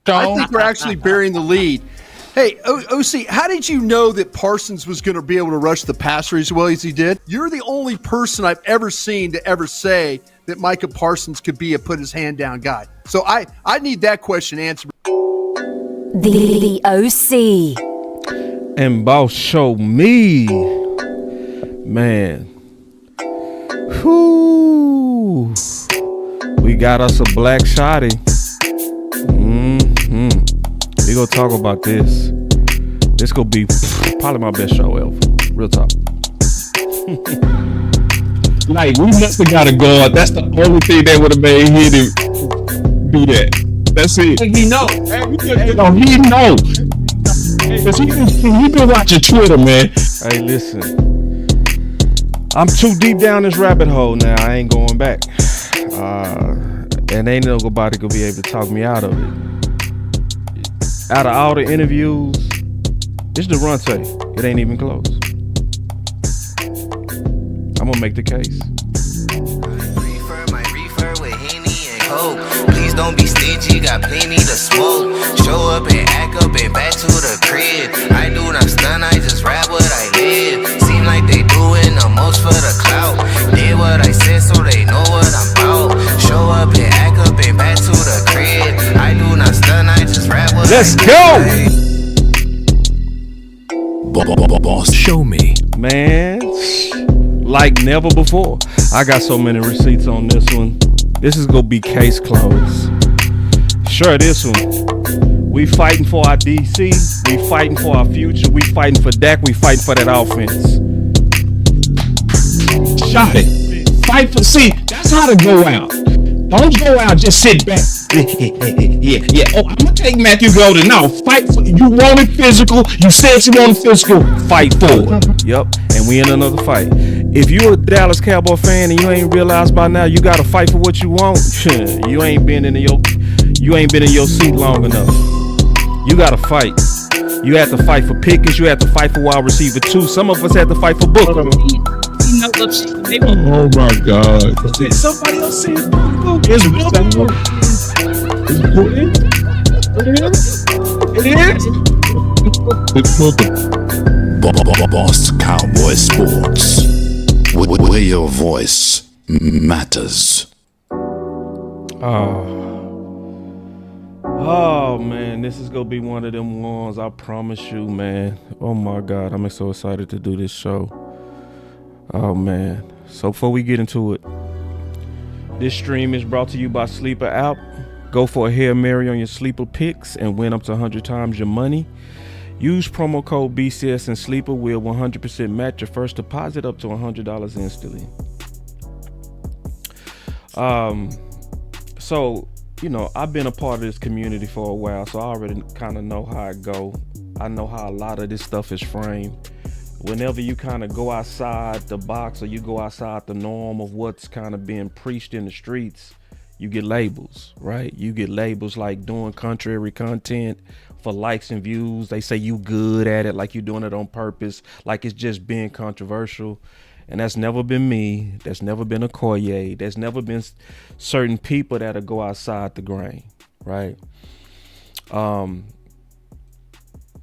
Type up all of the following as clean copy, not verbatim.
I think we're actually burying the lead. Hey, OC, how did you know that Parsons was going to be able to rush the passer as well as he did? You're the only person I've ever seen to ever say that Micah Parsons could be a put his hand down guy. So I need that question answered. The OC. And boss, show me. Man. Whoo. We got us a black Shotty. We gonna talk about this. This gonna be probably my best show ever. Real talk. Like, we must have got a guard. That's the only thing that would have made him do that. That's it. He know. He know. Cause he been watching Twitter, man. Hey, listen. I'm too deep down this rabbit hole now. I ain't going back. And ain't nobody gonna be able to talk me out of it. Out of all the interviews, it's Daronte. It ain't even close. I'm gonna make the case. My reefer with Henny and Coke. Please don't be stingy, got plenty to smoke. Show up and act up and back to the crib. I do not stun, I just rap what I live. Seem like they doing the most for the clout. Did what I said so they know what I'm about. Show up and act up and back to the crib. I do not stun, I just rap what Let's I go! Boss, show me. Man, like never before. I got so many receipts on this one. This is gonna be case closed. Sure, this one. We fighting for our DC. We fighting for our future. We fighting for Dak. We fighting for that offense. Shotty. Fight for, see, that's how to go out. Don't go out, just sit back. Yeah. Oh, I'm gonna take Matthew Golden. Now, fight for, you want it physical. You said you want it physical. Fight for it. Yep, and we in another fight. If you're a Dallas Cowboy fan and you ain't realized by now you gotta fight for what you want, you ain't been in your seat long enough. You gotta fight. You had to fight for Pickens. You had to fight for wide receiver 2. Some of us had to fight for Booker. Oh my God. Somebody else said It's Boss Cowboy Sports, where your voice matters. Oh man, this is gonna be one of them ones. I promise you, man. Oh my God, I'm so excited to do this show. Oh man. So before we get into it, this stream is brought to you by Sleeper app. Go for a Hail Mary on your Sleeper picks and win up to 100 times your money. Use promo code BCS and Sleeper will 100% match your first deposit up to $100 instantly. So, you know, I've been a part of this community for a while, so I already kind of know how it go. I know how a lot of this stuff is framed. Whenever you kind of go outside the box or you go outside the norm of what's kind of being preached in the streets, you get labels, right? You get labels like doing contrary content for likes and views. They say you good at it, like you're doing it on purpose, like it's just being controversial. And that's never been me. That's never been a Koye. There's never been certain people that'll go outside the grain, right?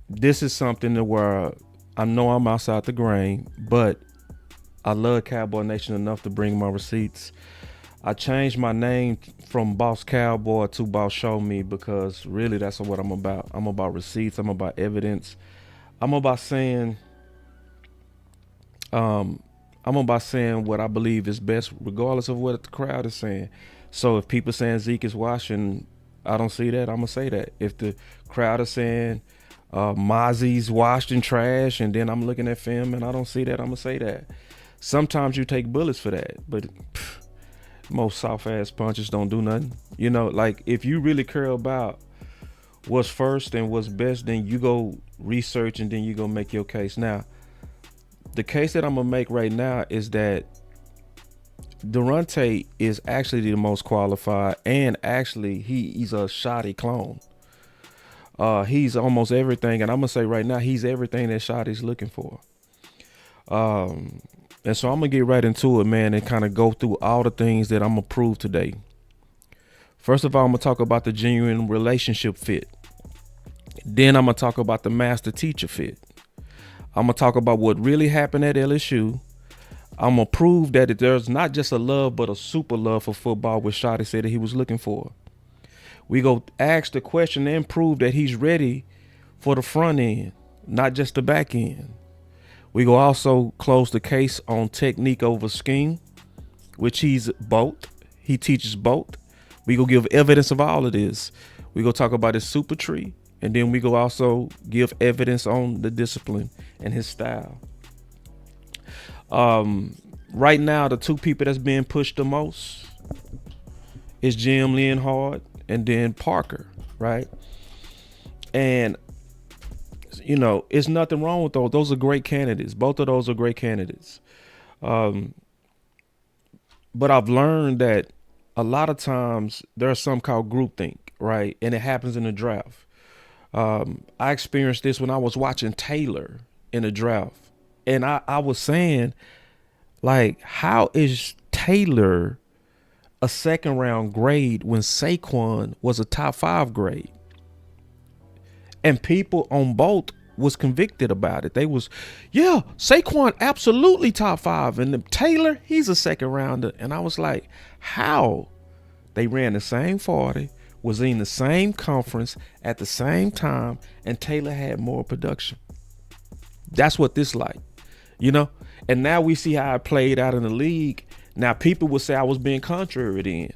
This is something that where I know I'm outside the grain, but I love Cowboy Nation enough to bring my receipts. I changed my name from Boss Cowboy to Boss Show Me because really that's what I'm about. I'm about receipts. I'm about evidence. I'm about saying what I believe is best, regardless of what the crowd is saying. So if people saying Zeke is washing, I don't see that. I'm gonna say that. If the crowd is saying Mozzie's washed and trash, and then I'm looking at film and I don't see that, I'm gonna say that. Sometimes you take bullets for that, but most soft ass punches don't do nothing. You know, like if you really care about what's first and what's best, then you go research and then you go make your case. Now, the case that I'm gonna make right now is that Daronte is actually the most qualified, and actually he's a Shotty clone. He's almost everything, and I'm gonna say right now he's everything that Shotty's looking for. And so I'm gonna get right into it, man, and kind of go through all the things that I'm gonna prove today. First of all, I'm gonna talk about the genuine relationship fit. Then I'm gonna talk about the master teacher fit. I'm gonna talk about what really happened at LSU. I'm gonna prove that there's not just a love, but a super love for football, which Shotty said that he was looking for. We go ask the question and prove that he's ready for the front end, not just the back end. We go also close the case on technique over scheme, which he's both. He teaches both. We go give evidence of all of this. We go talk about his super tree, and then we go also give evidence on the discipline and his style. Right now, the two people that's being pushed the most is Jim Leonhard and then Parker, right? And you know, it's nothing wrong with those. Those are great candidates. Both of those are great candidates. But I've learned that a lot of times there's something called groupthink, right? And it happens in the draft. I experienced this when I was watching Taylor in the draft. And I was saying, like, how is Taylor a second round grade when Saquon was a top 5 grade? And people on both was convicted about it. They was, yeah, Saquon absolutely top 5. And Taylor, he's a second rounder. And I was like, how? They ran the same 40, was in the same conference at the same time, and Taylor had more production. That's what this like, you know? And now we see how it played out in the league. Now people would say I was being contrary then.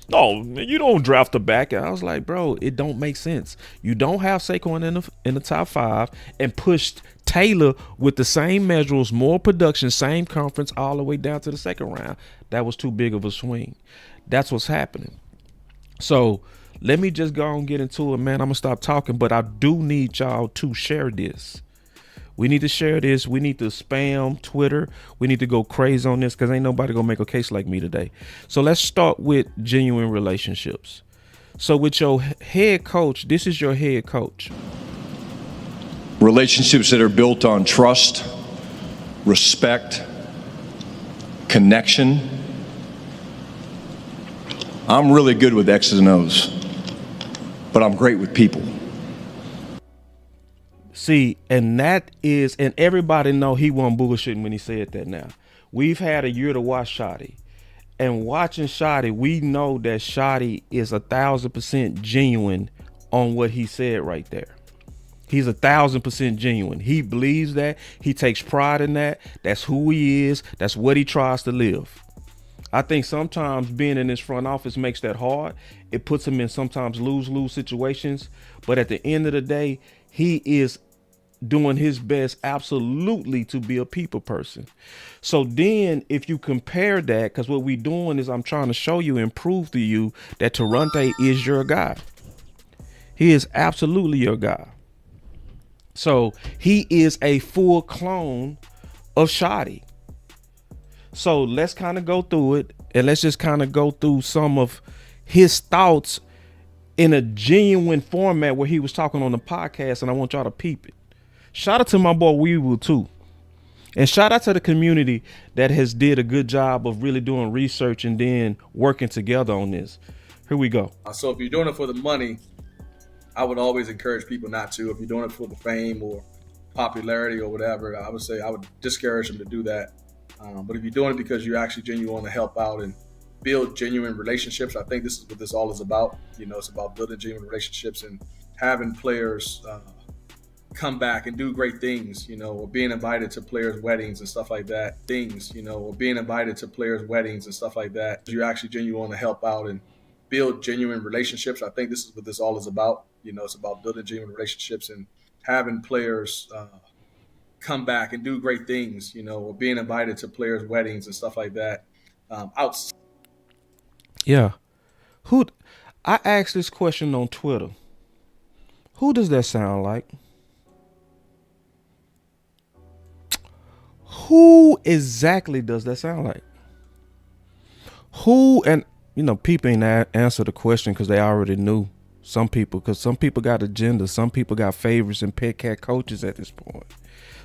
No, man, you don't draft a back. And I was like, bro, it don't make sense. You don't have Saquon in the top 5 and pushed Taylor with the same measurables, more production, same conference, all the way down to the second round. That was too big of a swing. That's what's happening. So let me just go and get into it, man. I'm going to stop talking, but I do need y'all to share this. We need to share this. We need to spam Twitter. We need to go crazy on this because ain't nobody gonna make a case like me today. So let's start with genuine relationships. So with your head coach, this is your head coach. Relationships that are built on trust, respect, connection. I'm really good with X's and O's, but I'm great with people. See, and that is, and everybody know he wasn't bullshitting when he said that now. We've had a year to watch Shotty. And watching Shotty, we know that Shotty is 1,000% genuine on what he said right there. He's 1,000% genuine. He believes that. He takes pride in that. That's who he is. That's what he tries to live. I think sometimes being in this front office makes that hard. It puts him in sometimes lose-lose situations. But at the end of the day, he is doing his best absolutely to be a people person. So then if you compare that, because what we're doing is I'm trying to show you and prove to you that Daronte is your guy. He is absolutely your guy. So he is a full clone of Shotty. So let's kind of go through it, and let's just kind of go through some of his thoughts in a genuine format where he was talking on the podcast, and I want y'all to peep it. Shout out to my boy Weevil too. And shout out to the community that has did a good job of really doing research and then working together on this. Here we go. So if you're doing it for the money, I would always encourage people not to. If you're doing it for the fame or popularity or whatever, I would say I would discourage them to do that. But if you're doing it because you actually genuinely want to help out and build genuine relationships, I think this is what this all is about. You know, it's about building genuine relationships and having players come back and do great things, you know, or being invited to players' weddings and stuff like that. You actually genuinely want to help out and build genuine relationships. I think this is what this all is about. You know, it's about building genuine relationships and having players come back and do great things, you know, or being invited to players' weddings and stuff like that. Yeah. I asked this question on Twitter. Who does that sound like? Who exactly does that sound like? Who, and you know, people ain't answer the question because they already knew. Some people, because some people got agendas. Some people got favorites and pet cat coaches at this point.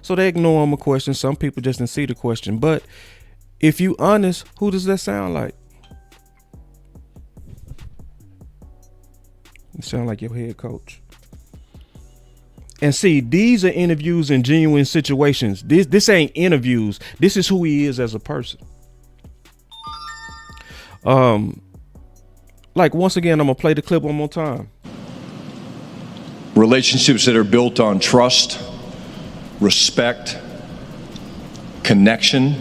So they ignore them a question. Some people just didn't see the question. But if you honest, who does that sound like? You sound like your head coach. And see, these are interviews in genuine situations. This ain't interviews. This is who he is as a person. Like, once again, I'm gonna play the clip one more time. Relationships that are built on trust, respect, connection.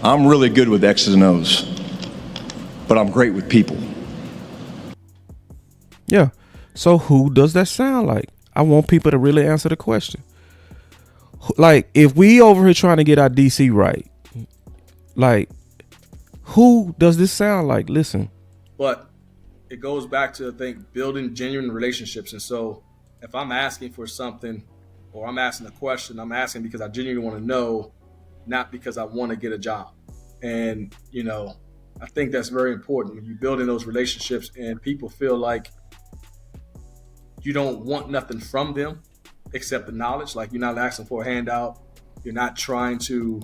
I'm really good with X's and O's, but I'm great with people. Yeah. So who does that sound like? I want people to really answer the question. Like, if we over here trying to get our DC right, like, who does this sound like? Listen. But it goes back to, I think, building genuine relationships. And so if I'm asking for something or I'm asking a question, I'm asking because I genuinely want to know, not because I want to get a job. And, you know, I think that's very important when you're building those relationships and people feel like you don't want nothing from them except the knowledge. Like, you're not asking for a handout. You're not trying to,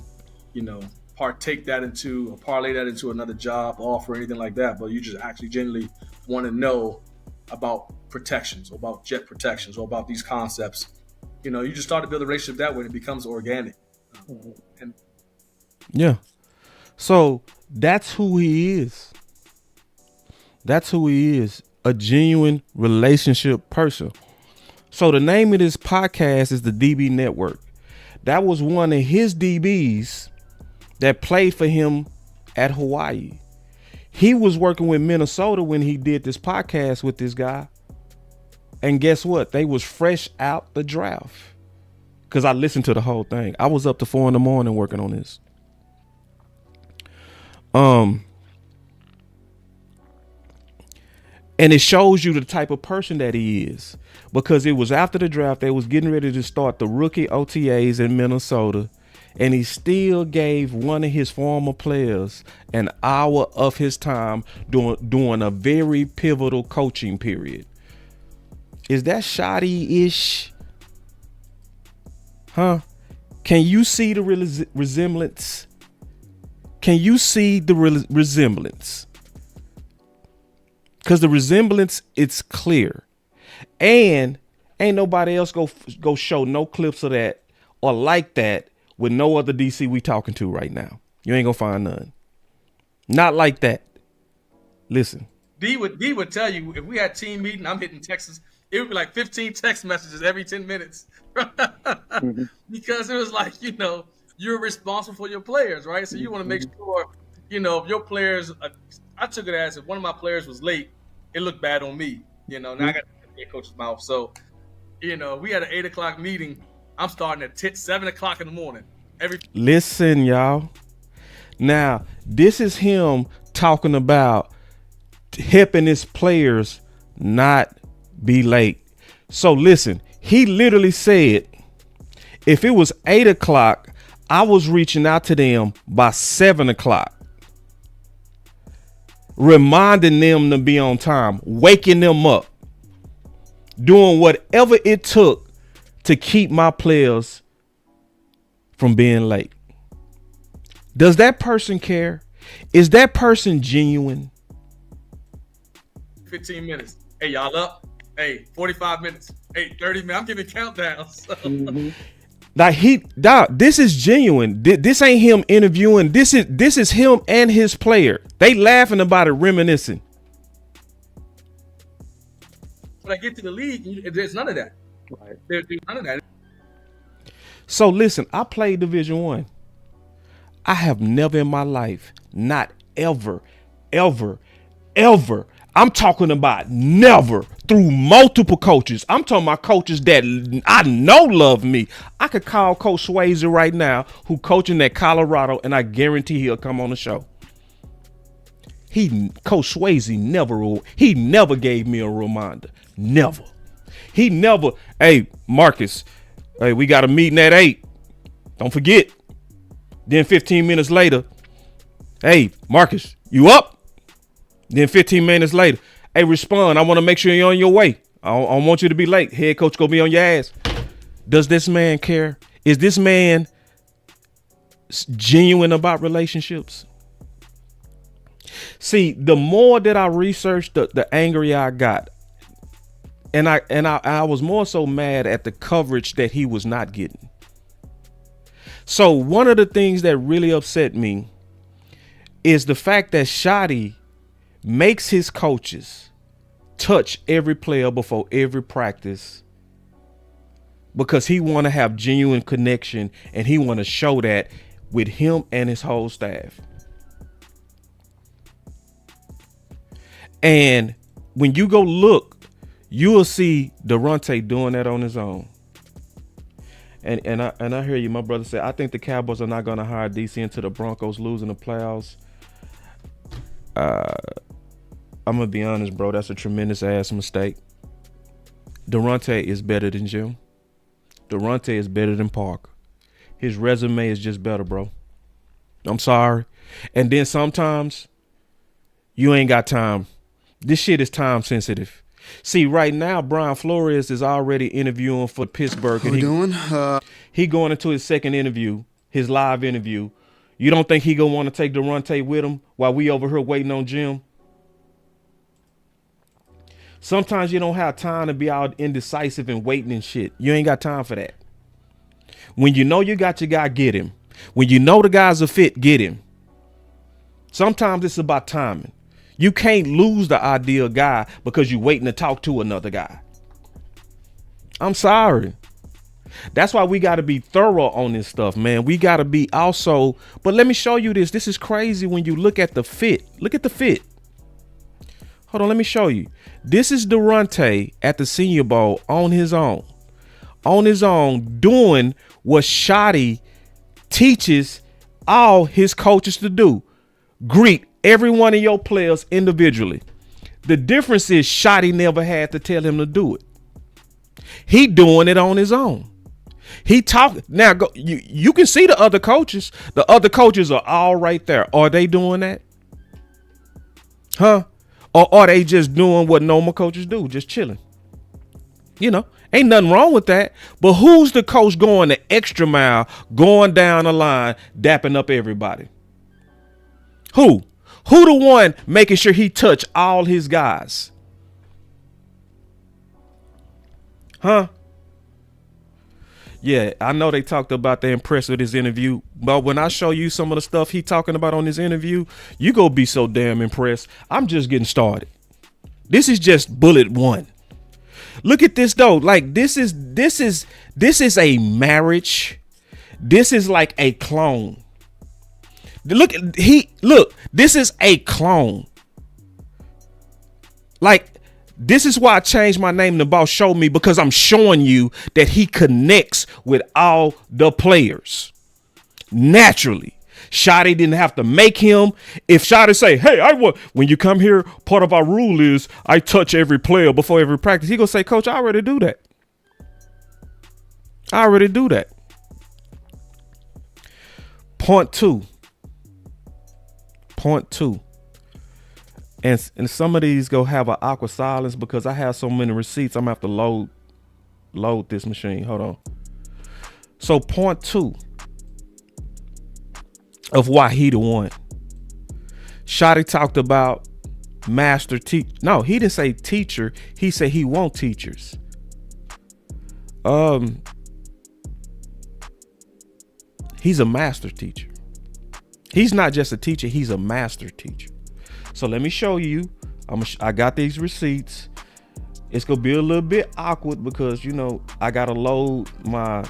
you know, partake that into or parlay that into another job offer or anything like that. But you just actually genuinely want to know about protections or about jet protections or about these concepts. You know, you just start to build a relationship that way and it becomes organic. And yeah. So that's who he is. That's who he is. A genuine relationship person. So the name of this podcast is the DB Network. That was one of his DBs that played for him at Hawaii. He was working with Minnesota when he did this podcast with this guy. And guess what? They was fresh out the draft. Because I listened to the whole thing. I was up to 4 a.m. working on this. And it shows you the type of person that he is, because it was after the draft. They was getting ready to start the rookie OTAs in Minnesota. And he still gave one of his former players an hour of his time during a very pivotal coaching period. Is that Shotty-ish? Huh? Can you see the resemblance? Can you see the resemblance? Because the resemblance, it's clear. And ain't nobody else go show no clips of that or like that with no other DC we talking to right now. You ain't gonna find none. Not like that. Listen. D would tell you, if we had team meeting, I'm hitting Texas, it would be like 15 text messages every 10 minutes. Because it was like, you know, you're responsible for your players, right? So you want to make sure, you know, if your players, I took it as if one of my players was late, it looked bad on me. You know, now I got to get the coach's mouth. So, you know, we had an 8 o'clock meeting. I'm starting at 7 o'clock in the morning. Listen, y'all. Now, this is him talking about helping his players not be late. So listen, he literally said, if it was 8 o'clock, I was reaching out to them by 7 o'clock, reminding them to be on time, waking them up, doing whatever it took to keep my players from being late. Does that person care? Is that person genuine? 15 minutes. Hey, y'all up? Hey, 45 minutes. Hey, 30 minutes. I'm giving countdowns. Like this is genuine. This ain't him interviewing. This is him and his player. They laughing about it, reminiscing. When I get to the league, there's none of that. Right. There's none of that. So listen, I played Division I. I have never in my life, not ever, I'm talking about never, through multiple coaches. I'm talking about coaches that I know love me. I could call Coach Swayze right now, who coaching at Colorado, and I guarantee he'll come on the show. Coach Swayze never gave me a reminder. Never. He never, hey, Marcus, hey, we got a meeting at 8. Don't forget. Then 15 minutes later, hey, Marcus, you up? Then 15 minutes later, hey, respond. I want to make sure you're on your way. I don't want you to be late. Head coach gonna be on your ass. Does this man care? Is this man genuine about relationships? See, the more that I researched, the angrier I got. And I was more so mad at the coverage that he was not getting. So one of the things that really upset me is the fact that Shotty makes his coaches touch every player before every practice because he want to have genuine connection and he want to show that with him and his whole staff. And when you go look, you will see Daronte doing that on his own. And I hear you, my brother say, I think the Cowboys are not going to hire DC until the Broncos losing the playoffs. I'm going to be honest, bro. That's a tremendous ass mistake. Daronte is better than Jim. Daronte is better than Parker. His resume is just better, bro. I'm sorry. And then sometimes you ain't got time. This shit is time sensitive. See, right now, Brian Flores is already interviewing for Pittsburgh. How we doing? He going into his second interview, his live interview. You don't think he gonna want to take Daronte with him while we over here waiting on Jim? Sometimes you don't have time to be out indecisive and waiting and shit. You ain't got time for that. When you know you got your guy, get him. When you know the guy's a fit, get him. Sometimes it's about timing. You can't lose the ideal guy because you're waiting to talk to another guy. I'm sorry. That's why we got to be thorough on this stuff, man. We got to be also. But let me show you this. This is crazy when you look at the fit. Look at the fit. Hold on. Let me show you. This is Daronte at the Senior Bowl on his own. On his own, doing what Shotty teaches all his coaches to do. Greet every one of your players individually. The difference is Shotty never had to tell him to do it. He doing it on his own. He talking now. Go. You can see the other coaches. The other coaches are all right there. Are they doing that? Huh? Or are they just doing what normal coaches do, just chilling? You know, ain't nothing wrong with that. But who's the coach going the extra mile, going down the line, dapping up everybody? Who? Who the one making sure he touch all his guys? Huh? Yeah, I know they talked about the impressed with his interview, but when I show you some of the stuff he talking about on his interview, you gonna be so damn impressed. I'm just getting started. This is just bullet one. Look at this though. Like this is a marriage. This is like a clone. Look, this is a clone. Like, this is why I changed my name to Boss Show Me, because I'm showing you that he connects with all the players naturally. Shotty didn't have to make him. If Shotty say, hey, when you come here, part of our rule is I touch every player before every practice. He gonna say, Coach, I already do that. Point two. And some of these go have an awkward silence because I have so many receipts. I'm gonna have to load this machine. Hold on. So point two of why he the one. Shotty talked about master teacher. No, he didn't say teacher. He said he want teachers. He's a master teacher. He's not just a teacher. He's a master teacher. So let me show you. I got these receipts. It's going to be a little bit awkward because, you know, I got to load my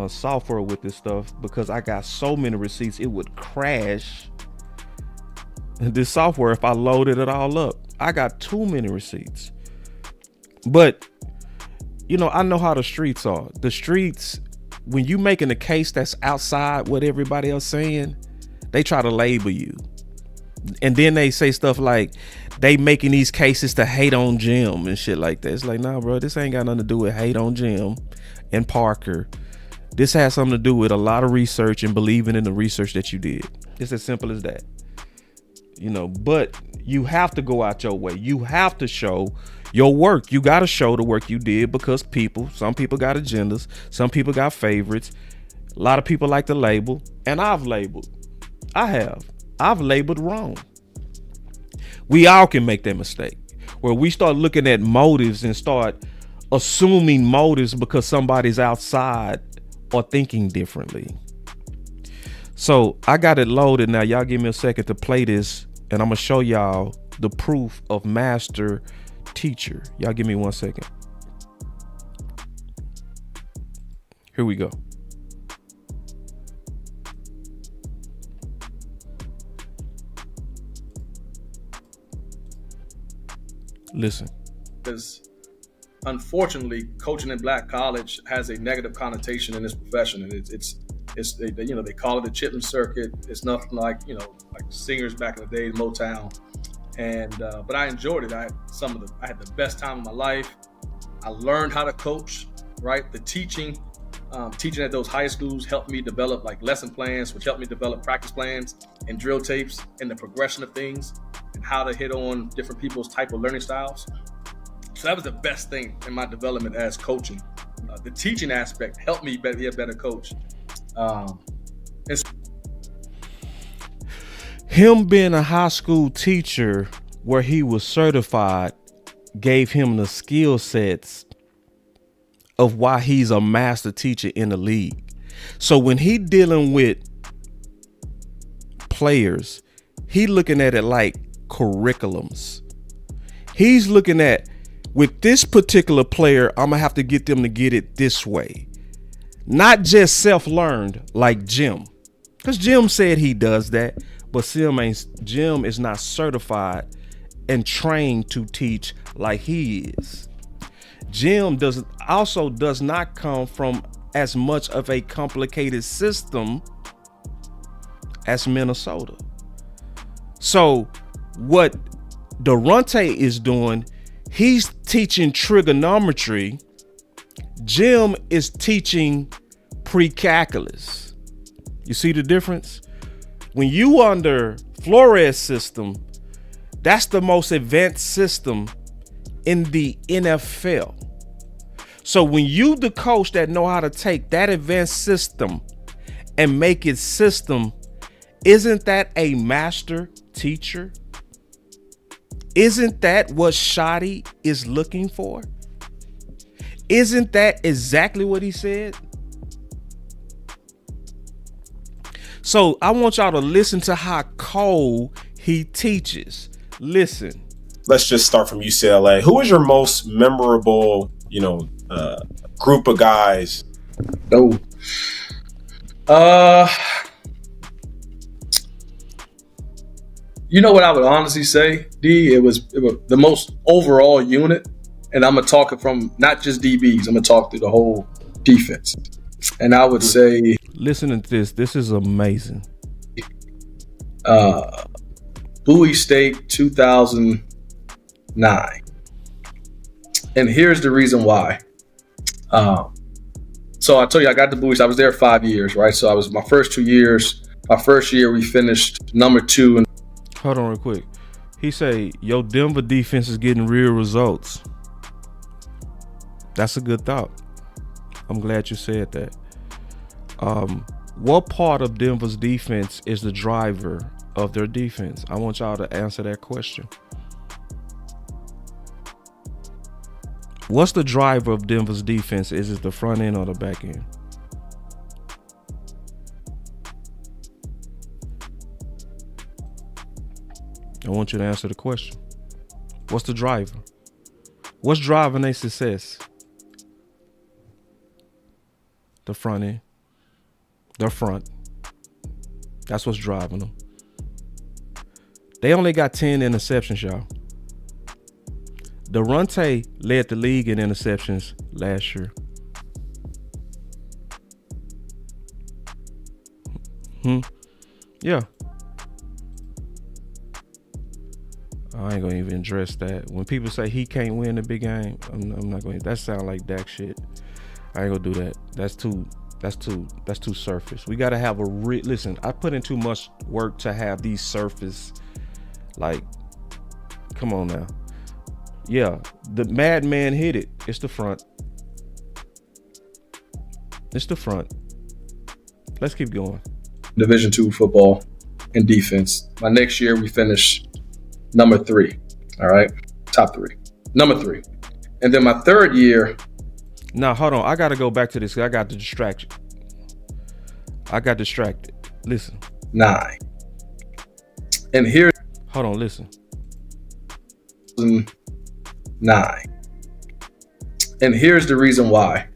software with this stuff because I got so many receipts. It would crash this software if I loaded it all up. I got too many receipts. But, you know, I know how the streets are. The streets, when you making a case that's outside what everybody else saying, they try to label you. And then they say stuff like they making these cases to hate on Jim and shit like that. It's like, nah, bro, this ain't got nothing to do with hate on Jim and Parker. This has something to do with a lot of research and believing in the research that you did. It's as simple as that. You know, but you have to go out your way. You have to show your work. You got to show the work you did because some people got agendas. Some people got favorites. A lot of people like to label, and I've labeled. I've labeled wrong. We all can make that mistake where we start looking at motives and start assuming motives because somebody's outside or thinking differently. So I got it loaded now. Y'all give me a second to play this, and I'm gonna show y'all the proof of master teacher. Y'all give me 1 second. Here we go. Listen. Because unfortunately, coaching in black college has a negative connotation in this profession, and it's they call it the Chitlin circuit. It's nothing like like singers back in the day, Motown, and but I enjoyed it. I had the best time of my life. I learned how to coach. Right, the teaching at those high schools helped me develop like lesson plans, which helped me develop practice plans and drill tapes and the progression of things and how to hit on different people's type of learning styles. So that was the best thing in my development as coaching. The teaching aspect helped me be a better coach. Him being a high school teacher where he was certified gave him the skill sets of why he's a master teacher in the league. So when he dealing with players, he looking at it like curriculums. He's looking at, with this particular player, I'm gonna have to get them to get it this way. Not just self-learned like Jim. Because Jim said he does that, but Jim is not certified and trained to teach like he is. Jim does not come from as much of a complicated system as Minnesota. So what Daronte is doing, he's teaching trigonometry. Jim is teaching pre-calculus. You see the difference? When you under Flores system, that's the most advanced system in the NFL. So when you the coach that know how to take that advanced system and make it system, isn't that a master teacher? Isn't that what Shotty is looking for? Isn't that exactly what he said? So I want y'all to listen to how cold he teaches. Listen. Let's just start from UCLA. Who was your most memorable, group of guys? Oh, you know what I would honestly say, D? It was the most overall unit, and I'm gonna talk it from not just DBs. I'm gonna talk through the whole defense, and I would say, listen to this. This is amazing. Bowie State 2009, and here's the reason why. So I told you I got the Bowie State. I was there 5 years, right? So I was my first 2 years. My first year we finished number 2. And hold on real quick. He say, "Yo, Denver defense is getting real results." That's a good thought. I'm glad you said that. What part of Denver's defense is the driver of their defense? I want y'all to answer that question. What's the driver of Denver's defense? Is it the front end or the back end? I want you to answer the question. What's the driver? What's driving their success? The front end. The front. That's what's driving them. They only got 10 interceptions, y'all. Daronte led the league in interceptions last year. Yeah. I ain't gonna even address that. When people say he can't win the big game, I'm not going. That sound like Dak shit. I ain't gonna do that. That's too surface. We gotta have listen. I put in too much work to have these surface. Like, come on now. Yeah, the madman hit it. It's the front. It's the front. Let's keep going. Division II football and defense. My next year we finished number 3. All right. Top 3. Number 3. And then my third year. Now, hold on. I got to go back to this because I got the distraction. I got distracted. Listen. 9. And here. Hold on. Listen. 9. And here's the reason why.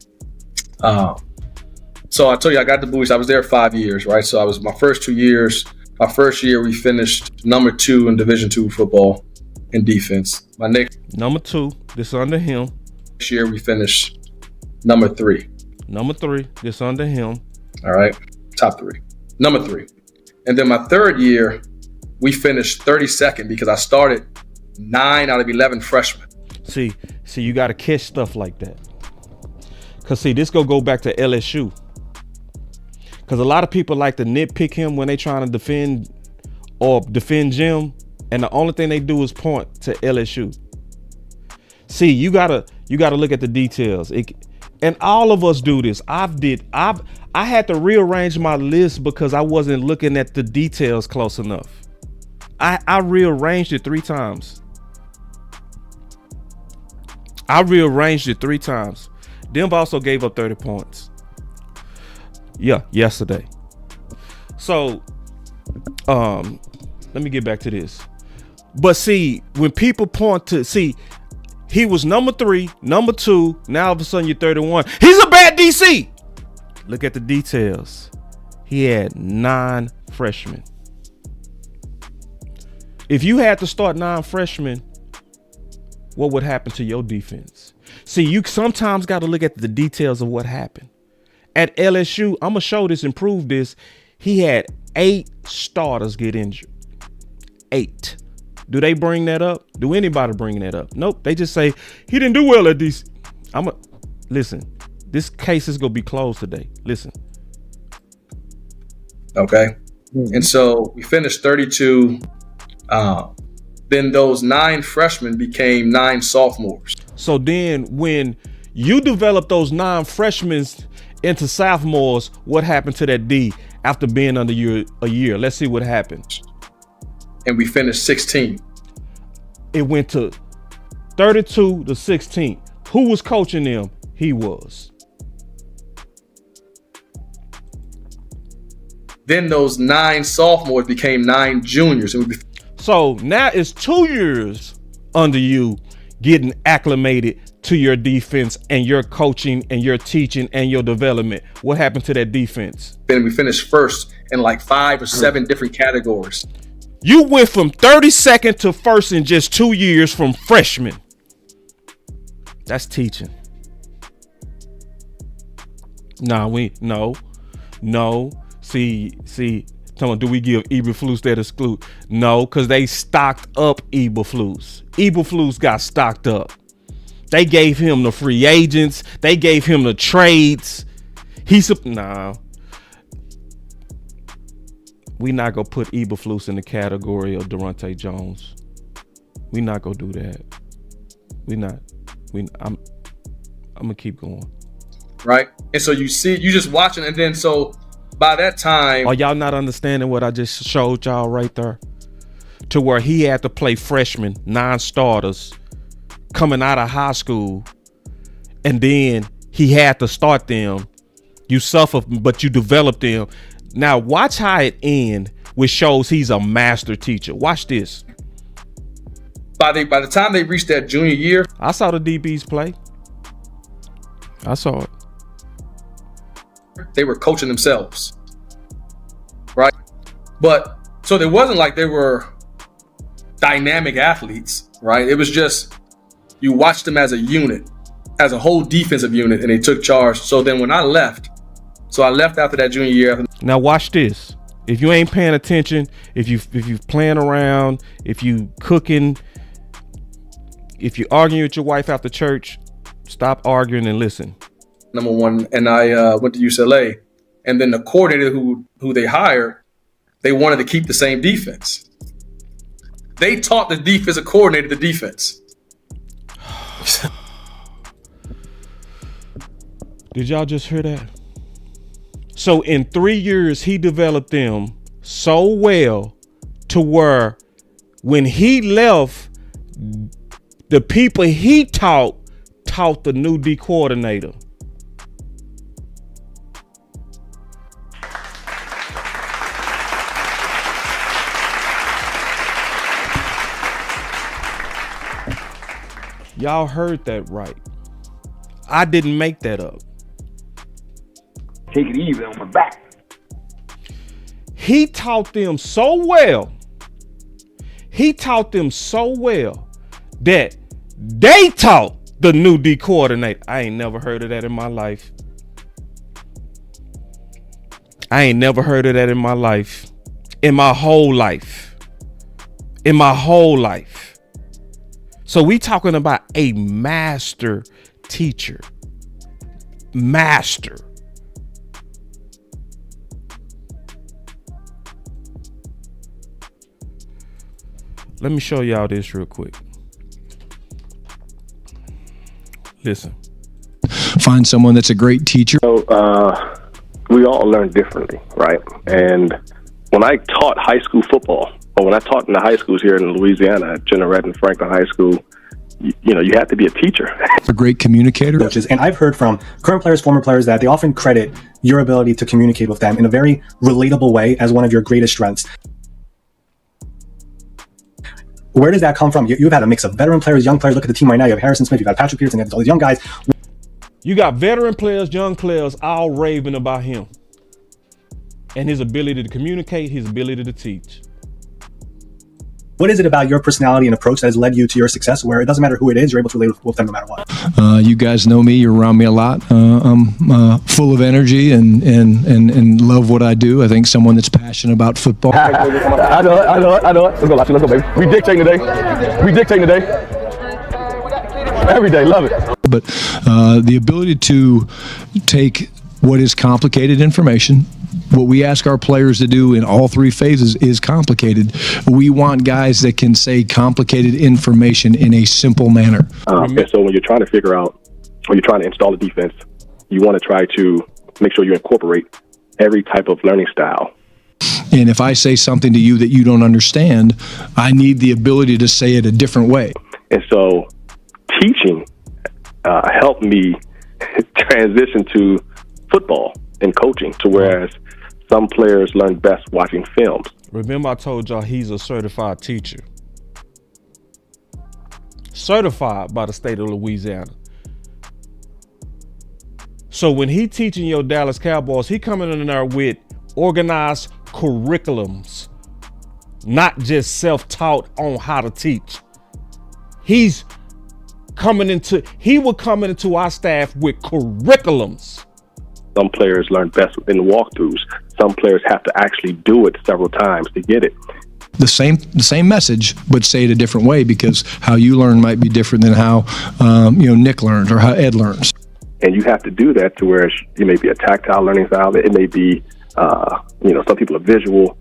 So I told you I got the boost. I was there 5 years, right? So I was my first 2 years. My first year we finished number 2 in Division II football in defense. My next number 2, this under him. Next year we finished number 3. Number 3, this under him. All right, top 3. Number 3. And then my third year we finished 32nd because I started 9 out of 11 freshmen. See, you got to catch stuff like that. Cause see, this go back to LSU. Cause a lot of people like to nitpick him when they trying to defend Jim, and the only thing they do is point to LSU. See, you gotta look at the details. And all of us do this. I had to rearrange my list because I wasn't looking at the details close enough. I rearranged it 3 times. Denver also gave up 30 points. Yeah, yesterday. So, let me get back to this. But see, when people point to, see, he was number 3, number 2. Now all of a sudden you're 31. He's a bad DC. Look at the details. He had 9 freshmen. If you had to start 9 freshmen, what would happen to your defense? See, you sometimes got to look at the details of what happened. At LSU, I'm going to show this and prove this. He had 8 starters get injured. 8. Do they bring that up? Do anybody bring that up? Nope. They just say, he didn't do well at DC. Listen, this case is going to be closed today. Listen. Okay. And so we finished 32. Then those 9 freshmen became 9 sophomores. So then when you develop those 9 freshmen into sophomores, what happened to that D after being under a year? Let's see what happened. And we finished 16. It went to 32 to 16. Who was coaching them? He was. Then those 9 sophomores became 9 juniors. So now it's 2 years under you getting acclimated to your defense and your coaching and your teaching and your development. What happened to that defense? Then we finished first in like 5 or 7 different categories. You went from 32nd to first in just 2 years from freshman. That's teaching. No. See, tell me, do we give Eberflus that exclude? No, because they stocked up Eberflus. Eberflus got stocked up. They gave him the free agents. They gave him the trades. We not gonna put Eberflus in the category of Daronte Jones. We not gonna do that. I'm gonna keep going. Right. And so you just watching, and then so by that time, are y'all not understanding what I just showed y'all right there? To where he had to play freshmen, 9 starters coming out of high school, and then he had to start them. You suffer, but you develop them. Now watch how it ends, which shows he's a master teacher. Watch this. By the time they reached that junior year, I saw the DBs play. I saw it. They were coaching themselves, right? But so there wasn't like they were dynamic athletes, right? It was just you watched them as a unit, as a whole defensive unit, and they took charge. So then when I left after that junior year. Now watch this. If you ain't paying attention, if you playing around, if you cooking, if you arguing with your wife after church, stop arguing and listen. Number 1, and I went to UCLA, and then the coordinator who they hired, they wanted to keep the same defense. They taught the defensive coordinator the defense. Did y'all just hear that? So in 3 years, he developed them so well to where When he left, the people he taught the new D coordinator. Y'all heard that right. I didn't make that up. Take it easy on my back. He taught them so well. He taught them so well that they taught the new D coordinator. I ain't never heard of that in my life. I ain't never heard of that in my life. In my whole life. In my whole life. So we talking about a master teacher. Master. Let me show y'all this real quick. Listen. Find someone that's a great teacher. So, we all learn differently, right? And when I taught high school football, or when I taught in the high schools here in Louisiana, at General and Franklin High School, you know, you have to be a teacher. A great communicator. Coaches, and I've heard from current players, former players, that they often credit your ability to communicate with them in a very relatable way as one of your greatest strengths. Where does that come from? You've had a mix of veteran players, young players. Look at the team right now. You have Harrison Smith, you've got Patrick Peterson, you have all these young guys. You got veteran players, young players, all raving about him and his ability to communicate, his ability to teach. What is it about your personality and approach that has led you to your success, where it doesn't matter who it is, you're able to relate with them no matter what? You guys know me. You're around me a lot. I'm full of energy and love what I do. I think someone that's passionate about football. I know it. Let's go, baby. We dictating today. Every day, love it. But the ability to take what is complicated information, what we ask our players to do in all three phases is complicated. We want guys that can say complicated information in a simple manner. And so when you're trying to figure out, or you're trying to install a defense, you want to try to make sure you incorporate every type of learning style. And if I say something to you that you don't understand, I need the ability to say it a different way. And so teaching helped me transition to football and coaching, to whereas some players learn best watching films. Remember I told y'all he's a certified teacher. Certified by the state of Louisiana. So when he teaching your Dallas Cowboys, he coming in there with organized curriculums, not just self-taught on how to teach. He will come into our staff with curriculums. Some players learn best in walkthroughs. Some players have to actually do it several times to get it. The same message, but say it a different way, because how you learn might be different than how Nick learns or how Ed learns. And you have to do that to where it may be a tactile learning style. It may be, some people are visual.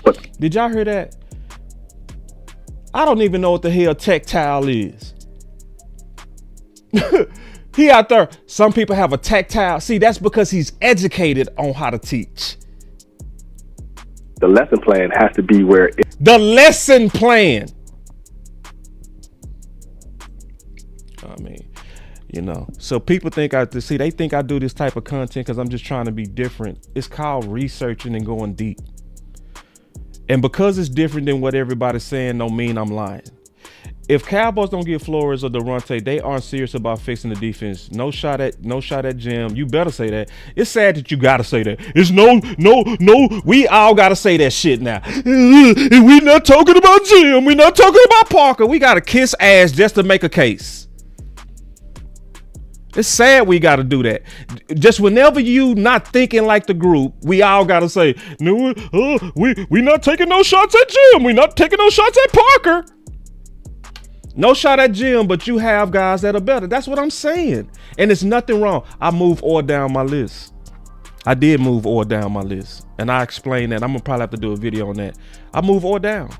But did y'all hear that? I don't even know what the hell tactile is. He out there, some people have a tactile. See, that's because he's educated on how to teach. The lesson plan has to be where the lesson plan. I mean, so people think they think I do this type of content because I'm just trying to be different. It's called researching and going deep. And because it's different than what everybody's saying, don't mean I'm lying. If Cowboys don't get Flores or Daronte, they aren't serious about fixing the defense. No shot at Jim. You better say that. It's sad that you gotta say that. It's no. We all gotta say that shit now. We're not talking about Jim. We're not talking about Parker. We gotta kiss ass just to make a case. It's sad we gotta do that. Just whenever you not thinking like the group, we all gotta say, no, we not taking no shots at Jim. We not taking no shots at Parker. No shot at Jim, but you have guys that are better. That's what I'm saying. And it's nothing wrong. I move Orr down my list. I did move Orr down my list. And I explained that. I'm going to probably have to do a video on that. I move Orr down.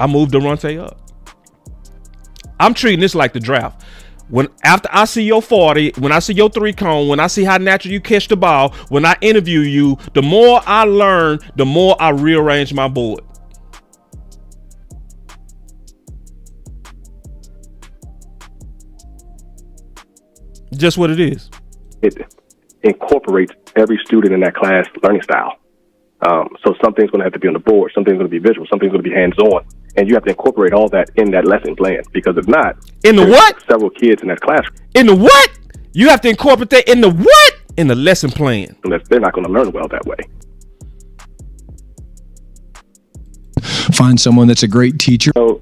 I moved Daronte up. I'm treating this like the draft. After I see your 40, when I see your 3-cone, when I see how natural you catch the ball, when I interview you, the more I learn, the more I rearrange my board. Just what it is. It incorporates every student in that class learning style. So something's going to have to be on the board, something's going to be visual, something's going to be hands-on, and you have to incorporate all that in that lesson plan, because if not, in the what? Several kids in that classroom. In the what? You have to incorporate that in the what? In the lesson plan. They're not going to learn well that way. Find someone that's a great teacher. So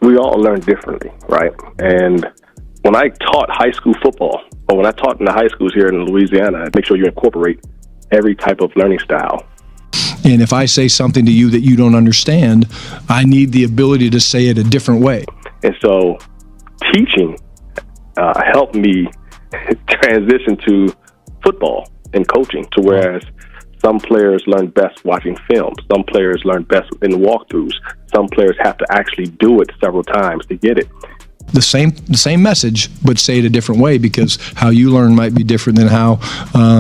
we all learn differently, right? And when I taught high school football, or when I taught in the high schools here in Louisiana, I make sure you incorporate every type of learning style. And if I say something to you that you don't understand, I need the ability to say it a different way. And so teaching helped me transition to football and coaching, to whereas some players learn best watching film, some players learn best in walkthroughs, some players have to actually do it several times to get it. The same message, but say it a different way, because how you learn might be different than how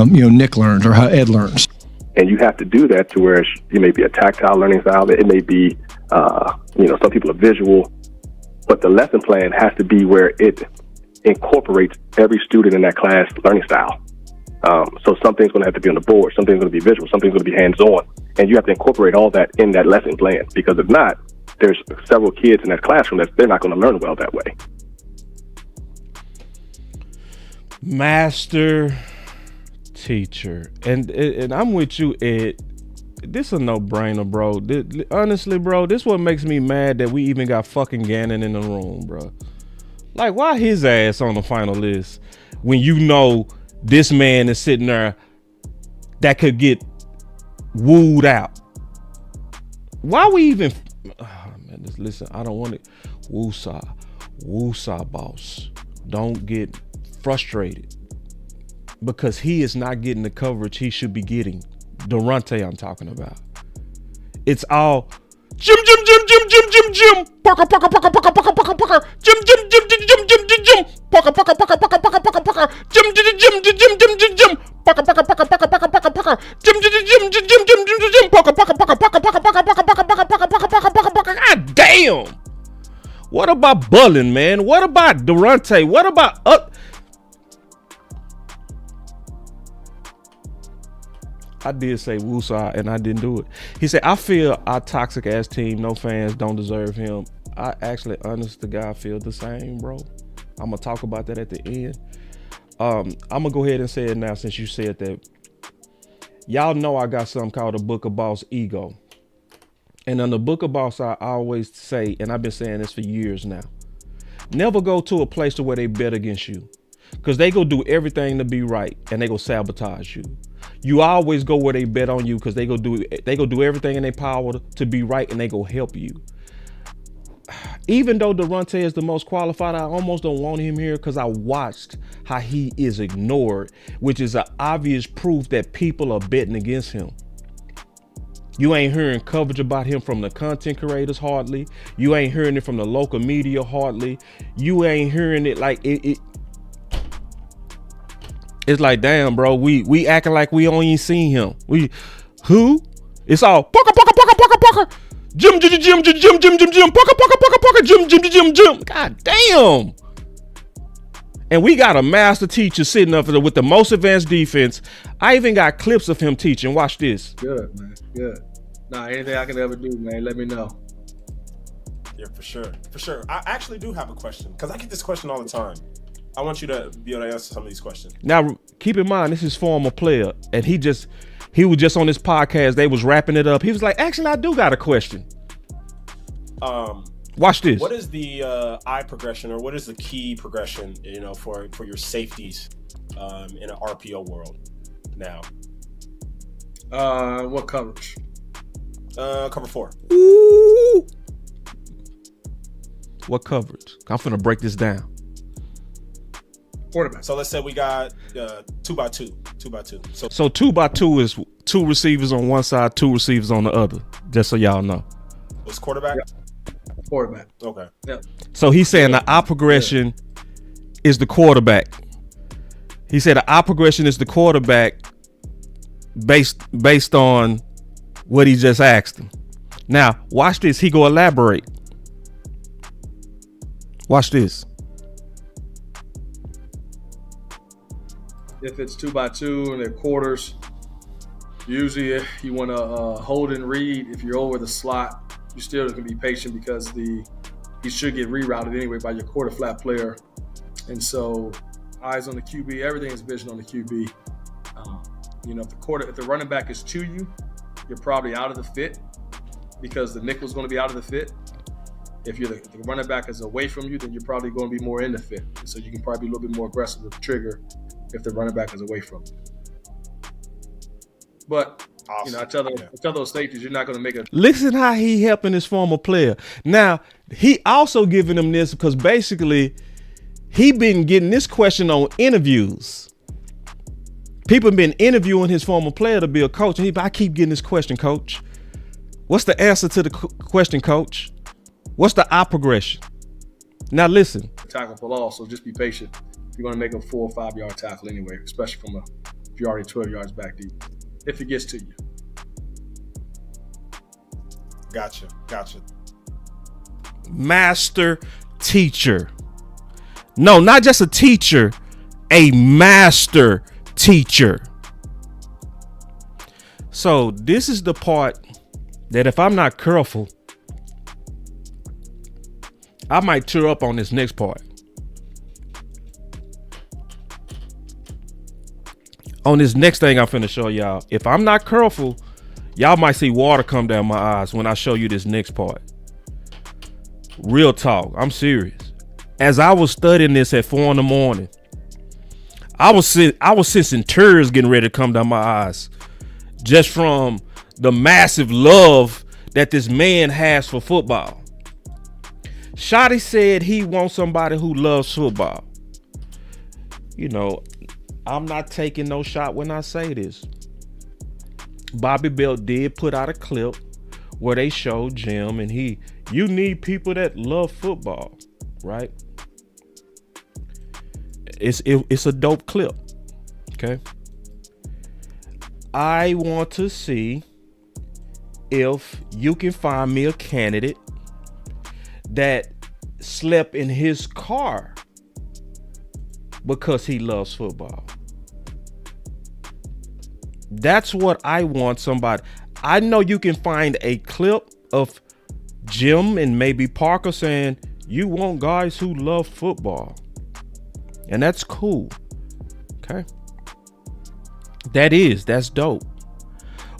Nick learned or how Ed learns. And you have to do that to where it may be a tactile learning style, it may be some people are visual, but the lesson plan has to be where it incorporates every student in that class learning style. So something's going to have to be on the board, something's going to be visual, something's going to be hands-on, and you have to incorporate all that in that lesson plan, because if not, there's several kids in that classroom that they're not going to learn well that way. Master teacher. And I'm with you, Ed. This a no-brainer, bro. Honestly, bro, this what makes me mad that we even got fucking Gannon in the room, bro. Like, why his ass on the final list when you know this man is sitting there that could get wooed out? Why we even... man, just listen, I don't want it. Woosah, boss. Don't get frustrated, because he is not getting the coverage he should be getting. Daronte, I'm talking about. It's all Jim, Parker, Jim, Parker, God damn. What about Bullen, man? What about Daronte? What about I did say Woosah and I didn't do it. He said, I feel our toxic ass team, no fans, don't deserve him. I actually, honest to God, feel the same, bro. I'm going to talk about that at the end. I'm going to go ahead and say it now since you said that. Y'all know I got something called the Book of Boss Ego. And on the Book of Boss, I always say, and I've been saying this for years now, never go to a place to where they bet against you, because they go do everything to be right and they go sabotage you. You always go where they bet on you, because they go do everything in their power to be right, and they go help you. Even though Daronte is the most qualified, I almost don't want him here, because I watched how he is ignored, which is an obvious proof that people are betting against him. You ain't hearing coverage about him from the content creators hardly. You ain't hearing it from the local media hardly. You ain't hearing it like it. It's like, damn, bro, we acting like we only seen him. Who? It's all Parker, Jim, Parker, Jim. God damn. And we got a master teacher sitting up there with the most advanced defense. I even got clips of him teaching. Watch this. Good, man. Good. Nah, anything I can ever do, man, let me know. Yeah, for sure. I actually do have a question, because I get this question all the time. I want you to be able to answer some of these questions. Now, keep in mind, this is former player, and he was just on this podcast. They was wrapping it up. He was like, actually, I do got a question. Watch this. What is the eye progression, or what is the key progression, for your safeties in an RPO world now? What coverage? Cover 4. Ooh. What coverage? I'm finna break this down. Quarterback. So let's say we got 2x2. So 2x2 is 2 receivers on one side, 2 receivers on the other. Just so y'all know. What's quarterback? Yeah. Quarterback. Okay. Yep. So he's saying the eye progression is the quarterback. He said the eye progression is the quarterback based on what he just asked him. Now, watch this. He go elaborate. Watch this. if it's 2x2 and they're quarters, usually you want to hold and read. If you're over the slot, you still can be patient because he should get rerouted anyway by your quarter flat player. And so eyes on the QB, everything is vision on the QB. If the running back is to you, you're probably out of the fit because the nickel's going to be out of the fit. If the running back is away from you, then you're probably going to be more in the fit. And so you can probably be a little bit more aggressive with the trigger if the running back is away from you. But awesome. I tell those safeties, you're not going to make a. Listen how he helping his former player. Now he also giving him this because basically he been getting this question on interviews. People been interviewing his former player to be a coach, and I keep getting this question, coach. What's the answer to the question, coach? What's the eye progression? Now listen. Tackle for loss, so just be patient. You're going to make a 4 or 5 yard tackle anyway, especially if you're already 12 yards back deep. If it gets to you. Gotcha. Master teacher. No, not just a teacher, a master teacher. So this is the part that if I'm not careful, I might tear up on this next part. On this next thing I'm finna show y'all, if I'm not careful, y'all might see water come down my eyes when I show you this next part. Real talk, I'm serious. As I was studying this at 4 a.m, I was sensing tears getting ready to come down my eyes, just from the massive love that this man has for football. Shotty said he wants somebody who loves football. I'm not taking no shot when I say this. Bobby Belt did put out a clip where they showed Jim and you need people that love football, right? It's a dope clip, okay? I want to see if you can find me a candidate that slept in his car because he loves football. That's what I want somebody. I know you can find a clip of Jim and maybe Parker saying, you want guys who love football. And that's cool. Okay. That's dope.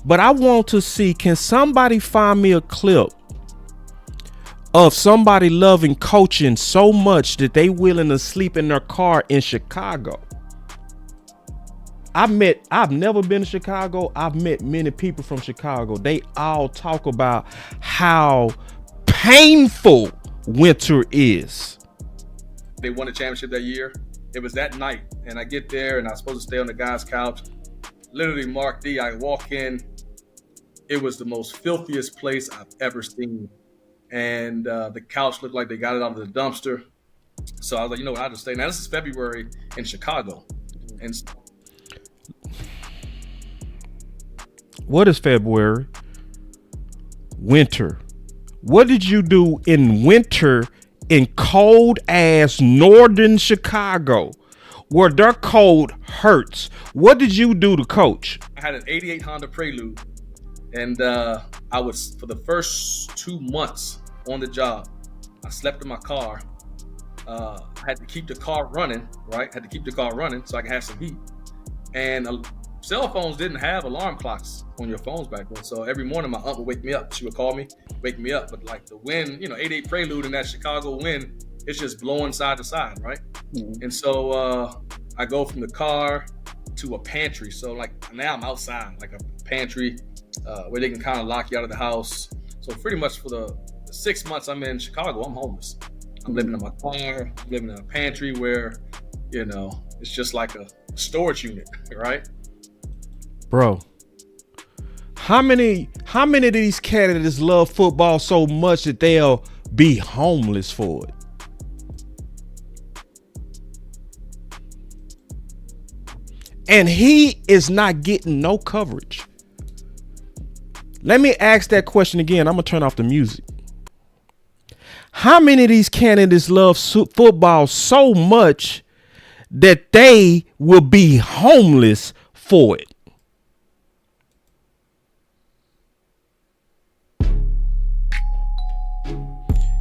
But I want to see, can somebody find me a clip of somebody loving coaching so much that they willing to sleep in their car in Chicago? I've never been to Chicago. I've met many people from Chicago. They all talk about how painful winter is. They won a championship that year. It was that night, and I get there, and I was supposed to stay on the guy's couch. Literally, Mark D, I walk in. It was the most filthiest place I've ever seen. And the couch looked like they got it out of the dumpster. So I was like, you know what, I'll just stay. Now, this is February in Chicago. And what is February? Winter. What did you do in winter in cold ass northern Chicago where their cold hurts? What did you do to coach? I had an 88 Honda Prelude, and I was, for the first 2 months on the job, I slept in my car. I had to keep the car running, right? Had to keep the car running so I could have some heat. And cell phones didn't have alarm clocks on your phones back then. So every morning my aunt would wake me up. She would call me, wake me up. But like the wind, 88 Prelude in that Chicago wind, it's just blowing side to side, right? Mm-hmm. And so I go from the car to a pantry. So like now I'm outside, like a pantry where they can kind of lock you out of the house. So pretty much for the 6 months I'm in Chicago, I'm homeless. I'm living in my car, I'm living in a pantry where, it's just like a storage unit, right? Bro, how many of these candidates love football so much that they'll be homeless for it? And he is not getting no coverage. Let me ask that question again. I'm gonna turn off the music. How many of these candidates love football so much that they will be homeless for it.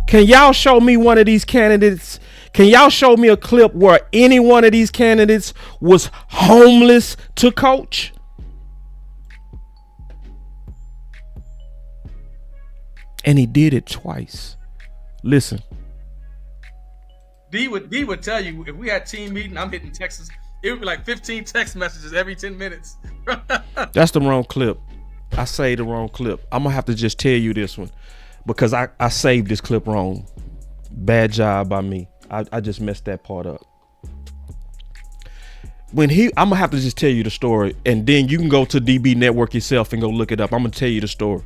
Can y'all show me one of these candidates? Can y'all show me a clip where any one of these candidates was homeless to coach? And he did it twice. Listen. D would tell you, if we had team meeting, I'm hitting Texas, it would be like 15 text messages every 10 minutes. That's the wrong clip. I say the wrong clip. I'm gonna have to just tell you this one because I saved this clip wrong. Bad job by me. I just messed that part up. I'm gonna have to just tell you the story, and then you can go to DB Network yourself and go look it up. I'm gonna tell you the story.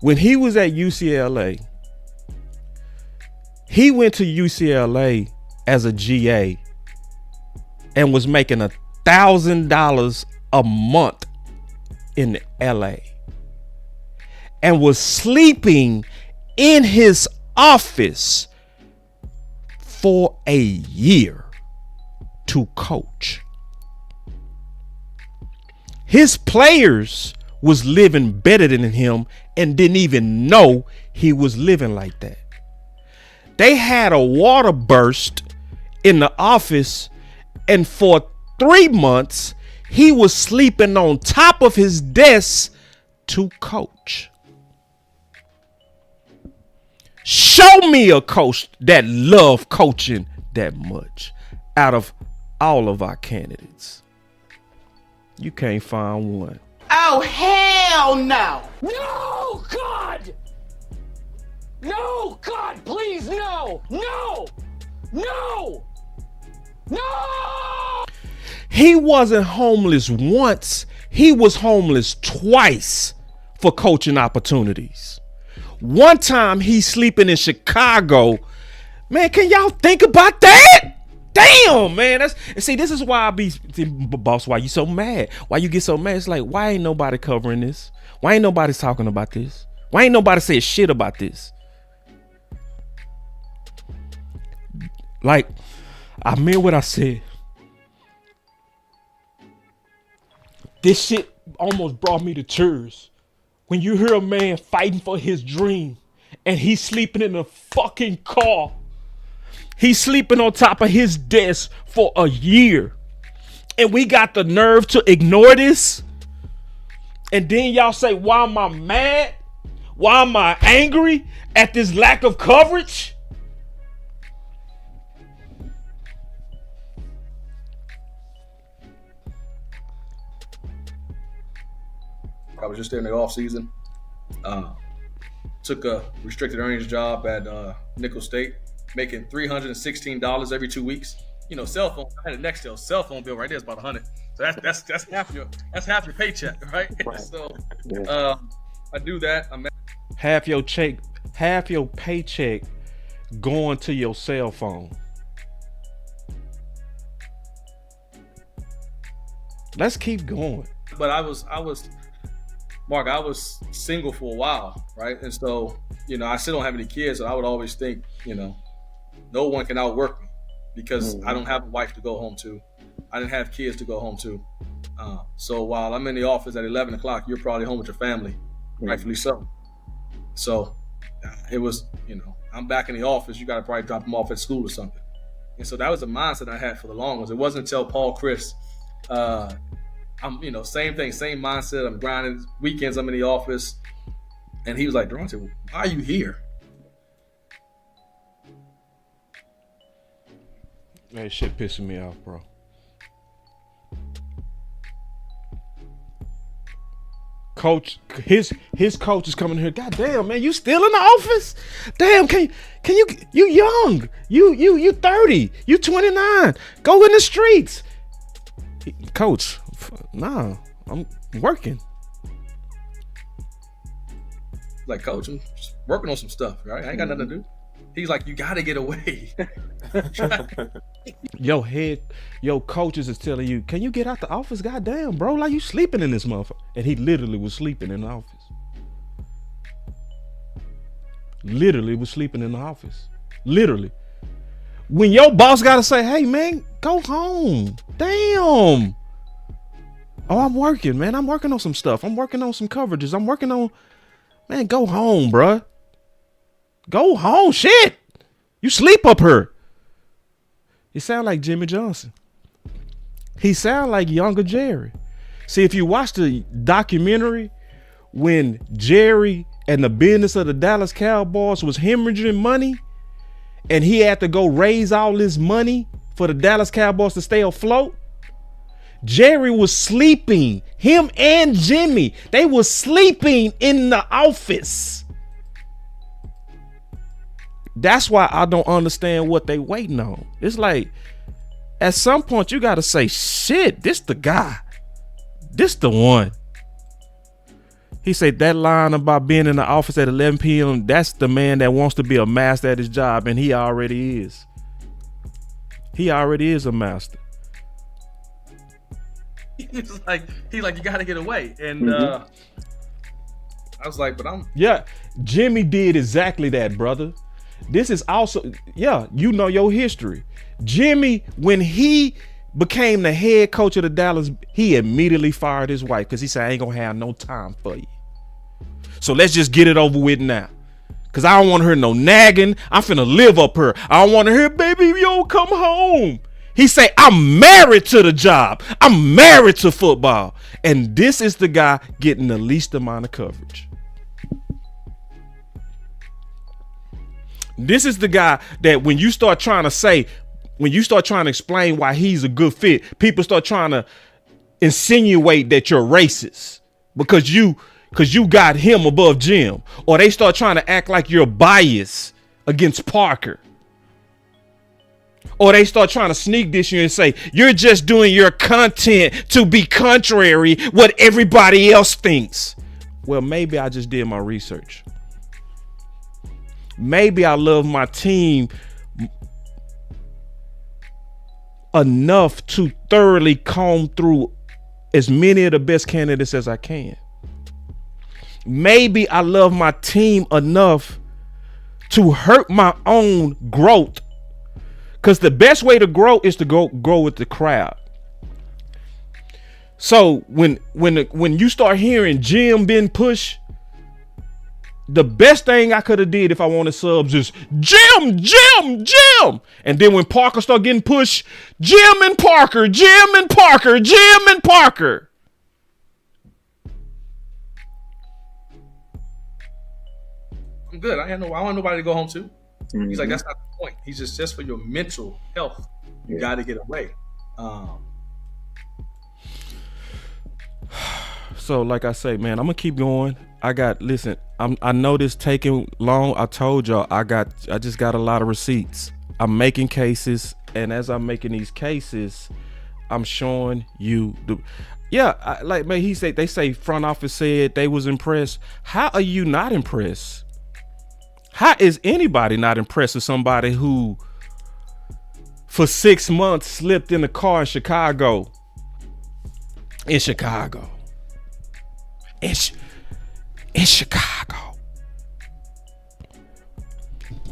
When he was at UCLA, he went to UCLA as a GA and was making $1,000 a month in LA and was sleeping in his office for a year to coach. His players was living better than him and didn't even know he was living like that. They had a water burst in the office, and for 3 months he was sleeping on top of his desk to coach. Show me a coach that loved coaching that much out of all of our candidates. You can't find one. Oh, hell no! No, God! No, God, please, no! No! No! No! He wasn't homeless once. He was homeless twice for coaching opportunities. One time he's sleeping in Chicago. Man, can y'all think about that? Damn, man. See, this is why boss, why you so mad? Why you get so mad? It's like, why ain't nobody covering this? Why ain't nobody talking about this? Why ain't nobody saying shit about this? Like, I mean what I said. This shit almost brought me to tears. When you hear a man fighting for his dream and he's sleeping in a fucking car. He's sleeping on top of his desk for a year. And we got the nerve to ignore this. And then y'all say, why am I mad? Why am I angry at this lack of coverage? I was just there in the off season. Took a restricted earnings job at Nickel State, making $316 every 2 weeks. You know, cell phone. I had a Nextel cell phone bill right there. It's about 100. So that's half your paycheck, right? So I do that. Half your paycheck going to your cell phone. Let's keep going. But I was Mark, I was single for a while, right? And so, you know, I still don't have any kids, so I would always think, you know, no one can outwork me because I don't have a wife to go home to. I didn't have kids to go home to. So while I'm in the office at 11 o'clock, you're probably home with your family, rightfully so. So it was, you know, I'm back in the office. You got to probably drop them off at school or something. And so that was the mindset I had for the longest. It wasn't until Paul Chris, I'm, you know, same thing, same mindset. I'm grinding. Weekends, I'm in the office. And he was like, Daronte, why are you here? That shit pissing me off, bro. Coach, his coach is coming here. God damn, man, you still in the office? Damn, can you young? You 30, you 29. Go in the streets. Coach, nah, I'm working. Like, coach, I'm just working on some stuff, right? I ain't got nothing to do. He's like, you got to get away. Your coaches is telling you, can you get out the office? Goddamn, bro, like you sleeping in this motherfucker. And he literally was sleeping in the office. Literally was sleeping in the office. Literally. When your boss got to say, hey, man, Go home. Damn. Oh, I'm working, man. I'm working on some stuff. I'm working on some coverages. I'm working on, man, go home, bruh. Go home. Shit. You sleep up here. You sound like Jimmy Johnson. He sound like younger Jerry. See, if you watch the documentary when Jerry and the business of the Dallas Cowboys was hemorrhaging money and he had to go raise all this money for the Dallas Cowboys to stay afloat, Jerry was sleeping. Him and Jimmy, they were sleeping in the office. That's why I don't understand what they waiting on. It's like, at some point you got to say, shit, this the guy. This the one. He said that line about being in the office at 11 p.m., that's the man that wants to be a master at his job, and he already is. He already is a master. He's like, you got to get away. And I was like, but I'm. Yeah, Jimmy did exactly that, brother. This is also, yeah, you know your history. Jimmy, when he became the head coach of the Dallas, he immediately fired his wife because he said, I ain't going to have no time for you. So let's just get it over with now. Because I don't want to hear no nagging. I'm finna live up here. I don't want to hear, baby, yo, come home. He say, I'm married to the job. I'm married to football. And this is the guy getting the least amount of coverage. This is the guy that when you start trying to explain why he's a good fit, people start trying to insinuate that you're racist because you got him above Jim, or they start trying to act like you're biased against Parker. Or they start trying to sneak this you and say, you're just doing your content to be contrary what everybody else thinks. Well, maybe I just did my research. Maybe I love my team enough to thoroughly comb through as many of the best candidates as I can. Maybe I love my team enough to hurt my own growth. Because the best way to grow is to grow with the crowd. So when you start hearing Jim being pushed, the best thing I could have did if I wanted subs is Jim. And then when Parker started getting pushed, Jim and Parker. I'm good. I want nobody to go home to. He's like, that's not the point. He's just for your mental health. You got to get away. So like I say, man, I'm gonna keep going. I know this taking long. I told y'all I just got a lot of receipts. I'm making cases, and as I'm making these cases, I'm showing you they say front office said they was impressed. How are you not impressed? How is anybody not impressed with somebody who for 6 months slipped in a car in Chicago? In Chicago.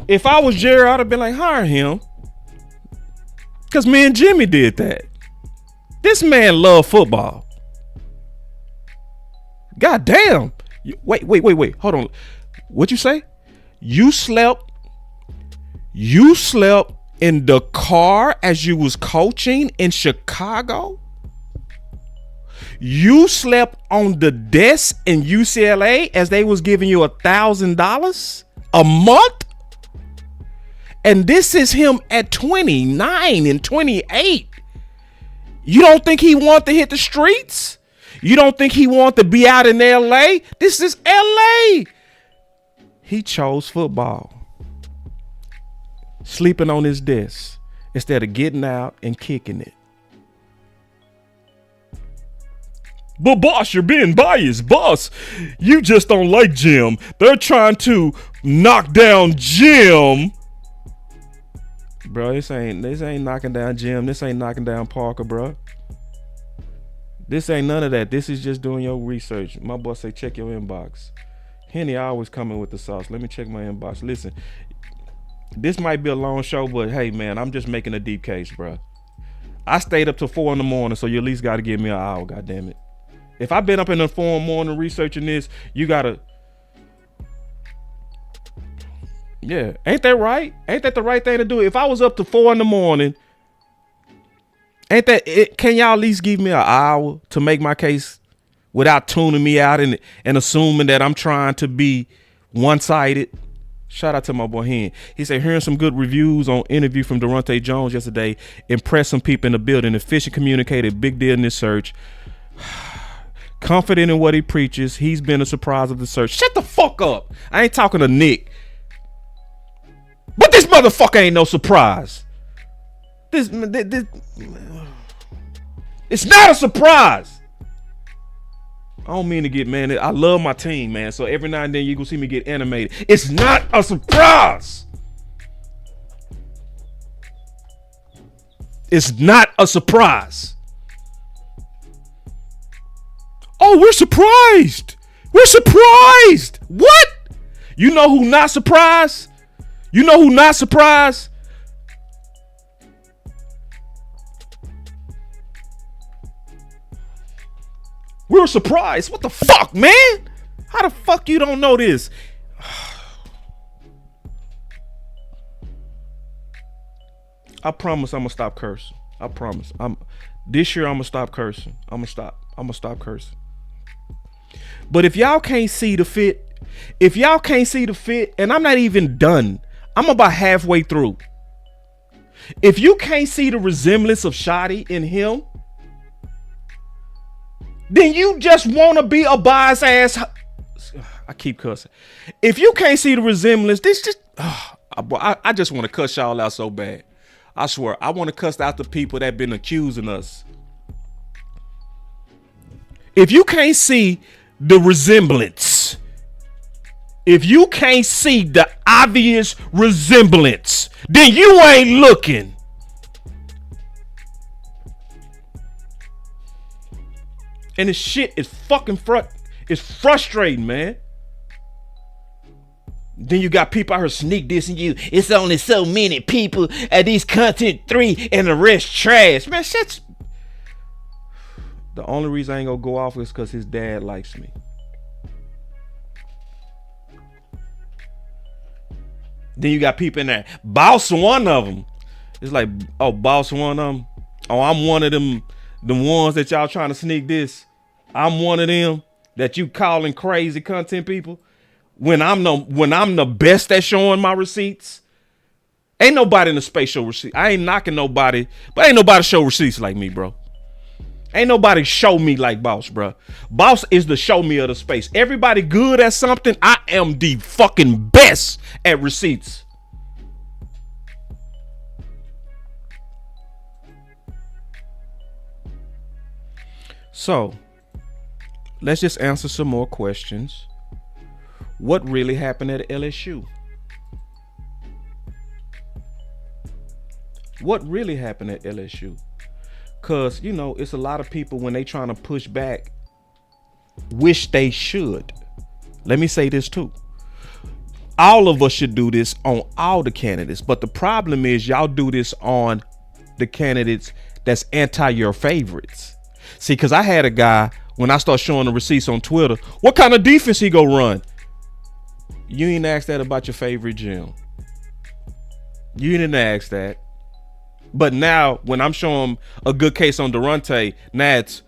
If I was Jerry, I'd have been like, hire him. Because me and Jimmy did that. This man loved football. God damn. Wait. Hold on. What'd you say? You slept in the car as you was coaching in Chicago? You slept on the desk in UCLA as they was giving you $1,000 a month? And this is him at 29 and 28. You don't think he want to hit the streets? You don't think he want to be out in LA? This is LA. He chose football. Sleeping on his desk instead of getting out and kicking it. But boss, you're being biased. Boss, you just don't like Jim. They're trying to knock down Jim. Bro, this ain't knocking down Jim. This ain't knocking down Parker, bro. This ain't none of that. This is just doing your research. My boss say check your inbox. Henny always coming with the sauce. Let me check my inbox. Listen, this might be a long show, but hey, man, I'm just making a deep case, bro. I stayed up till 4 in the morning, so you at least got to give me an hour, goddammit. If I've been up in the 4 in the morning researching this, you got to... Yeah, ain't that right? Ain't that the right thing to do? If I was up to 4 in the morning, ain't that it? Can y'all at least give me an hour to make my case without tuning me out and assuming that I'm trying to be one-sided? Shout out to my boy Hen. He said, hearing some good reviews on interview from Daronte Jones yesterday. Impressed some people in the building. Efficient communicated. Big deal in this search. Confident in what he preaches. He's been a surprise of the search. Shut the fuck up. I ain't talking to Nick. But this motherfucker ain't no surprise. This it's not a surprise. I don't mean to get, man, I love my team, man. So every now and then you gonna see me get animated. It's not a surprise. It's not a surprise. Oh, we're surprised. We're surprised. What? You know who not surprised? You know who not surprised? We're surprised. What the fuck, man? How the fuck you don't know this? I promise I'm gonna stop cursing. I promise. This year I'm gonna stop cursing. I'm gonna stop cursing. But if y'all can't see the fit, and I'm not even done. I'm about halfway through. If you can't see the resemblance of Shotty in him, then you just want to be a biased ass. I keep cussing. If you can't see the resemblance, this just, I just want to cuss y'all out so bad. I swear, I want to cuss out the people that been accusing us. If you can't see the resemblance, if you can't see the obvious resemblance, then you ain't looking. And this shit is fucking it's frustrating, man. Then you got people out here sneak dissing you. It's only so many people at these content 3 and the rest trash. Man, shit's... The only reason I ain't gonna go off is because his dad likes me. Then you got people in there. Boss one of them. It's like, oh, boss one of them. Oh, I'm one of them. The ones that y'all trying to sneak this. I'm one of them that you calling crazy content people. When I'm the best at showing my receipts. Ain't nobody in the space show receipts. I ain't knocking nobody, but ain't nobody show receipts like me, bro. Ain't nobody show me like Boss, bro. Boss is the show me of the space. Everybody good at something. I am the fucking best at receipts. So, let's just answer some more questions. What really happened at LSU? What really happened at LSU? Because, you know, it's a lot of people when they trying to push back, wish they should. Let me say this too. All of us should do this on all the candidates. But the problem is y'all do this on the candidates that's anti your favorites. See, because I had a guy, when I start showing the receipts on Twitter, what kind of defense he go run? You ain't asked that about your favorite gym. You didn't ask that. But now, when I'm showing a good case on Daronte, now it's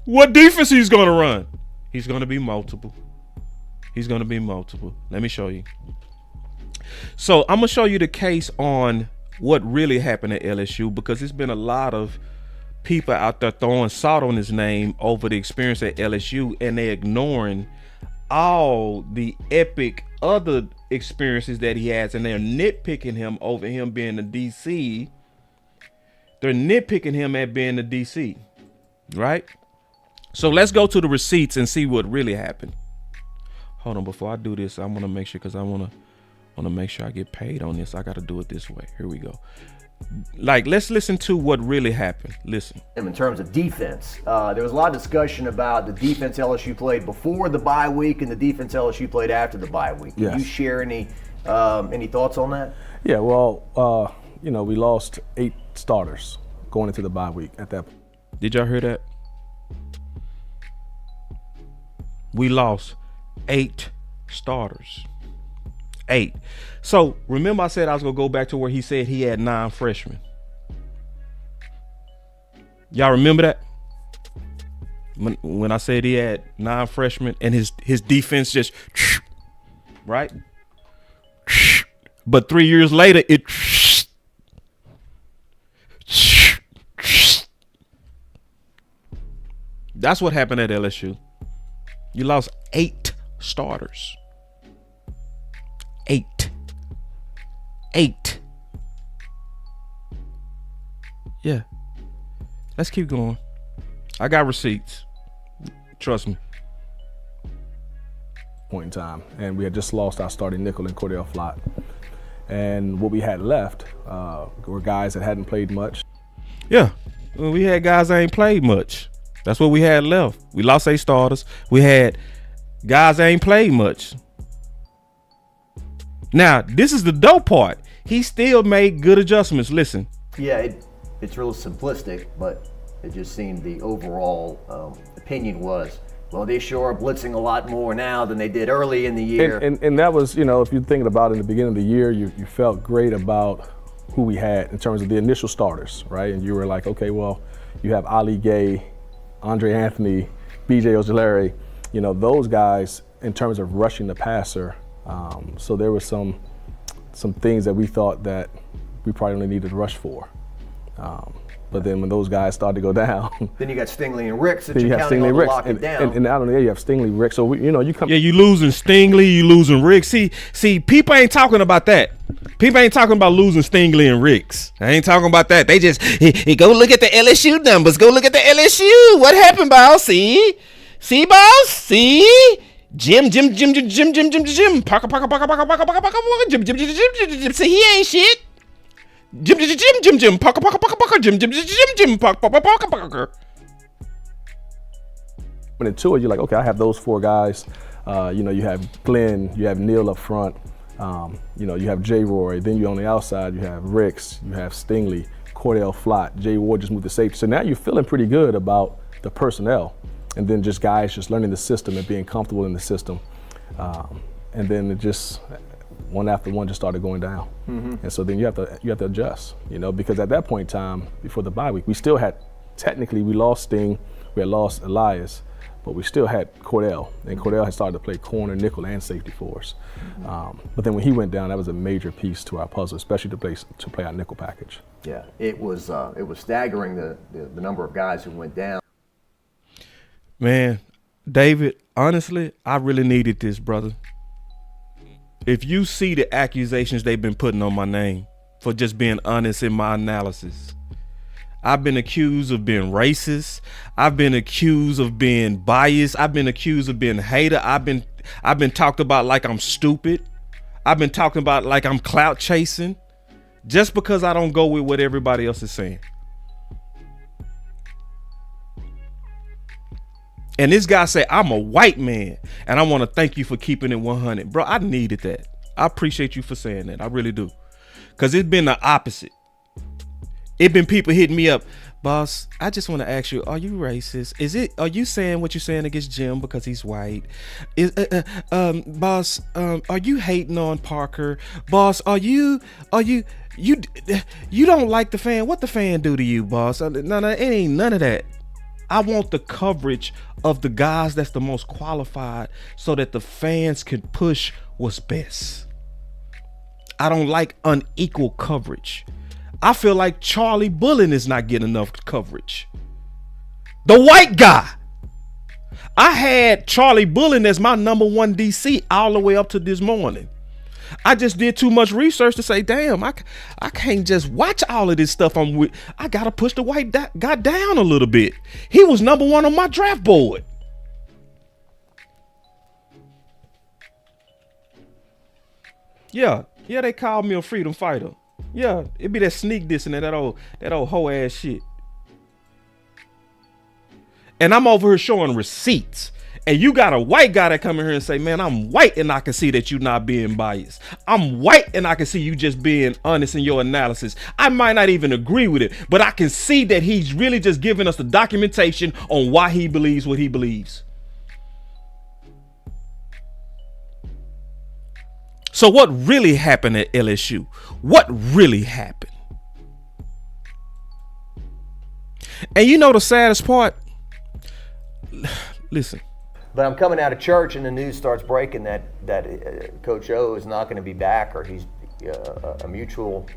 what defense he's going to run. He's going to be multiple. He's going to be multiple. Let me show you. So I'm going to show you the case on what really happened at LSU, because it's been a lot of people out there throwing salt on his name over the experience at LSU, and they're ignoring all the epic other experiences that he has, and they're nitpicking him over him being the DC. They're nitpicking him at being the DC, right? So let's go to the receipts and see what really happened. Hold on, before I do this, I want to make sure, because I want to make sure I get paid on this. I got to do it this way. Here we go. Like, let's listen to what really happened. Listen. In terms of defense, there was a lot of discussion about the defense LSU played before the bye week and the defense LSU played after the bye week. Can you share any thoughts on that? Yeah, well, you know, we lost 8 starters going into the bye week at that point. Did y'all hear that? We lost 8 starters. 8. So remember I said I was going to go back to where he said he had 9 freshmen. Y'all remember that? When I said he had 9 freshmen and his defense just, right? But 3 years later, it, that's what happened at LSU. You lost 8 starters. 8. Yeah. Let's keep going. I got receipts. Trust me. Point in time, and we had just lost our starting nickel in Cordell Flott. And what we had left were guys that hadn't played much. Yeah, well, we had guys that ain't played much. That's what we had left. We lost 8 starters. We had guys that ain't played much. Now, this is the dope part. He still made good adjustments. Listen. Yeah, it's real simplistic, but it just seemed the overall opinion was, well, they sure are blitzing a lot more now than they did early in the year. And that was, if you're thinking about it in the beginning of the year, you felt great about who we had in terms of the initial starters, right? And you were like, okay, well, you have Ali Gay, Andre Anthony, BJ Ojulari, those guys in terms of rushing the passer. So there were some things that we thought that we probably only needed to rush for. But then when those guys started to go down, then you got Stingley and Ricks that you're counting on to lock it down. And out on the air you have Stingley, Ricks. So you come. Yeah, you losing Stingley, you losing Ricks. See, people ain't talking about that. People ain't talking about losing Stingley and Ricks. I ain't talking about that. They just go look at the LSU numbers. Go look at the LSU. What happened, boss? See, boss. See. Jim. Parker. See, he ain't shit. Jim. Parker. Jim. Parker. But into it, you're like, okay, I have those 4 guys. You have Glenn, you have Neil up front. You have J. Roy. Then you on the outside, you have Ricks, you have Stingley, Cordell Flott, Jay Ward just moved to safety. So now you're feeling pretty good about the personnel. And then just guys just learning the system and being comfortable in the system. And then it just, one after one just started going down. Mm-hmm. And so then you have to adjust, because at that point in time, before the bye week, we still had, technically we lost Sting, we had lost Elias, but we still had Cordell. And Cordell had started to play corner, nickel, and safety for us. But then when he went down, that was a major piece to our puzzle, especially to play our nickel package. Yeah, it was staggering the number of guys who went down. Man, David, honestly, I really needed this, brother. If you see the accusations they've been putting on my name for just being honest in my analysis, I've been accused of being racist. I've been accused of being biased. I've been accused of being a hater. I've been talked about like I'm stupid. I've been talking about like I'm clout chasing just because I don't go with what everybody else is saying. And this guy said, I'm a white man, and I want to thank you for keeping it 100. Bro, I needed that. I appreciate you for saying that. I really do. Because it's been the opposite. It been people hitting me up. Boss, I just want to ask you, are you racist? Are you saying what you're saying against Jim because he's white? Boss, are you hating on Parker? Boss, you don't like the fan? What the fan do to you, boss? No, it ain't none of that. I want the coverage of the guys that's the most qualified so that the fans can push what's best. I don't like unequal coverage. I feel like Charlie Bullen is not getting enough coverage. The white guy. I had Charlie Bullen as my number 1 DC all the way up to this morning. I just did too much research to say, damn, I can't just watch all of this stuff I'm with. I got to push the white guy down a little bit. He was number 1 on my draft board. Yeah, they called me a freedom fighter. Yeah, it be that sneak dissing and that old hoe ass shit. And I'm over here showing receipts And you got a white guy that come in here and say, man, I'm white and I can see that you're not being biased. I'm white and I can see you just being honest in your analysis. I might not even agree with it, but I can see that he's really just giving us the documentation on why he believes what he believes. So what really happened at LSU? What really happened? And you know the saddest part? Listen. But I'm coming out of church and the news starts breaking that Coach O is not going to be back, or he's a mutual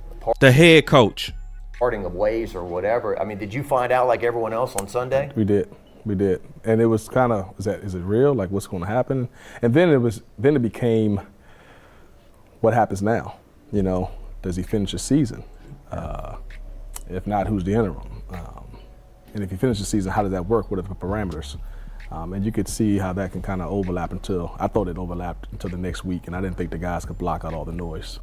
the head coach parting of ways or whatever. I mean, did you find out like everyone else on Sunday? We did, and it was kind of is it real? Like what's going to happen? And then it became what happens now. You know, does he finish the season? If not, who's the interim? And if he finishes the season, how does that work? What are the parameters? And you could see how that can kind of overlap I thought it overlapped until the next week, and I didn't think the guys could block out all the noise.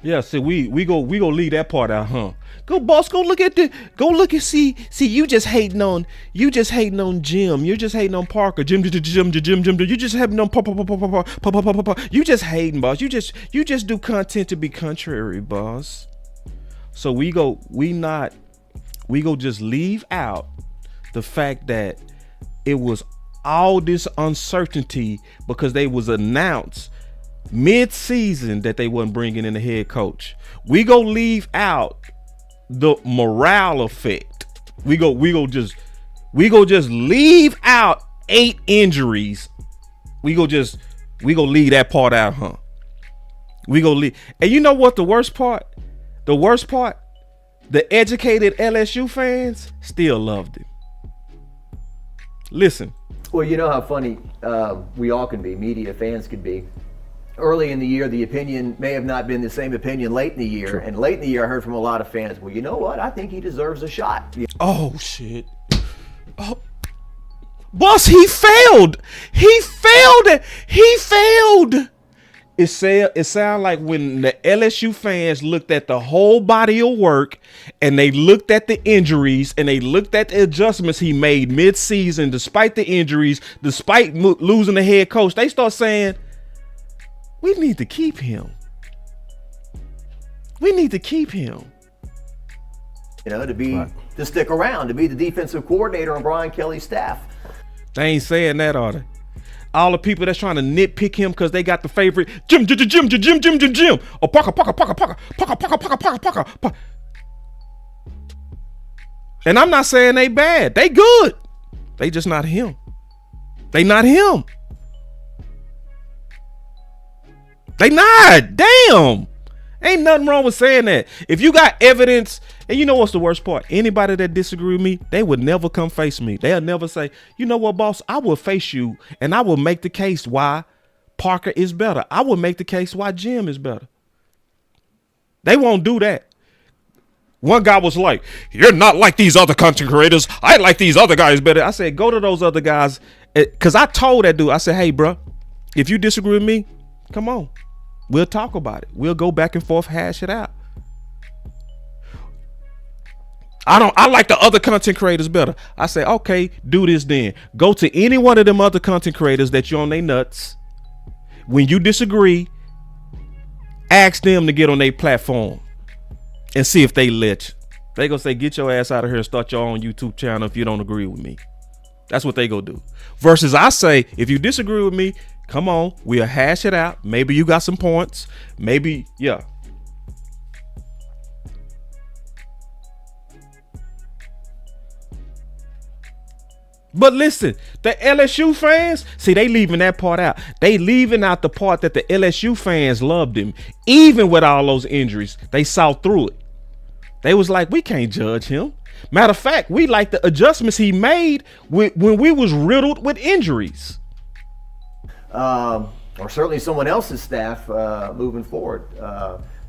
Yeah, see, we go leave that part out, huh? Go, boss, go look and see you just hating on Jim. You're just hating on Parker. Jim. You just hating on Papa. You just hating, boss. You just do content to be contrary, boss. So we go just leave out the fact that it was all this uncertainty because they was announced mid-season that they wasn't bringing in the head coach. We go leave out the morale effect. We go just leave out 8 injuries. We go leave that part out, huh? We go leave. And you know what the worst part? The worst part? The educated LSU fans still loved him. Listen. Well, you know how funny we all can be, media fans can be. Early in the year, the opinion may have not been the same opinion late in the year. True. And late in the year, I heard from a lot of fans, well, you know what? I think he deserves a shot. Oh, shit. Oh. Boss, he failed. He failed. It sounded like when the LSU fans looked at the whole body of work and they looked at the injuries and they looked at the adjustments he made mid-season, despite the injuries, despite losing the head coach, they start saying, we need to keep him. We need to keep him. You know, to stick around, to be the defensive coordinator on Brian Kelly's staff. They ain't saying that, are they? All the people that's trying to nitpick him because they got the favorite Jim, or Parker. And I'm not saying they bad. They good. They just not him. They not him. They not. Damn. Ain't nothing wrong with saying that. If you got evidence, and you know what's the worst part? Anybody that disagree with me, they would never come face me. They'll never say, you know what, boss? I will face you, and I will make the case why Parker is better. I will make the case why Jim is better. They won't do that. One guy was like, you're not like these other content creators. I like these other guys better. I said, go to those other guys. Because I told that dude, I said, hey, bro, if you disagree with me, come on. We'll talk about it. We'll go back and forth, hash it out. I like the other content creators better. I say, okay, do this then. Go to any one of them other content creators that you're on their nuts. When you disagree, ask them to get on their platform and see if they let you. They gonna say, get your ass out of here and start your own YouTube channel if you don't agree with me. That's what they go do. Versus I say, if you disagree with me, come on, we'll hash it out. Maybe you got some points. Maybe, yeah. But listen, the LSU fans, see, they leaving that part out. They leaving out the part that the LSU fans loved him. Even with all those injuries, they saw through it. They was like, we can't judge him. Matter of fact, we like the adjustments he made when we was riddled with injuries. Or certainly someone else's staff moving forward.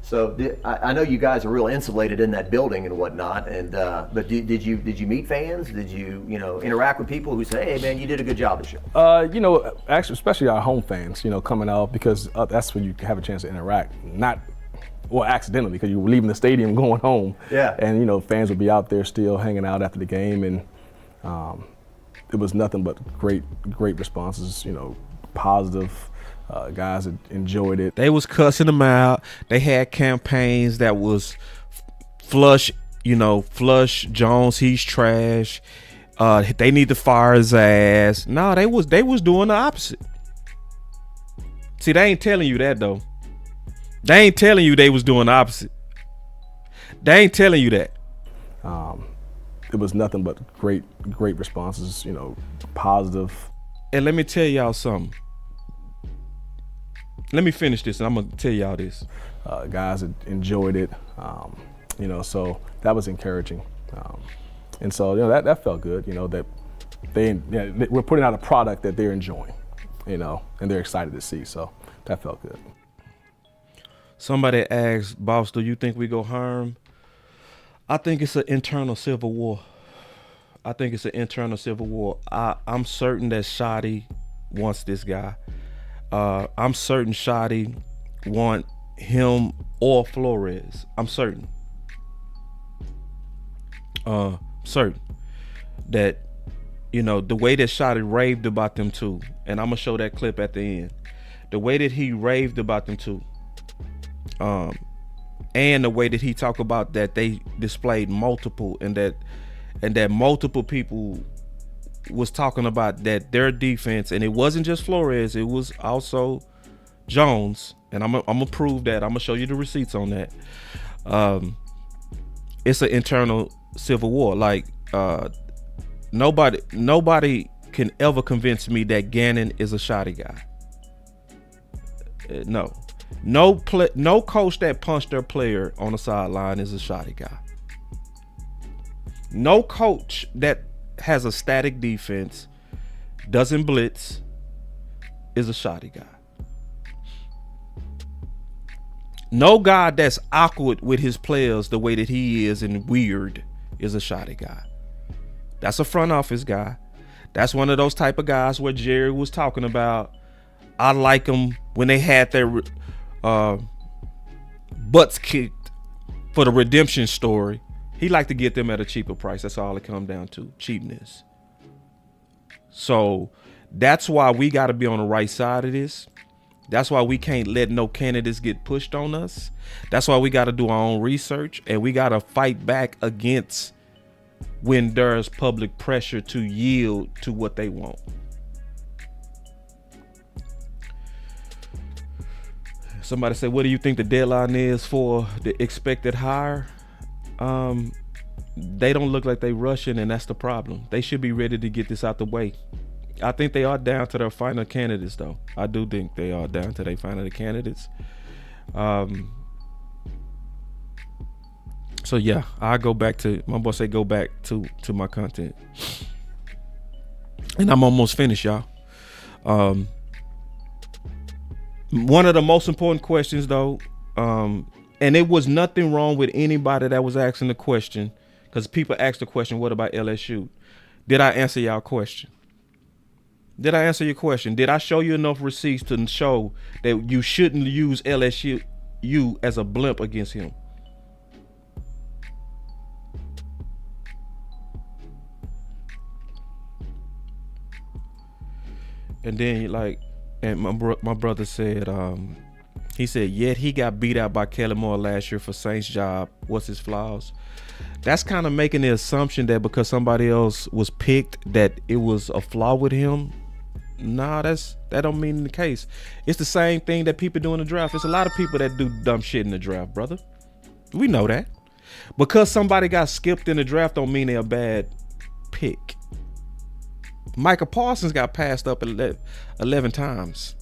So I know you guys are real insulated in that building and whatnot. And but did you meet fans? Did you interact with people who say, hey man, you did a good job this year? Actually, especially our home fans, coming out because that's when you have a chance to interact. Not accidentally because you were leaving the stadium going home. Yeah. And fans will be out there still hanging out after the game, and it was nothing but great responses, positive. Guys enjoyed it. They was cussing him out. They had campaigns that was flush Jones, he's trash. They need to fire his ass. No, they was doing the opposite. See, they ain't telling you that though. They ain't telling you they was doing the opposite. They ain't telling you that. It was nothing but great responses, positive. And let me tell y'all something. Let me finish this and I'm gonna tell y'all this. Guys enjoyed it, so that was encouraging. And so, that felt good, that we're putting out a product that they're enjoying, and they're excited to see. So that felt good. Somebody asked, boss, do you think we go harm? I think it's an internal civil war. I'm certain that Shotty wants this guy. I'm certain Shotty want him or Flores. I'm certain. Certain that, the way that Shotty raved about them two, and I'm gonna show that clip at the end. The way that he raved about them two, and the way that he talked about that they displayed multiple, and that multiple people was talking about that their defense, and it wasn't just Flores, it was also Jones, and I'm gonna prove that. I'm gonna show you the receipts on that. It's an internal civil war. Like nobody can ever convince me that Gannon is a Shotty guy. No coach that punched their player on the sideline is a Shotty guy. No coach that has a static defense, doesn't blitz, is a Shotty guy. No guy that's awkward with his players the way that he is and weird is a Shotty guy. That's a front office guy. That's one of those type of guys where Jerry was talking about. I like them when they had their butts kicked for the redemption story. He liked to get them at a cheaper price. That's all it comes down to, cheapness. So that's why we got to be on the right side of this. That's why we can't let no candidates get pushed on us. That's why we got to do our own research, and we got to fight back against when there's public pressure to yield to what they want. Somebody said, what do you think the deadline is for the expected hire? They don't look like they rushing, and that's the problem. They should be ready to get this out the way. I think they are down to their final candidates, though. I do think they are down to their final candidates. So yeah, I go back to my boy. Say go back to my content, and I'm almost finished, y'all. One of the most important questions, though, and it was nothing wrong with anybody that was asking the question, because people asked the question, what about LSU? Did I answer y'all question? Did I answer your question? Did I show you enough receipts to show that you shouldn't use LSU as a blimp against him? And then and my brother said, he said, yet he got beat out by Kellen Moore last year for Saints job. What's his flaws? That's kind of making the assumption that because somebody else was picked that it was a flaw with him. Nah, that don't mean the case. It's the same thing that people do in the draft. There's a lot of people that do dumb shit in the draft, brother. We know that. Because somebody got skipped in the draft don't mean they're a bad pick. Micah Parsons got passed up 11 times.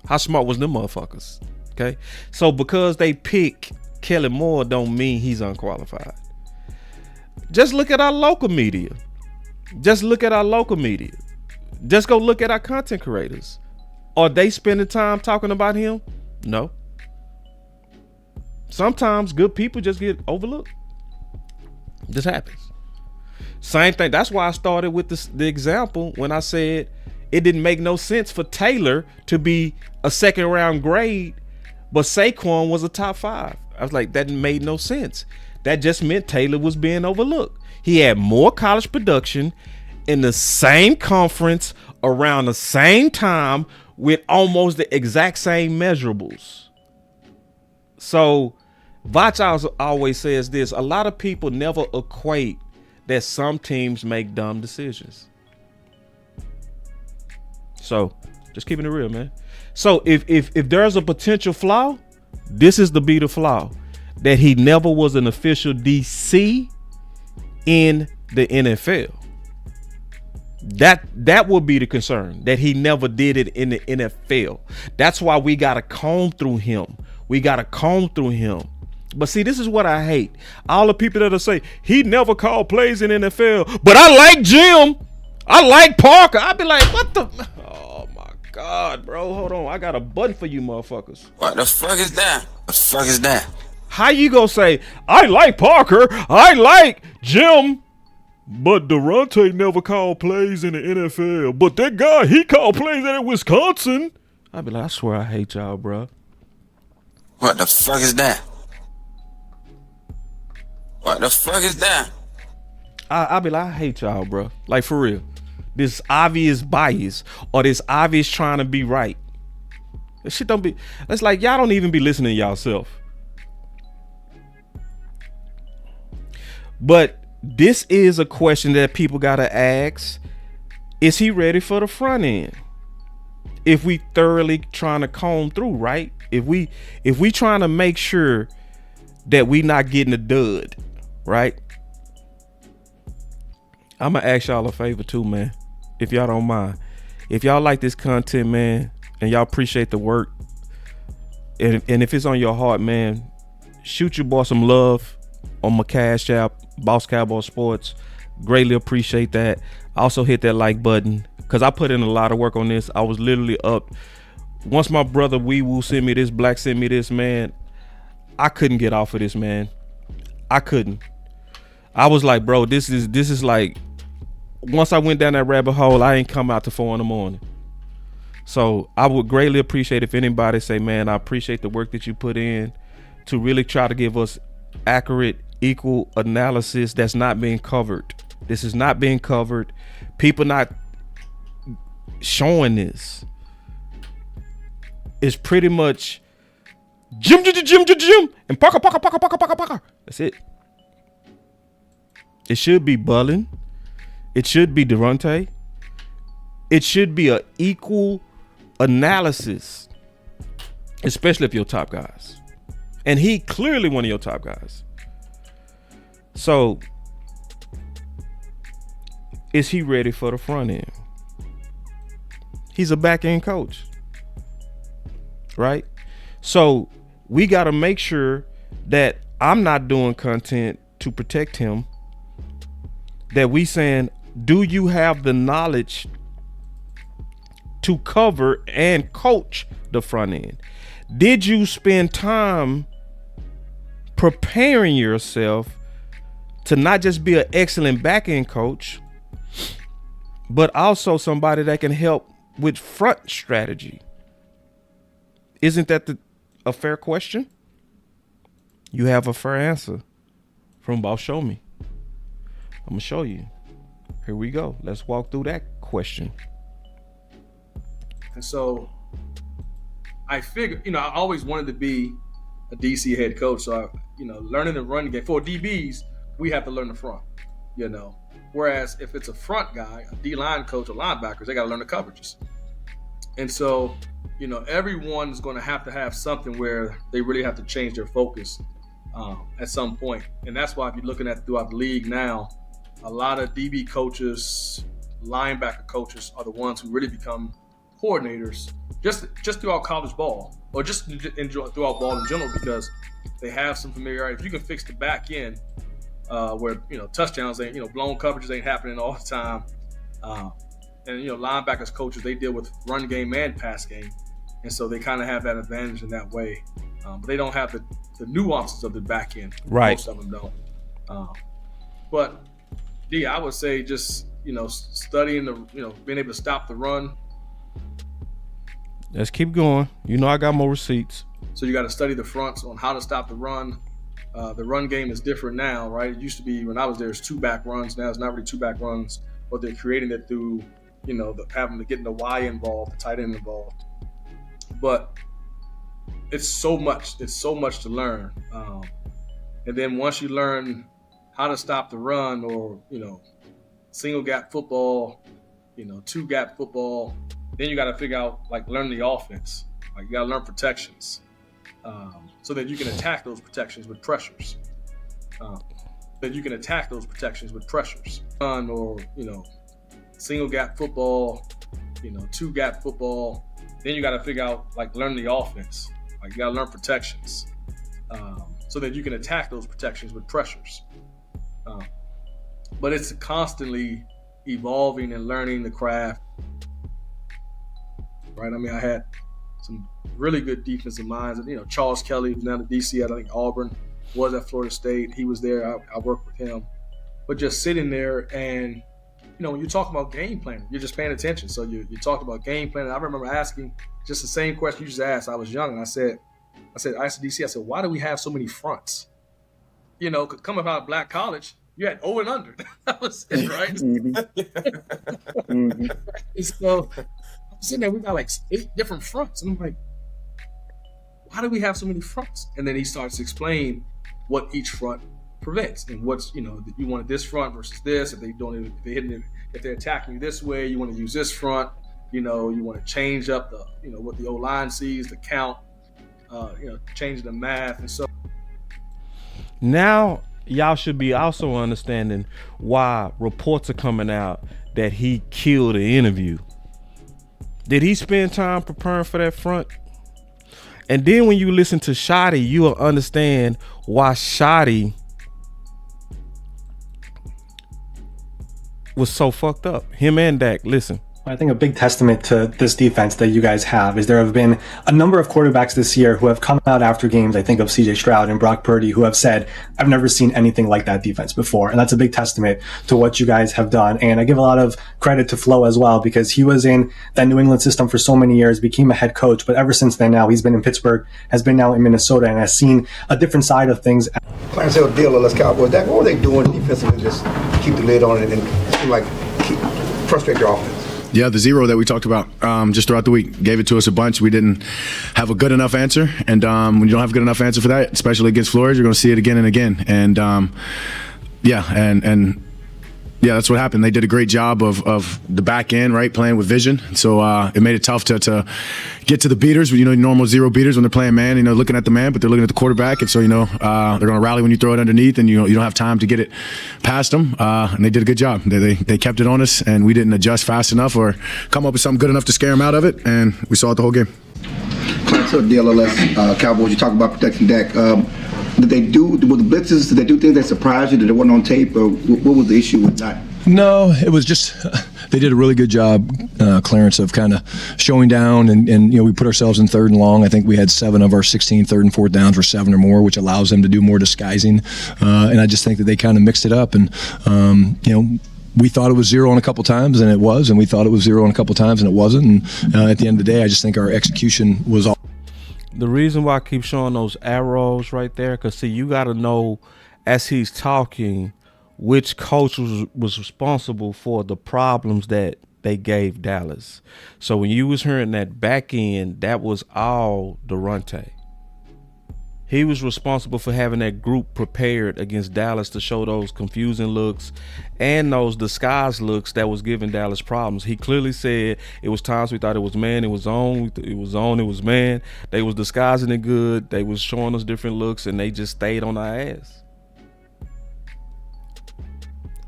How smart was them motherfuckers? Okay. So because they pick Kellen Moore don't mean he's unqualified. Just look at our local media. Just go look at our content creators. Are they spending time talking about him? No. Sometimes good people just get overlooked. This happens. Same thing. That's why I started with the example when I said it didn't make no sense for Taylor to be a second round grade, but Saquon was a top 5. I was like, that made no sense. That just meant Taylor was being overlooked. He had more college production in the same conference around the same time with almost the exact same measurables. So Vach always says this: a lot of people never equate that some teams make dumb decisions. So just keeping it real, man. So if there's a potential flaw, this is the flaw, that he never was an official DC in the NFL. That would be the concern, that he never did it in the NFL. That's why we got to comb through him. But see, this is what I hate. All the people that'll say he never called plays in NFL, but I like Jim, I like Parker. I'd be like, what the? Oh my God, bro, hold on. I got a button for you motherfuckers. What the fuck is that? What the fuck is that? How you gonna say I like Parker, I like Jim, but Daronte never called plays in the NFL, but that guy, he called plays in Wisconsin? I'd be like, I swear I hate y'all, bro. What the fuck is that? What the fuck is that? I'll be like, I hate y'all, bro. Like, for real. This obvious bias or this obvious trying to be right. This shit don't be. It's like y'all don't even be listening to y'allself. But this is a question that people gotta ask. Is he ready for the front end? If we thoroughly trying to comb through, right? If we trying to make sure that we not getting a dud, right? I'm gonna ask y'all a favor too, man, if y'all don't mind. If y'all like this content, man, and y'all appreciate the work, and if it's on your heart, man, shoot your boy some love on my Cash App, Boss Cowboy Sports. Greatly appreciate that. Also hit that like button, because I put in a lot of work on this. I was literally up. Once my brother Wee Woo sent me this, Black sent me this, man, I couldn't get off of this, man. I couldn't. I was like, bro, this is like, once I went down that rabbit hole, I ain't come out till 4 a.m. So I would greatly appreciate if anybody say, man, I appreciate the work that you put in to really try to give us accurate, equal analysis that's not being covered. This is not being covered. People not showing this. It's pretty much Jim, and Parker. That's it. It should be Bullen. It should be Daronte. It should be an equal analysis, especially if you're top guys. And he clearly one of your top guys. So, is he ready for the front end? He's a back end coach, right? So we got to make sure that I'm not doing content to protect him. That we saying, do you have the knowledge to cover and coach the front end? Did you spend time preparing yourself to not just be an excellent back end coach, but also somebody that can help with front strategy? Isn't that a fair question? You have a fair answer from Boss Show Me. I'm gonna show you. Here we go. Let's walk through that question. And so I figured, I always wanted to be a DC head coach. So, learning the run game. For DBs, we have to learn the front, Whereas if it's a front guy, a D-line coach or linebackers, they got to learn the coverages. And so, everyone's going to have something where they really have to change their focus at some point. And that's why if you're looking at throughout the league now, a lot of DB coaches, linebacker coaches are the ones who really become coordinators just throughout college ball, or just throughout ball in general, because they have some familiarity. If you can fix the back end, where touchdowns ain't, blown coverages ain't happening all the time, and linebackers coaches, they deal with run game and pass game, and so they kind of have that advantage in that way, but they don't have the nuances of the back end. Right. Most of them don't. But D, I would say just studying being able to stop the run. Let's keep going. I got more receipts. So you got to study the fronts on how to stop the run. The run game is different now, right? It used to be when I was there, it's 2 back runs. Now it's not really 2 back runs. or they're creating it through, having to get the Y involved, the tight end involved. But it's so much to learn. And then once you learn how to stop the run, or, single gap football, two gap football, then you got to figure out, learn the offense. You got to learn protections, so that you can attack those protections with pressures. Run, or, single gap football, two gap football, then you got to figure out, learn the offense. You got to learn protections, so that you can attack those protections with pressures. But it's constantly evolving and learning the craft. Right? I mean, I had some really good defensive minds. And, Charles Kelly, who's now the DC at, I think, Auburn, was at Florida State. He was there. I worked with him. But just sitting there and, when you talk about game planning, you're just paying attention. So you talked about game planning. I remember asking just the same question you just asked. I was young, and I asked DC, I said, why do we have so many fronts? Coming out of black college, you had 0 and under. That was it, right? Mm-hmm. So I'm sitting there, we got 8 different fronts. And I'm like, why do we have so many fronts? And then he starts to explain what each front prevents, and what's, you wanted this front versus this. If they're attacking you this way, you want to use this front. You want to change up the, what the O-line sees, the count, changing the math. And so now y'all should be also understanding why reports are coming out that he killed the interview. Did he spend time preparing for that front? And then when you listen to Shotty, you will understand why Shotty was so fucked up. Him and Dak, listen. I think a big testament to this defense that you guys have is there have been a number of quarterbacks this year who have come out after games. I think of CJ Stroud and Brock Purdy, who have said, I've never seen anything like that defense before. And that's a big testament to what you guys have done. And I give a lot of credit to Flo as well, because he was in that New England system for so many years, became a head coach. But ever since then, now he's been in Pittsburgh, has been now in Minnesota, and has seen a different side of things. Clarence Hill deal with Dallas Cowboys. Dak, what were they doing defensively to just keep the lid on it and frustrate their offense? Yeah, the zero that we talked about just throughout the week gave it to us a bunch. We didn't have a good enough answer, and when you don't have a good enough answer for that, especially against Flores, you're going to see it again and again. And yeah, that's what happened. They did a great job of the back end, right, playing with vision. So it made it tough to get to the beaters, normal zero beaters when they're playing man, looking at the man, but they're looking at the quarterback. And so, they're going to rally when you throw it underneath, and, you don't have time to get it past them. And they did a good job. They kept it on us, and we didn't adjust fast enough or come up with something good enough to scare them out of it. And we saw it the whole game. Clarence Hill, DLLS, Cowboys, you talk about protecting Dak. With the blitzes, did they do things that surprised you that they weren't on tape, or what was the issue with that? No, it was just they did a really good job, Clarence, of kind of showing down, and we put ourselves in 3rd and long. I think we had 7 of our 16 3rd and 4th downs were 7 or more, which allows them to do more disguising. And I just think that they kind of mixed it up, and we thought it was 0 on a couple times, and it was, and we thought it was 0 on a couple times, and it wasn't. And at the end of the day, I just think our execution was all. The reason why I keep showing those arrows right there, because see, you got to know as he's talking which coach was responsible for the problems that they gave Dallas. So when you was hearing that back end, that was all Daronte. He was responsible for having that group prepared against Dallas to show those confusing looks and those disguised looks that was giving Dallas problems. He clearly said it was times we thought it was man, it was zone, it was man. They was disguising it good. They was showing us different looks, and they just stayed on our ass.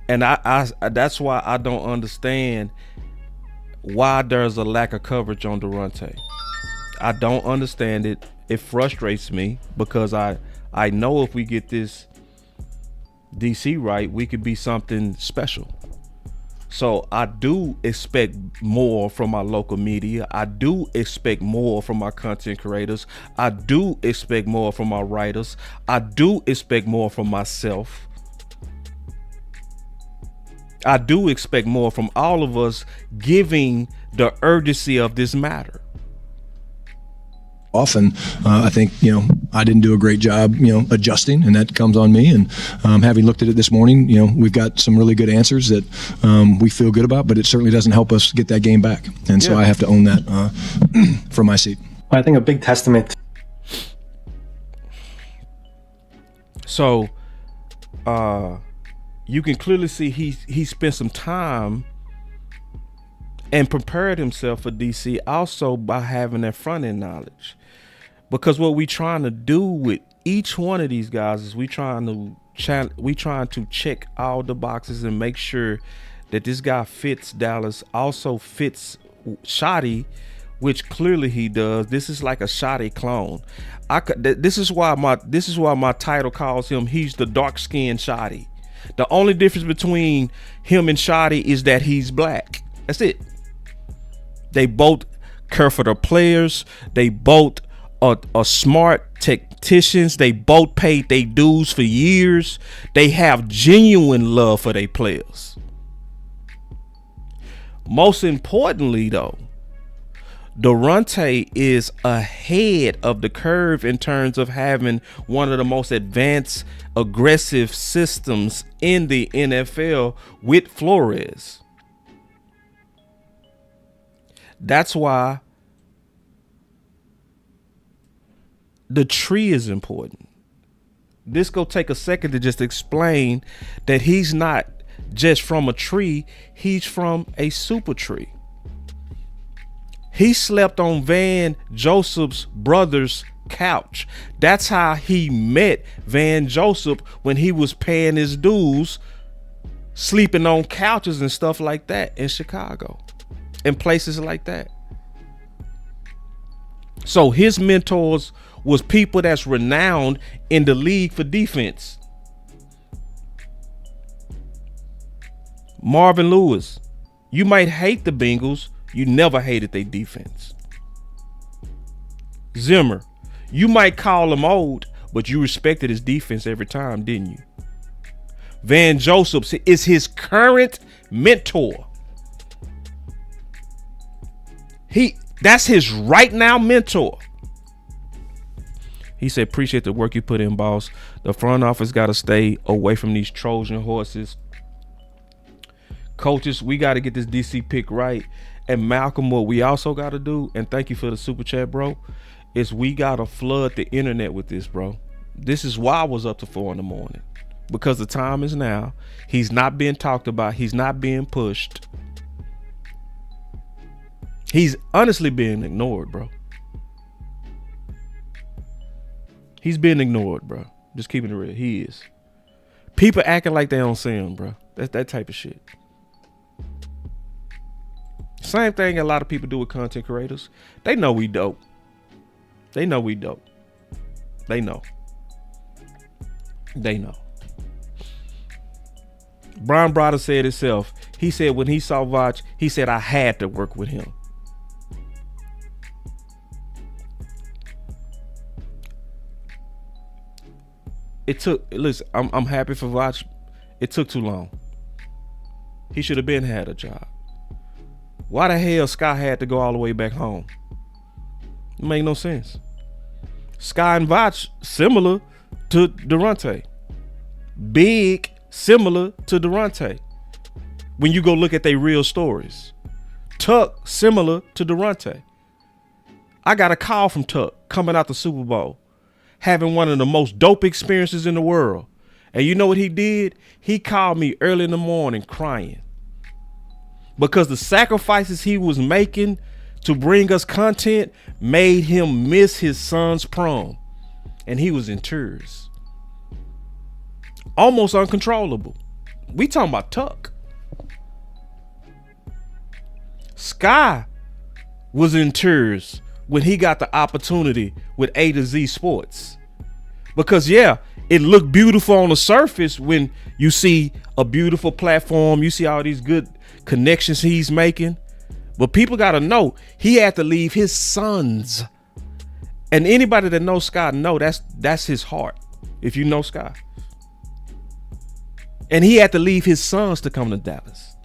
And I that's why I don't understand why there's a lack of coverage on Daronte. I don't understand it. It frustrates me because I know if we get this DC right, we could be something special. So I do expect more from my local media. I do expect more from my content creators. I do expect more from my writers. I do expect more from myself. I do expect more from all of us giving the urgency of this matter. often. I think, I didn't do a great job, adjusting, and that comes on me. And having looked at it this morning, we've got some really good answers that we feel good about, but it certainly doesn't help us get that game back. And so I have to own that from my seat. I think a big testament. So, you can clearly see he spent some time and prepared himself for DC also by having that front end knowledge. Because what we trying to do with each one of these guys is we trying to check all the boxes and make sure that this guy fits Dallas, also fits Shotty, which clearly he does. This is like a Shotty clone. This is why my title calls him, he's the dark-skinned Shotty. The only difference between him and Shotty is that he's black. That's it. They both care for their players. They both are smart tacticians. They both paid their dues for years. They have genuine love for their players. Most importantly, though, Daronte is ahead of the curve in terms of having one of the most advanced aggressive systems in the NFL with Flores. That's why the tree is important. This go take a second to just explain that he's not just from a tree, he's from a super tree. He slept on Van Joseph's brother's couch. That's how he met Van Joseph when he was paying his dues, sleeping on couches and stuff like that in Chicago and places like that. So his mentors was people that's renowned in the league for defense. Marvin Lewis, you might hate the Bengals, you never hated their defense. Zimmer, you might call him old, but you respected his defense every time, didn't you? Van Joseph is his current mentor. That's his right now mentor. He said, appreciate the work you put in, boss. The front office got to stay away from these Trojan horses. Coaches, we got to get this DC pick right. And Malcolm, what we also got to do, and thank you for the super chat, bro, is we got to flood the internet with this, bro. This is why I was up to 4 a.m. Because the time is now. He's not being talked about. He's not being pushed. He's honestly being ignored, bro. He's being ignored, bro. Just keeping it real. He is. People acting like they don't see him, bro. That's that type of shit. Same thing a lot of people do with content creators. They know we dope. They know we dope. They know. They know. Brian Brother said himself. He said when he saw Vach, he said, I had to work with him. It took, listen, I'm happy for Vach. It took too long. He should have been had a job. Why the hell Sky had to go all the way back home? It make no sense. Sky and Vach similar to Daronte. Big similar to Daronte. When you go look at their real stories. Tuck similar to Daronte. I got a call from Tuck coming out the Super Bowl, having one of the most dope experiences in the world. And you know what he did? He called me early in the morning crying. Because the sacrifices he was making to bring us content made him miss his son's prom. And he was in tears. Almost uncontrollable. We talking about Tuck. Sky was in tears when he got the opportunity with A to Z Sports. Because yeah, it looked beautiful on the surface when you see a beautiful platform, you see all these good connections he's making. But people got to know he had to leave his sons. And anybody that knows Sky know that's his heart. If you know Sky. And he had to leave his sons to come to Dallas.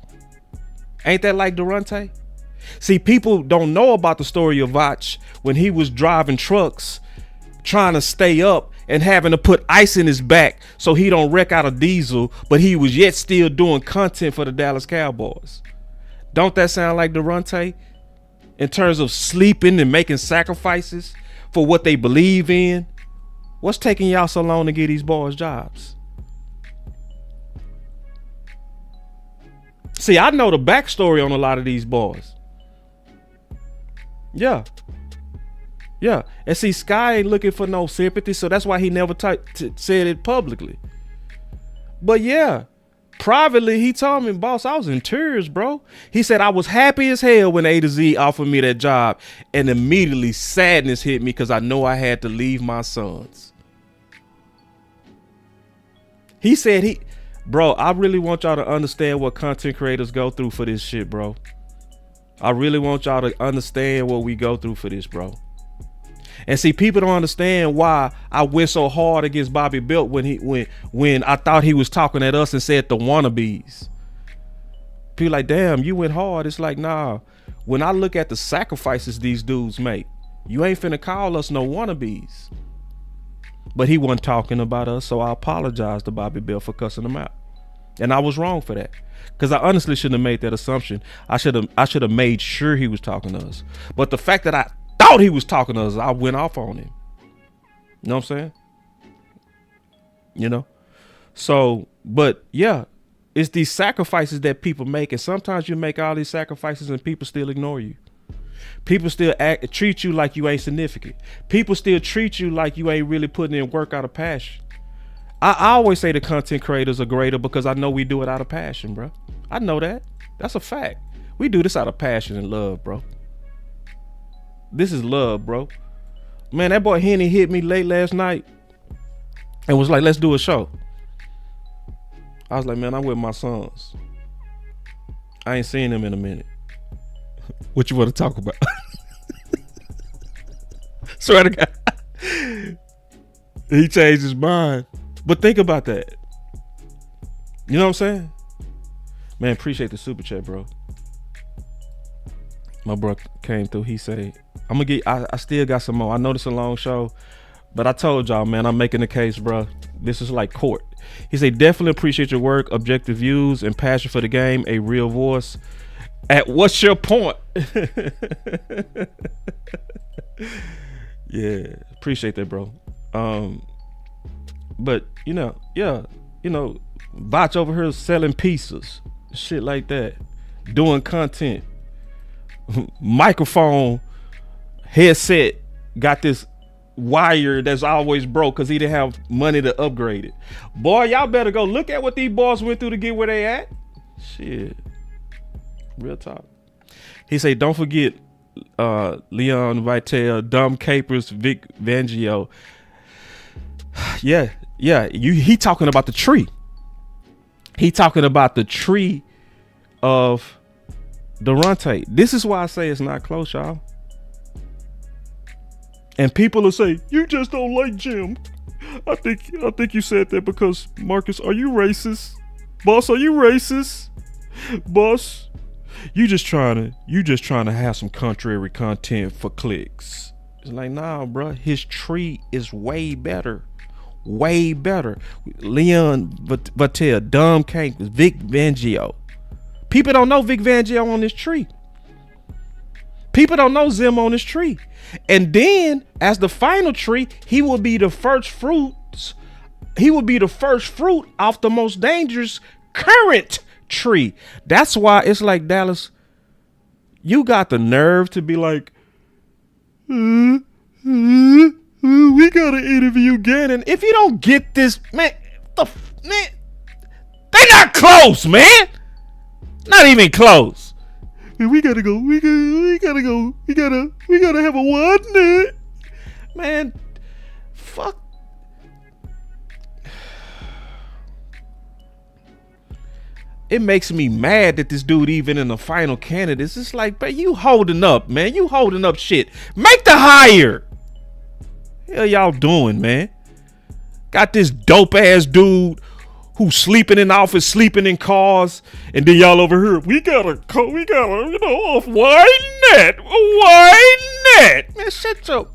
Ain't that like Daronte? See, people don't know about the story of Vach when he was driving trucks, trying to stay up and having to put ice in his back so he don't wreck out a diesel, but he was yet still doing content for the Dallas Cowboys. Don't that sound like Daronte in terms of sleeping and making sacrifices for what they believe in? What's taking y'all so long to get these boys jobs? See, I know the backstory on a lot of these boys. Yeah. And see, Sky ain't looking for no sympathy, so that's why he never said it publicly. But yeah, privately, he told me, boss, I was in tears, bro. He said, I was happy as hell when A to Z offered me that job, and immediately sadness hit me because I know I had to leave my sons. He said, bro, I really want y'all to understand what content creators go through for this shit, bro. I really want y'all to understand what we go through for this, bro. And see, people don't understand why I went so hard against Bobby Belt when I thought he was talking at us and said the wannabes. People like, damn, you went hard. It's like, nah. When I look at the sacrifices these dudes make, you ain't finna call us no wannabes. But he wasn't talking about us, so I apologize to Bobby Belt for cussing him out. And I was wrong for that. Because I honestly shouldn't have made that assumption. I should have made sure he was talking to us. But the fact that I thought he was talking to us, I went off on him. You know what I'm saying? You know? So, but yeah, it's these sacrifices that people make. And sometimes you make all these sacrifices and people still ignore you. People still treat you like you ain't significant. People still treat you like you ain't really putting in work out of passion. I always say the content creators are greater because I know we do it out of passion, bro. I know that. That's a fact. We do this out of passion and love, bro. This is love, bro. Man, that boy Henny hit me late last night and was like, let's do a show. I was like, man, I'm with my sons. I ain't seen them in a minute. What you want to talk about? Swear to God. He changed his mind. But think about that. You know what I'm saying? Man, appreciate the super chat, bro. My bro came through. He said, I'm gonna get, I still got some more. I know this is a long show, but I told y'all, man, I'm making the case, bro. This is like court. He said, definitely appreciate your work, objective views, and passion for the game, a real voice. At what's your point? Yeah, appreciate that, bro. But you know, yeah, you know, Vach over here selling pieces, shit like that, doing content, microphone, headset, got this wire that's always broke because he didn't have money to upgrade it. Boy, y'all better go look at what these boys went through to get where they at. Shit, real talk. He say, don't forget Leon Vitale, Dumb Capers, Vic Fangio. Yeah, he talking about the tree. He talking about the tree of Daronte. This is why I say it's not close, y'all. And people will say, you just don't like Jim. I think you said that because, Marcus, are you racist? Boss, are you racist? Boss, you just trying to have some contrary content for clicks. It's like, nah, bro, his tree is way better. Way better. Leon Vitale, Dumb Capers, Vic Fangio. People don't know Vic Fangio on this tree. People don't know Zim on this tree. And then as the final tree, he will be the first fruits. He will be the first fruit off the most dangerous current tree. That's why it's like, Dallas, you got the nerve to be like, we gotta interview Gannon. If you don't get this, man, they not close, man. Not even close. We gotta go. We gotta go. We gotta have a one. Man, fuck. It makes me mad that this dude even in the final candidates. It's like, but you holding up, man. You holding up shit. Make the hire. Hell y'all doing, man? Got this dope ass dude who's sleeping in the office, sleeping in cars, and then y'all over here, we got a wide net. Man, shut your.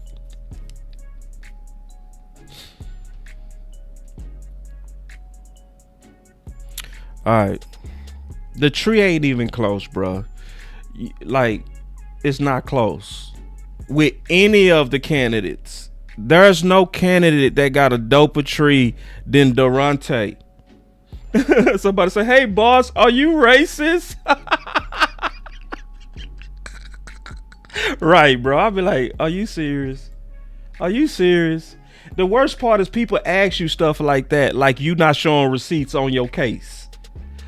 All right, the tree ain't even close, bro. Like, it's not close with any of the candidates. There's no candidate that got a doper tree than Daronte. Somebody say, "Hey, boss, are you racist?" Right, bro. I'll be like, "Are you serious? Are you serious?" The worst part is people ask you stuff like that, like you not showing receipts on your case,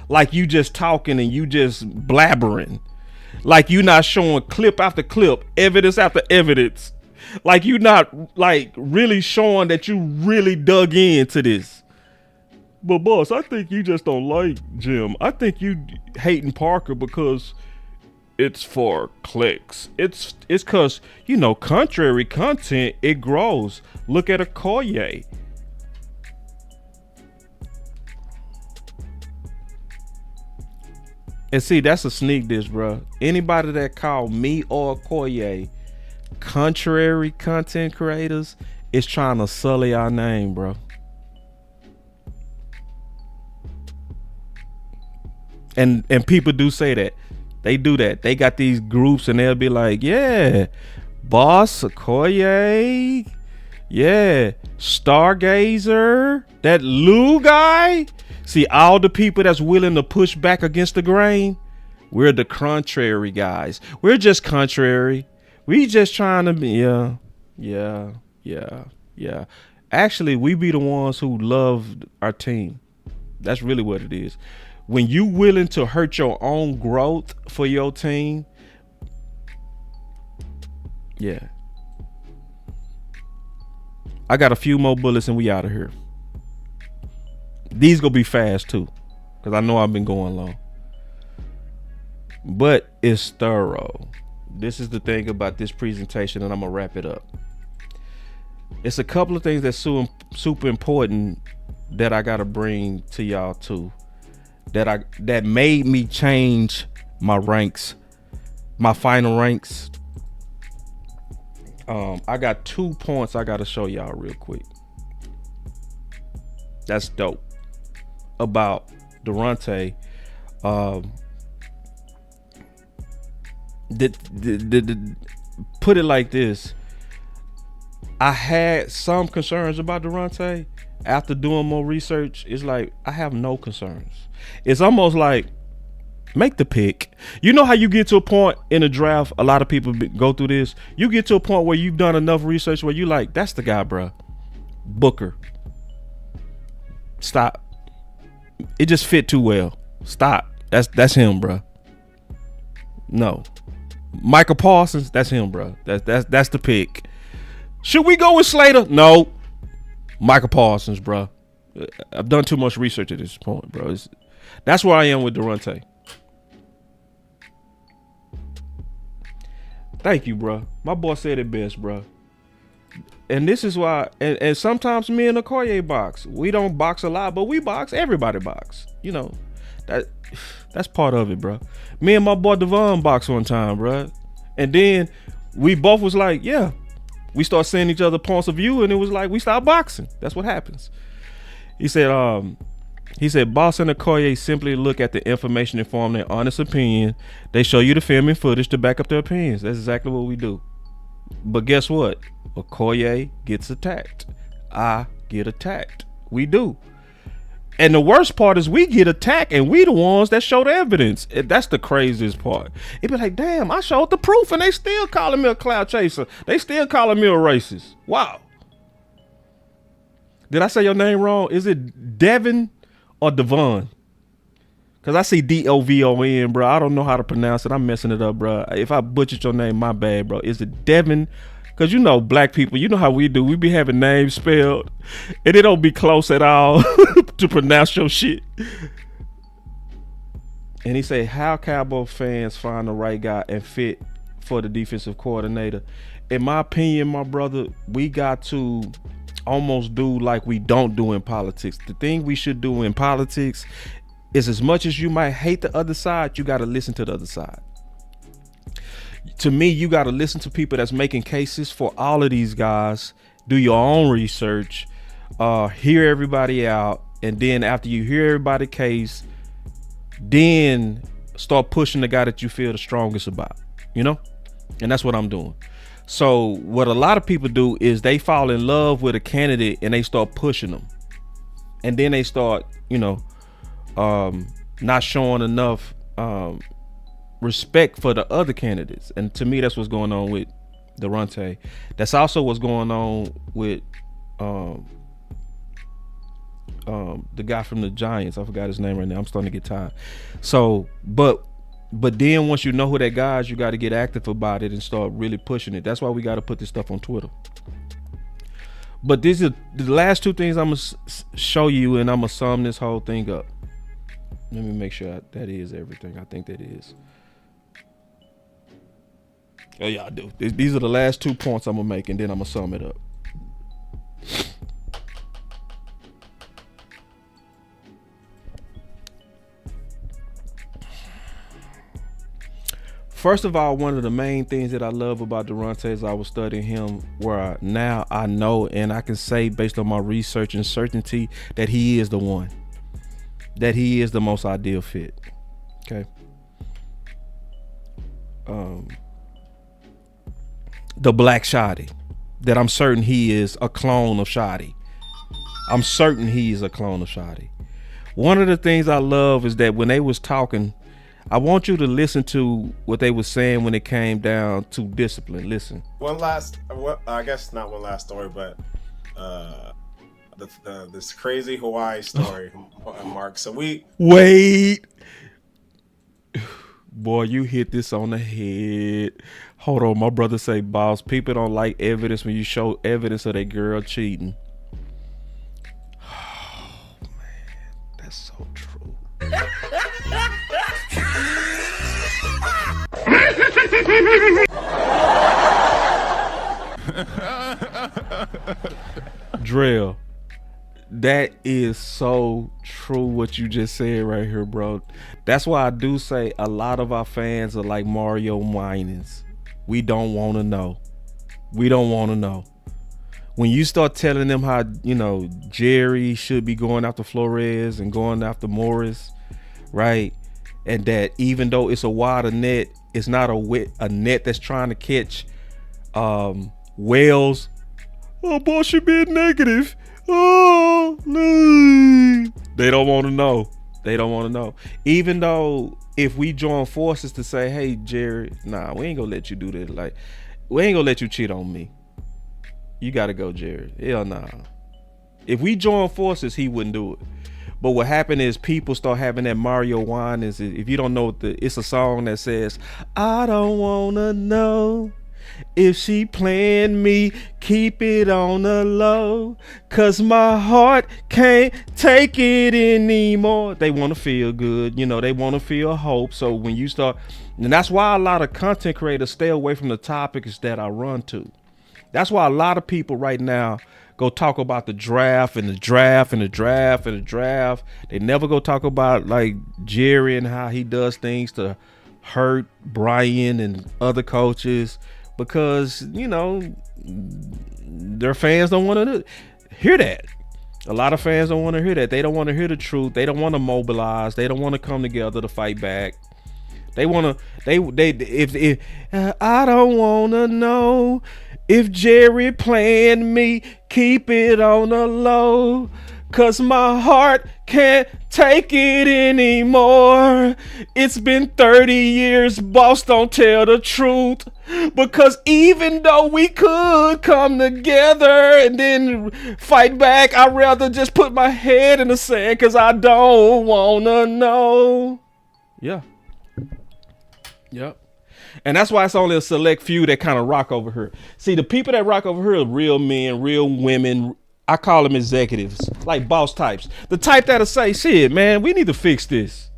like you just talking and you just blabbering, like you not showing clip after clip, evidence after evidence, like you not like really showing that you really dug into this. But boss, I think you just don't like Jim. I think you hating Parker because it's for clicks. It's cause, you know, contrary content, it grows. Look at Okoye. And see, that's a sneak diss, bro. Anybody that call me or Okoye contrary content creators is trying to sully our name, bro. And people do say that. They do that. They got these groups and they'll be like, yeah, Boss, Okoye, yeah, Stargazer, that Lou guy. See, all the people that's willing to push back against the grain, we're the contrary guys. We're just contrary. We just trying to be, yeah. Actually, we be the ones who love our team. That's really what it is. When you willing to hurt your own growth for your team, yeah. I got a few more bullets and we out of here. These gonna be fast too, because I know I've been going long. But it's thorough. This is the thing about this presentation, and I'm gonna wrap it up. It's a couple of things that's super important that I gotta bring to y'all too. That made me change my ranks, my final ranks. I got 2 points I gotta show y'all real quick. That's dope about Daronte. Put it like this. I had some concerns about Daronte. After doing more research, it's like I have no concerns. It's almost like, make the pick. You know how you get to a point in a draft, a lot of people go through this. You get to a point where you've done enough research where you like, that's the guy, bro. Booker. Stop. It just fit too well. Stop. That's him, bro. No. Michael Parsons, that's him, bro. That's the pick. Should we go with Slater? No. Michael Parsons, bro. I've done too much research at this point, bro. That's where I am with Daronte. Thank you, bro. My boy said it best, bro. And this is why, and sometimes me and Okoye box. We don't box a lot, but we box. Everybody box. You know, that's part of it, bro. Me and my boy Devon boxed one time, bro. And then we both was like, yeah. We start seeing each other points of view, and it was like we stopped boxing. That's what happens. He said, Boss and Okoye simply look at the information and form their honest opinion. They show you the film and footage to back up their opinions. That's exactly what we do. But guess what? Okoye gets attacked. I get attacked. We do. And the worst part is we get attacked and we the ones that show the evidence. That's the craziest part. It be like, damn, I showed the proof and they still calling me a cloud chaser. They still calling me a racist. Wow. Did I say your name wrong? Is it Devin or Devon? Because I see D-O-V-O-N, bro. I don't know how to pronounce it. I'm messing it up, bro. If I butchered your name, my bad, bro. Is it Devin? Because you know, black people, you know how we do. We be having names spelled and it don't be close at all to pronounce your shit. And he said, how Cowboy fans find the right guy and fit for the defensive coordinator? In my opinion, my brother, we got to almost do like we don't do in politics. The thing we should do in politics is, as much as you might hate the other side, you got to listen to the other side. To me, you got to listen to people that's making cases for all of these guys, do your own research, hear everybody out, and then after you hear everybody's case, then start pushing the guy that you feel the strongest about, you know? And that's what I'm doing. So what a lot of people do is they fall in love with a candidate and they start pushing them. And then they start, you know, not showing enough respect for the other candidates. And to me, that's what's going on with Daronte. That's also what's going on with the guy from the Giants. I forgot his name right now. I'm starting to get tired. So, but then once you know who that guy is, you got to get active about it and start really pushing it. That's why we got to put this stuff on Twitter. But these are the last two things I'm going to show you, and I'm going to sum this whole thing up. Let me make sure that is everything. I think that is. Oh, yeah, I do. These are the last 2 points I'm going to make, and then I'm going to sum it up. First of all, one of the main things that I love about Daronte is I was studying him, where now I know and I can say based on my research and certainty that he is the one. That he is the most ideal fit. Okay. The Black Shotty. That I'm certain he is a clone of Shotty. I'm certain he is a clone of Shotty. One of the things I love is that when they was talking, I want you to listen to what they were saying when it came down to discipline. Listen. I guess not one last story, but this crazy Hawaii story, Mark. So wait. Boy, you hit this on the head. Hold on, my brother say, boss, people don't like evidence when you show evidence of that girl cheating. Oh, man, that's so true. Drill, that is so true what you just said right here, bro. That's why I do say a lot of our fans are like Mario Winans. We don't want to know. We don't want to know. When you start telling them how, you know, Jerry should be going after Flores and going after Morris, right? And that even though it's a wider net, it's not a net that's trying to catch whales. Oh, boy, she being negative. Oh, no. They don't want to know. They don't want to know. Even though if we join forces to say, hey, Jerry, nah, we ain't gonna let you do this. Like, we ain't gonna let you cheat on me. You gotta go, Jerry. Hell nah. If we join forces, he wouldn't do it. But what happened is people start having that Mario wine. Is if you don't know it's a song that says, I don't wanna know if she playing me, keep it on the low, cause my heart can't take it anymore. They want to feel good, you know, they want to feel hope. So when you start, and that's why a lot of content creators stay away from the topics that I run to. That's why a lot of people right now go talk about the draft and the draft and the draft and the draft. They never go talk about like Jerry and how he does things to hurt Brian and other coaches, because, you know, their fans don't want to hear that. A lot of fans don't want to hear that. They don't want to hear the truth. They don't want to mobilize. They don't want to come together to fight back. They want to, if I don't want to know if Jerry playing me, keep it on the low, cause my heart can't take it anymore. It's been 30 years, boss, don't tell the truth. Because even though we could come together and then fight back, I'd rather just put my head in the sand cause I don't wanna know. Yeah. Yep. And that's why it's only a select few that kind of rock over here. See, the people that rock over here are real men, real women. I call them executives, like boss types. The type that'll say, shit, man, we need to fix this.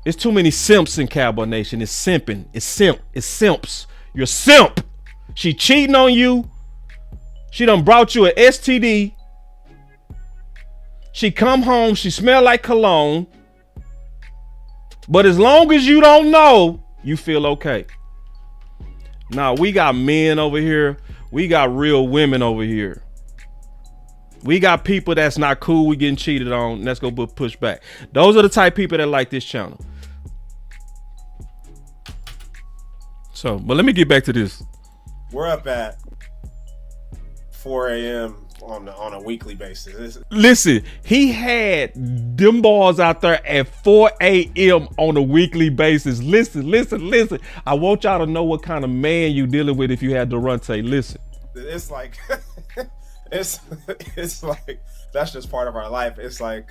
It's too many simps in Cowboy Nation. It's simping. It's simp. It's simps. You're a simp. She cheating on you. She done brought you an STD. She come home, she smell like cologne. But as long as you don't know, you feel okay. Now, we got men over here. We got real women over here. We got people that's not cool. We getting cheated on. Let's go push back. Those are the type of people that like this channel. So, but let me get back to this. We're up at 4 a.m. on a weekly basis. Listen, he had them balls out there at 4 a.m. on a weekly basis. Listen. I want y'all to know what kind of man you dealing with if you had Daronte. Listen. It's like it's like that's just part of our life. It's like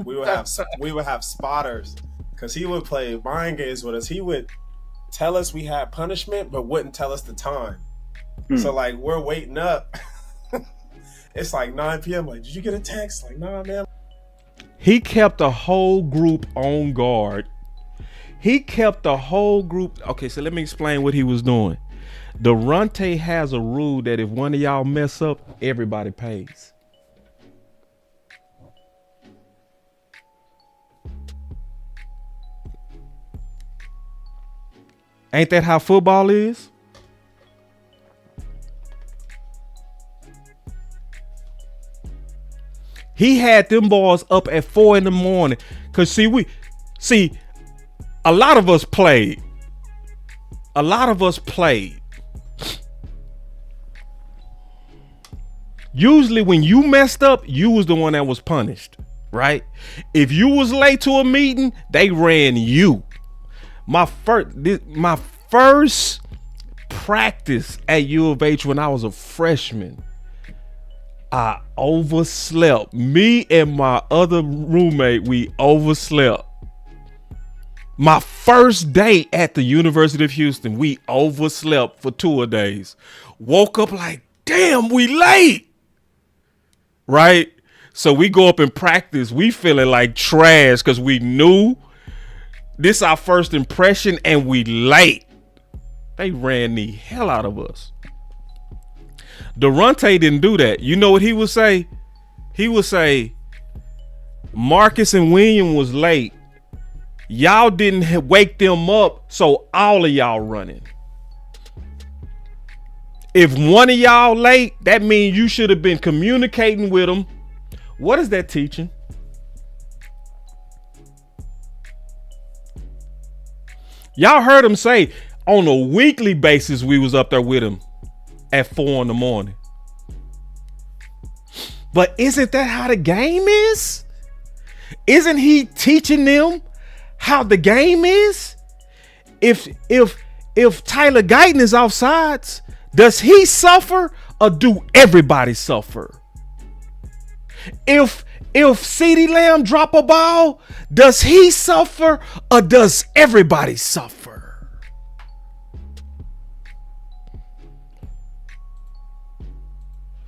we would have spotters because he would play mind games with us. He would tell us we had punishment, but wouldn't tell us the time. So like we're waiting up. It's like 9 p.m. Like, did you get a text? Like, nah, man. He kept the whole group on guard. Okay, so let me explain what he was doing. Daronte has a rule that if one of y'all mess up, everybody pays. Ain't that how football is? He had them boys up at 4 a.m. Cause see, a lot of us played. Usually when you messed up, you was the one that was punished, right? If you was late to a meeting, they ran you. My first practice at U of H when I was a freshman, I overslept. Me and my other roommate, we overslept. My first day at the University of Houston, we overslept for 2 days. Woke up like, damn, we late. Right? So we go up and practice. We feeling like trash because we knew this our first impression and we late. They ran the hell out of us. Daronte didn't do that. You know what he would say? He would say, Marcus and William was late. Y'all didn't wake them up, so all of y'all running. If one of y'all late, that means you should have been communicating with them. What is that teaching? Y'all heard him say on a weekly basis we was up there with him at 4 a.m. But isn't that how the game is? Isn't he teaching them how the game is? If Tyler Guyton is offsides, does he suffer or do everybody suffer? If CeeDee Lamb drop a ball, does he suffer or does everybody suffer?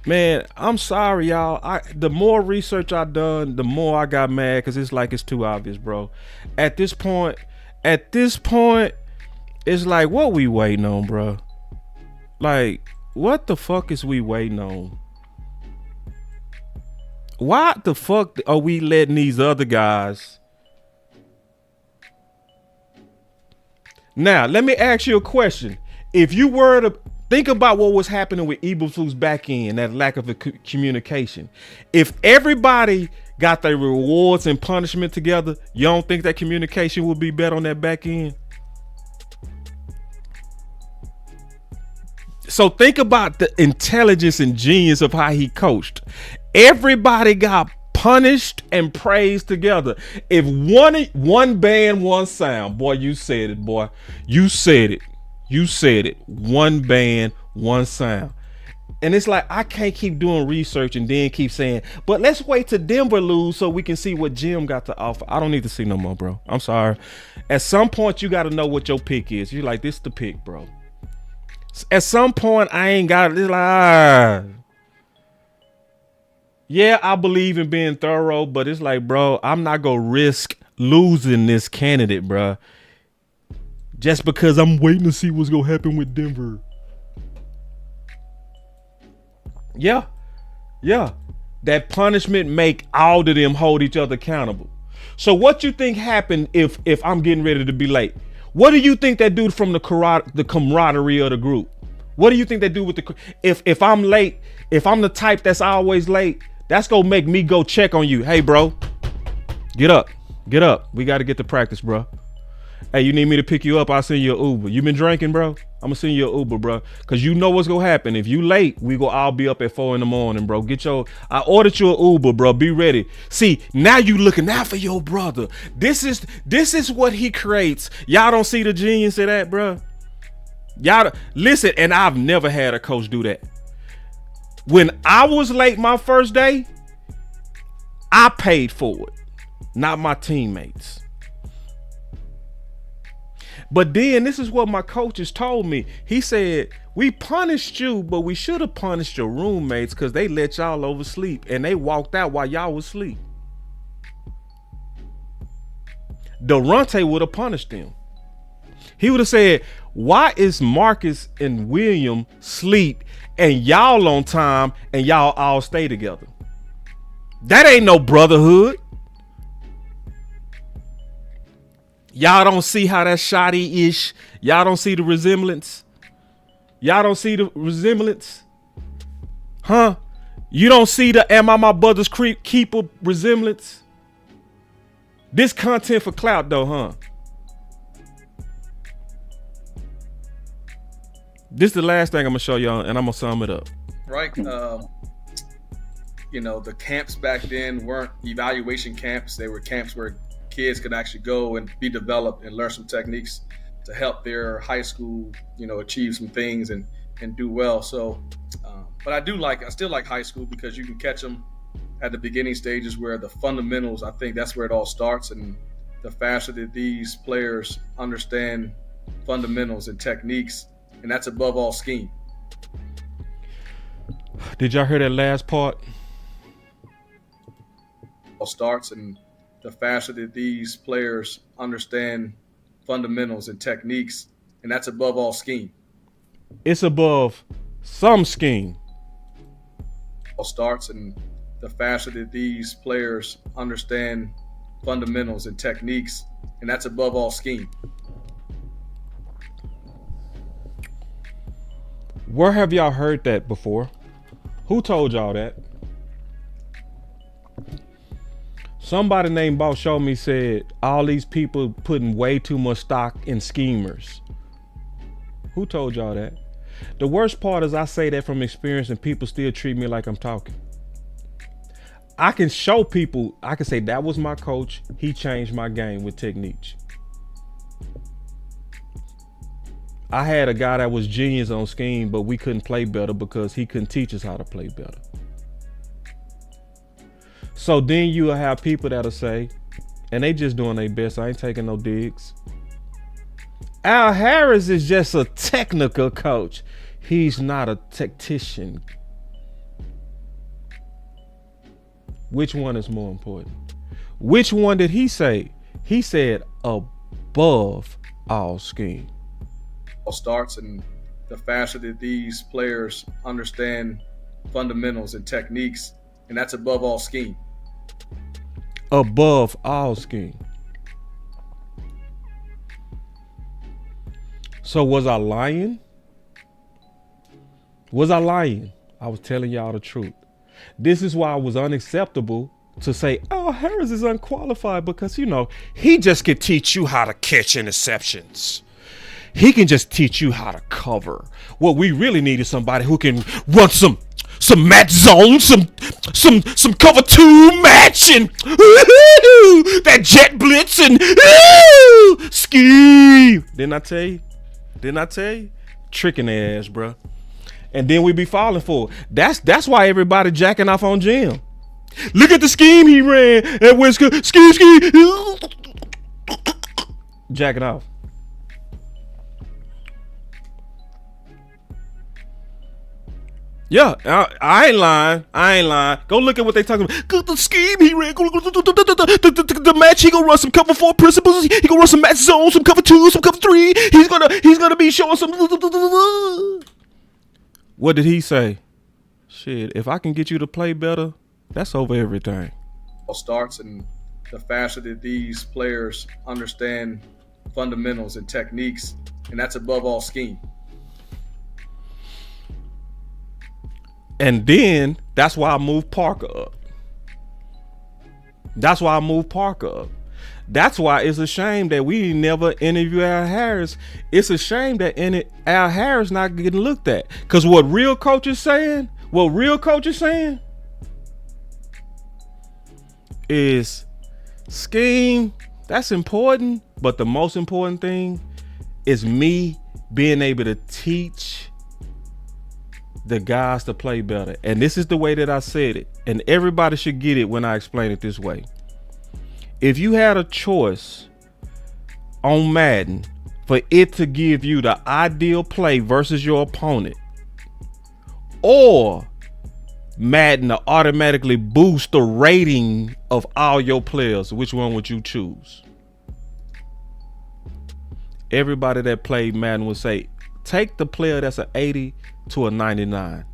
Man, I'm sorry, y'all. The more research I done, the more I got mad because it's like it's too obvious, bro. At this point, it's like, what we waiting on, bro? Like, what the fuck is we waiting on? Why the fuck are we letting these other guys? Now, let me ask you a question. If you were to think about what was happening with Eberflus back end, that lack of communication. If everybody got their rewards and punishment together, you don't think that communication would be better on that back end? So think about the intelligence and genius of how he coached. Everybody got punished and praised together. If one band, one sound, boy, you said it, boy. You said it. One band, one sound. And it's like, I can't keep doing research and then keep saying, but let's wait till Denver lose so we can see what Jim got to offer. I don't need to see no more, bro. I'm sorry. At some point, you got to know what your pick is. You're like, this is the pick, bro. At some point, I ain't got it. It's like, yeah, I believe in being thorough, but it's like, bro, I'm not going to risk losing this candidate, bro. Just because I'm waiting to see what's going to happen with Denver. Yeah. That punishment make all of them hold each other accountable. So what you think happened if I'm getting ready to be late? What do you think that do from the camaraderie of the group? What do you think they do with if I'm late, if I'm the type that's always late, that's gonna make me go check on you. Hey, bro, get up. We got to get to practice, bro. Hey, you need me to pick you up? I'll send you an Uber. You been drinking, bro? I'm gonna send you an Uber, bro. Cause you know what's gonna happen. If you late, we go all be up at 4 a.m, bro. I ordered you an Uber, bro. Be ready. See, now you looking out for your brother. This is what he creates. Y'all don't see the genius of that, bro. Y'all listen, and I've never had a coach do that. When I was late my first day, I paid for it, not my teammates. But then this is what my coaches told me. He said, we punished you, but we should have punished your roommates because they let y'all oversleep and they walked out while y'all was asleep. Daronte would have punished them. He would have said, why is Marcus and William sleep and y'all on time and y'all all stay together? That ain't no brotherhood. Y'all don't see how that's Shotty-ish. Y'all don't see the resemblance. Huh? You don't see the am I my brother's keeper resemblance? This content for clout though, huh? This is the last thing I'm gonna show y'all, and I'm gonna sum it up. Right. The camps back then weren't evaluation camps. They were camps where kids could actually go and be developed and learn some techniques to help their high school, achieve some things and do well. So, but I still like high school because you can catch them at the beginning stages where the fundamentals, I think that's where it all starts. And the faster that these players understand fundamentals and techniques, and that's above all scheme. Did y'all hear that last part? All starts, and the faster that these players understand fundamentals and techniques, and that's above all scheme. It's above some scheme. All starts, and the faster that these players understand fundamentals and techniques, and that's above all scheme. Where have y'all heard that before? Who told y'all that? Somebody named Boss Show Me said all these people putting way too much stock in schemers. Who told y'all that? The worst part is I say that from experience and people still treat me like I'm talking. I can show people, I can say that was my coach. He changed my game with techniques. I had a guy that was genius on scheme, but we couldn't play better because he couldn't teach us how to play better. So then you'll have people that'll say, and they just doing their best, I ain't taking no digs. Al Harris is just a technical coach. He's not a tactician. Which one is more important? Which one did he say? He said above all scheme. All starts, and the faster that these players understand fundamentals and techniques, and that's above all scheme. Above all scheme. So was I lying? Was I lying? I was telling y'all the truth. This is why it was unacceptable to say, oh, Harris is unqualified because, he just can teach you how to catch interceptions. He can just teach you how to cover. What we really need is somebody who can run some match zone, some cover 2 match and that jet blitz and scheme. Didn't I tell you? Tricking their ass, bro. And then we be falling for it. That's why everybody jacking off on Jim. Look at the scheme he ran at Wisconsin. Scheme. Jacking off. Yeah, I ain't lying. Go look at what they talking about. The scheme he ran. The match, he gonna run some cover 4 principles. He gonna run some match zone, some cover 2, some cover 3. He's gonna be showing some. What did he say? shit, if I can get you to play better, that's over everything. Starts, and the faster that these players understand fundamentals and techniques, and that's above all scheme. And then that's why I moved Parker up. That's why it's a shame that we never interview Al Harris. It's a shame that Al Harris not getting looked at. Because what real coaches saying is scheme, that's important, but the most important thing is me being able to teach the guys to play better. And this is the way that I said it, and everybody should get it when I explain it this way. If you had a choice on Madden for it to give you the ideal play versus your opponent, or Madden to automatically boost the rating of all your players, which one would you choose? Everybody that played Madden would say, take the player that's an 80 to a 99.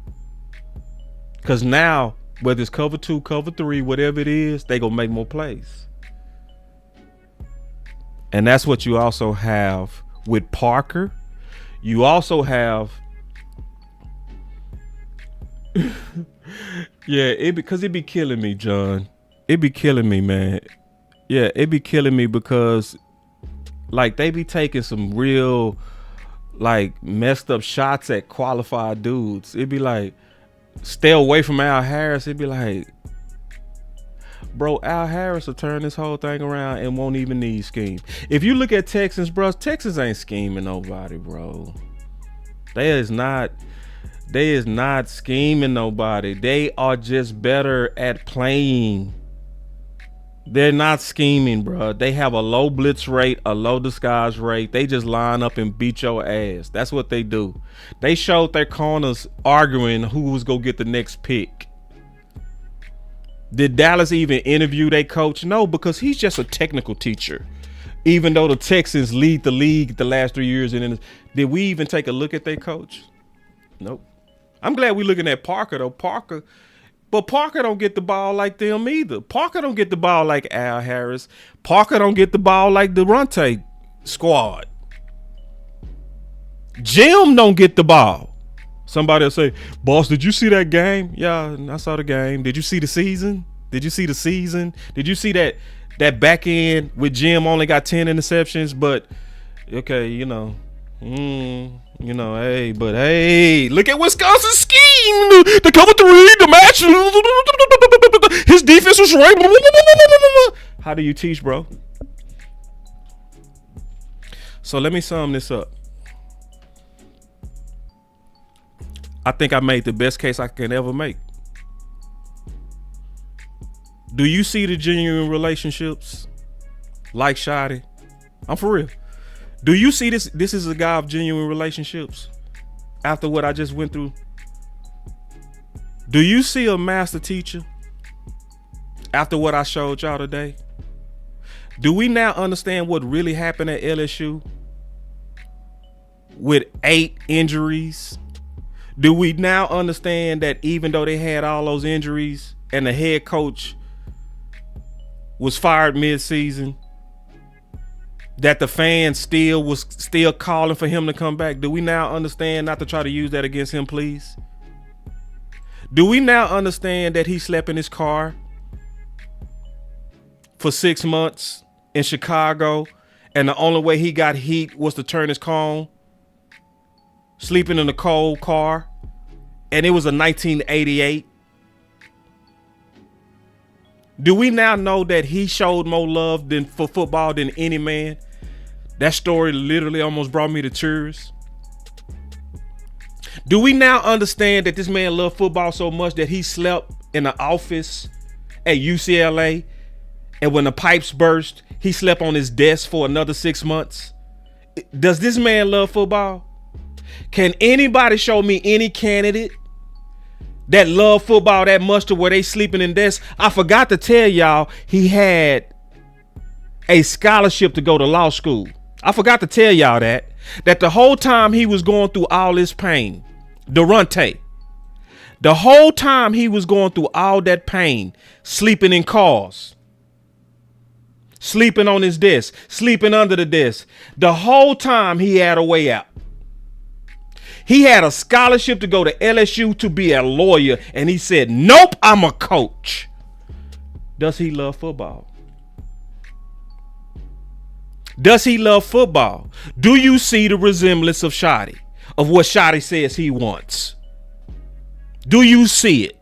Because now, whether it's cover 2, cover 3, whatever it is, they gonna make more plays. And that's what you also have with Parker. You also have yeah, because it be killing me, John. It be killing me, man. Yeah, it be killing me because like they be taking some real like messed up shots at qualified dudes. It'd be like, stay away from Al Harris. It'd be like, bro, Al Harris will turn this whole thing around and won't even need scheme. If you look at Texans, bro, Texans ain't scheming nobody, bro. They is not scheming nobody. They are just better at playing. They're not scheming, bro. They have a low blitz rate, a low disguise rate. They just line up and beat your ass. That's what they do. They showed their corners arguing who was going to get the next pick. Did Dallas even interview their coach? No, because he's just a technical teacher. Even though the Texans lead the league the last 3 years. Did we even take a look at their coach? Nope. I'm glad we're looking at Parker, though. But Parker don't get the ball like them either. Parker don't get the ball like Al Harris. Parker don't get the ball like the Daronte squad. Jim don't get the ball. Somebody will say, boss, did you see that game? Yeah, I saw the game. Did you see the season? Did you see that back end with Jim only got 10 interceptions? But, okay, hey, look at Wisconsin's scheme. The cover 3, the match. His defense was right. How do you teach, bro? So let me sum this up. I think I made the best case I can ever make. Do you see the genuine relationships like Shotty? I'm for real. Do you see this? This is a guy of genuine relationships after what I just went through. Do you see a master teacher after what I showed y'all today? Do we now understand what really happened at LSU with 8 injuries? Do we now understand that even though they had all those injuries and the head coach was fired mid-season, that the fans still calling for him to come back? Do we now understand not to try to use that against him, please? Do we now understand that he slept in his car for 6 months in Chicago, and the only way he got heat was to turn his car on? Sleeping in a cold car, and it was a 1988. Do we now know that he showed more love for football than any man? That story literally almost brought me to tears. Do we now understand that this man loved football so much that he slept in the office at UCLA, and when the pipes burst, he slept on his desk for another 6 months? Does this man love football? Can anybody show me any candidate that love football that much to where they sleeping in desks? I forgot to tell y'all he had a scholarship to go to law school. I forgot to tell y'all that the whole time he was going through all this pain, Daronte, The whole time he was going through all that pain, sleeping in cars, sleeping on his desk, sleeping under the desk. The whole time he had a way out. He had a scholarship to go to LSU to be a lawyer, and he said, nope, I'm a coach. Does he love football? Does he love football? Do you see the resemblance of Shotty, of what Shotty says he wants? Do you see it?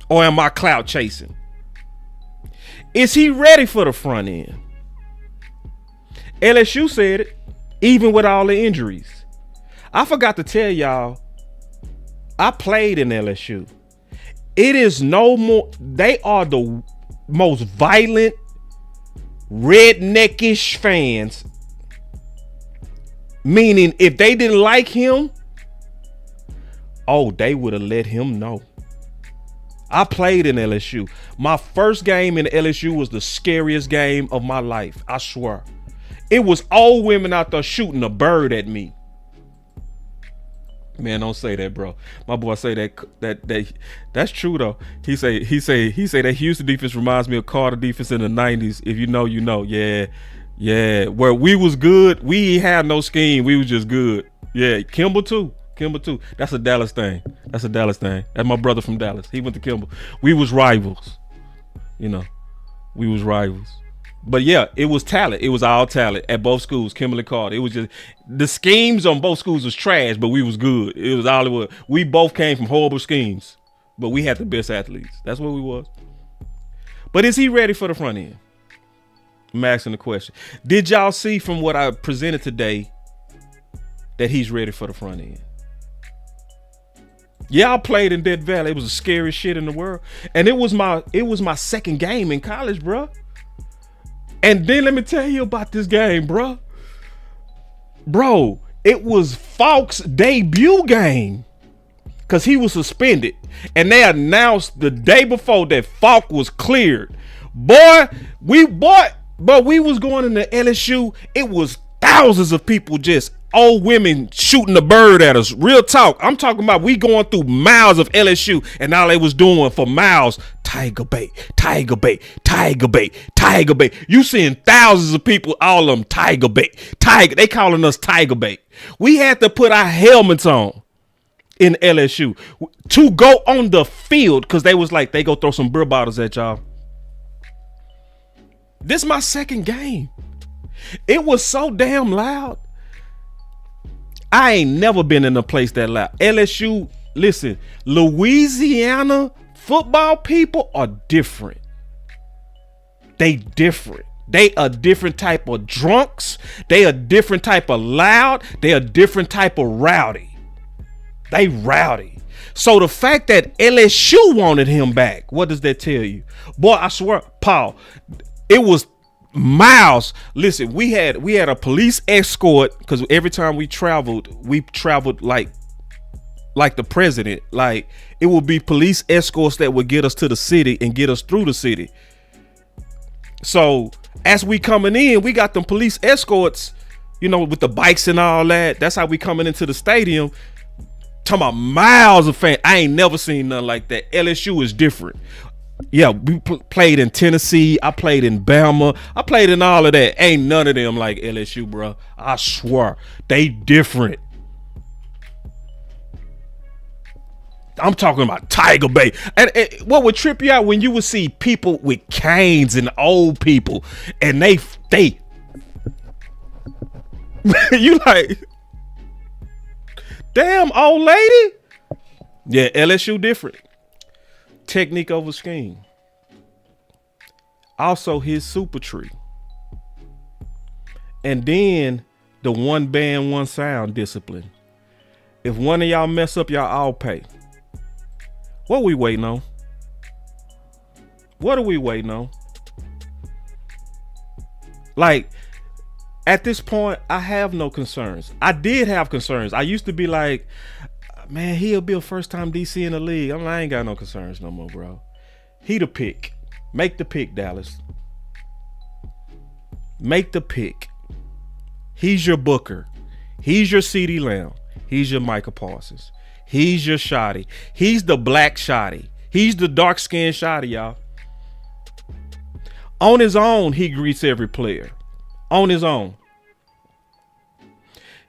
Or am I clout chasing? Is he ready for the front end? LSU said it, even with all the injuries. I forgot to tell y'all, I played in LSU. It is no more, they are the most violent, redneckish fans. Meaning, if they didn't like him, oh, they would have let him know. I played in LSU. My first game in LSU was the scariest game of my life. I swear. It was old women out there shooting a bird at me. Man, don't say that, bro. My boy say that's true though. He say that Houston defense reminds me of Carter defense in the 90s. If you know, you know. Yeah. Where we was good, we had no scheme. We was just good. Yeah, Kimball too. That's a Dallas thing. That's my brother from Dallas. He went to Kimball. We was rivals. We was rivals. But yeah, it was talent. It was all talent at both schools, Kimball and Carter. It was just the schemes on both schools was trash, but we was good. It was all it was. We both came from horrible schemes, but we had the best athletes. That's what we was. But is he ready for the front end? I'm asking the question. Did y'all see from what I presented today that he's ready for the front end? Yeah, I played in Death Valley. It was the scariest shit in the world. And it was my second game in college, bro. And then let me tell you about this game, bro. Bro, it was Falk's debut game because he was suspended. And they announced the day before that Falk was cleared. Boy, we was going into LSU. It was thousands of people, just old women shooting the bird at us. Real talk. I'm talking about we going through miles of LSU, and all they was doing for miles, tiger bait. You seeing thousands of people, all of them tiger bait. They calling us tiger bait. We had to put our helmets on in LSU to go on the field because they was like, they go throw some beer bottles at y'all. This is my second game. It was so damn loud. I ain't never been in a place that loud. LSU, listen, Louisiana football people are different. They different. They a different type of drunks. They a different type of loud. They a different type of rowdy. They rowdy. So the fact that LSU wanted him back, what does that tell you? Boy, I swear, Paul, it was miles. Listen, we had a police escort because every time we traveled like the president. Like it would be police escorts that would get us to the city and get us through the city. So as we coming in, we got them police escorts, with the bikes and all that. That's how we coming into the stadium. Talking about miles of fans. I ain't never seen nothing like that. LSU is different. Yeah, we played in Tennessee. I played in Bama. I played in all of that. Ain't none of them like LSU, bro. I swear. They different. I'm talking about Tiger Bay. And what would trip you out when you would see people with canes and old people and they you like, damn, old lady. Yeah, LSU different. Technique over scheme. Also his super tree. And then the one band, one sound discipline. If one of y'all mess up, y'all all pay. What we waiting on? What are we waiting on? Like, at this point, I have no concerns. I did have concerns. I used to be like, man, he'll be a first-time DC in the league. I ain't got no concerns no more, bro. He the pick. Make the pick, Dallas. Make the pick. He's your Booker. He's your CeeDee Lamb. He's your Micah Parsons. He's your Shotty. He's the black Shotty. He's the dark-skinned Shotty, y'all. On his own, he greets every player. On his own.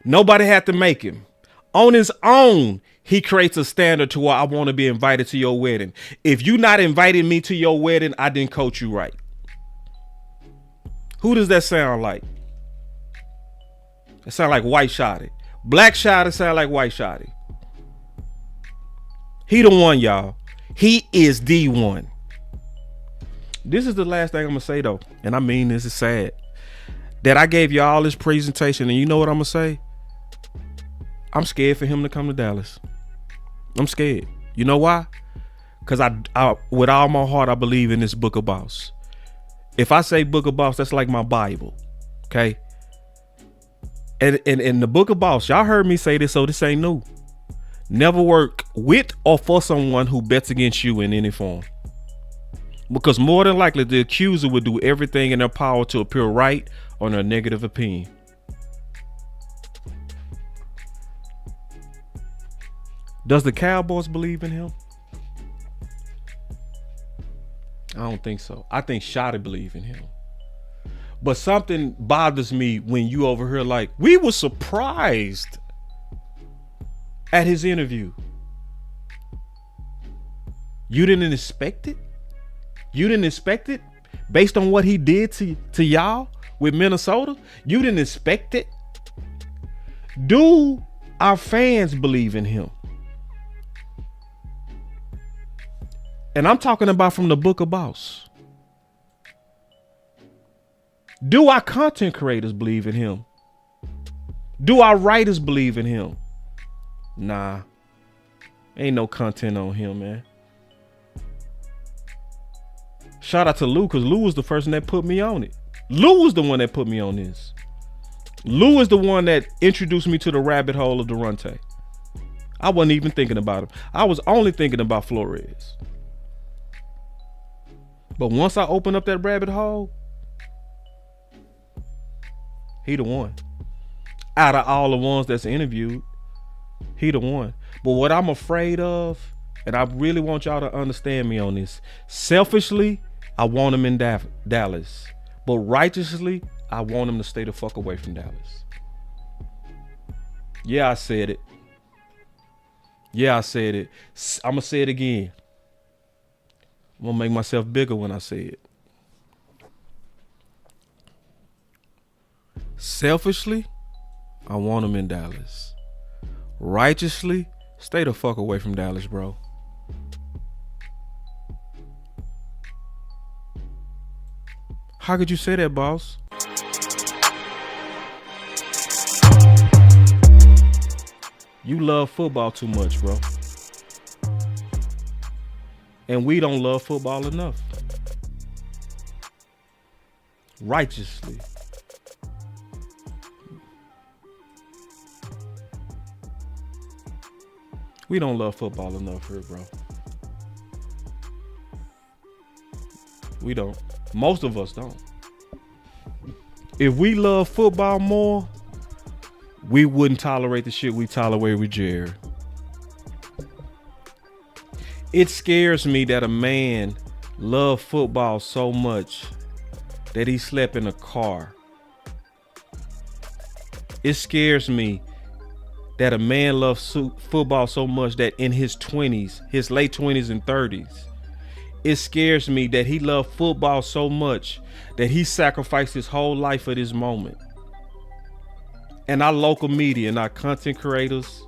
Nobody had to make him. On his own, he creates a standard to where I want to be invited to your wedding. If you not inviting me to your wedding, I didn't coach you right. Who does that sound like? It sound like white Shotty. Black Shotty sound like white Shotty. He the one, y'all. He is the one. This is the last thing I'm gonna say though, and I mean this is sad. That I gave y'all this presentation, and you know what I'm gonna say? I'm scared for him to come to Dallas. I'm scared. You know why? Because I with all my heart, I believe in this Book of Boss. If I say Book of Boss, that's like my Bible. Okay. And in the Book of Boss, y'all heard me say this, so this ain't new. Never work with or for someone who bets against you in any form. Because more than likely, the accuser would do everything in their power to appear right on their negative opinion. Does the Cowboys believe in him? I don't think so. I think Shotty believe in him. But something bothers me when you over here like, we were surprised at his interview. You didn't expect it? You didn't expect it based on what he did to y'all with Minnesota? You didn't expect it? Do our fans believe in him? And I'm talking about from the Book of Boss. Do our content creators believe in him? Do our writers believe in him? Nah. Ain't no content on him, man. Shout out to Lou, because Lou was the person that put me on it. Lou was the one that put me on this. Lou is the one that introduced me to the rabbit hole of Daronte. I wasn't even thinking about him. I was only thinking about Flores. But once I opened up that rabbit hole, he the one. Out of all the ones that's interviewed, he the one. But what I'm afraid of, and I really want y'all to understand me on this, selfishly, I want him in Dallas. But righteously, I want him to stay the fuck away from Dallas. Yeah, I said it. Yeah, I said it. I'm going to say it again. I'm going to make myself bigger when I say it. Selfishly, I want him in Dallas. Righteously, stay the fuck away from Dallas, bro. How could you say that, boss? You love football too much, bro. And we don't love football enough. Righteously. We don't love football enough here, bro. We don't. Most of us don't. If we love football more, we wouldn't tolerate the shit we tolerate with Jared. It scares me that a man loved football so much that he slept in a car. It scares me that a man loves football so much that in his 20s, his late 20s and 30s, it scares me that he loved football so much that he sacrificed his whole life for this moment. And our local media and our content creators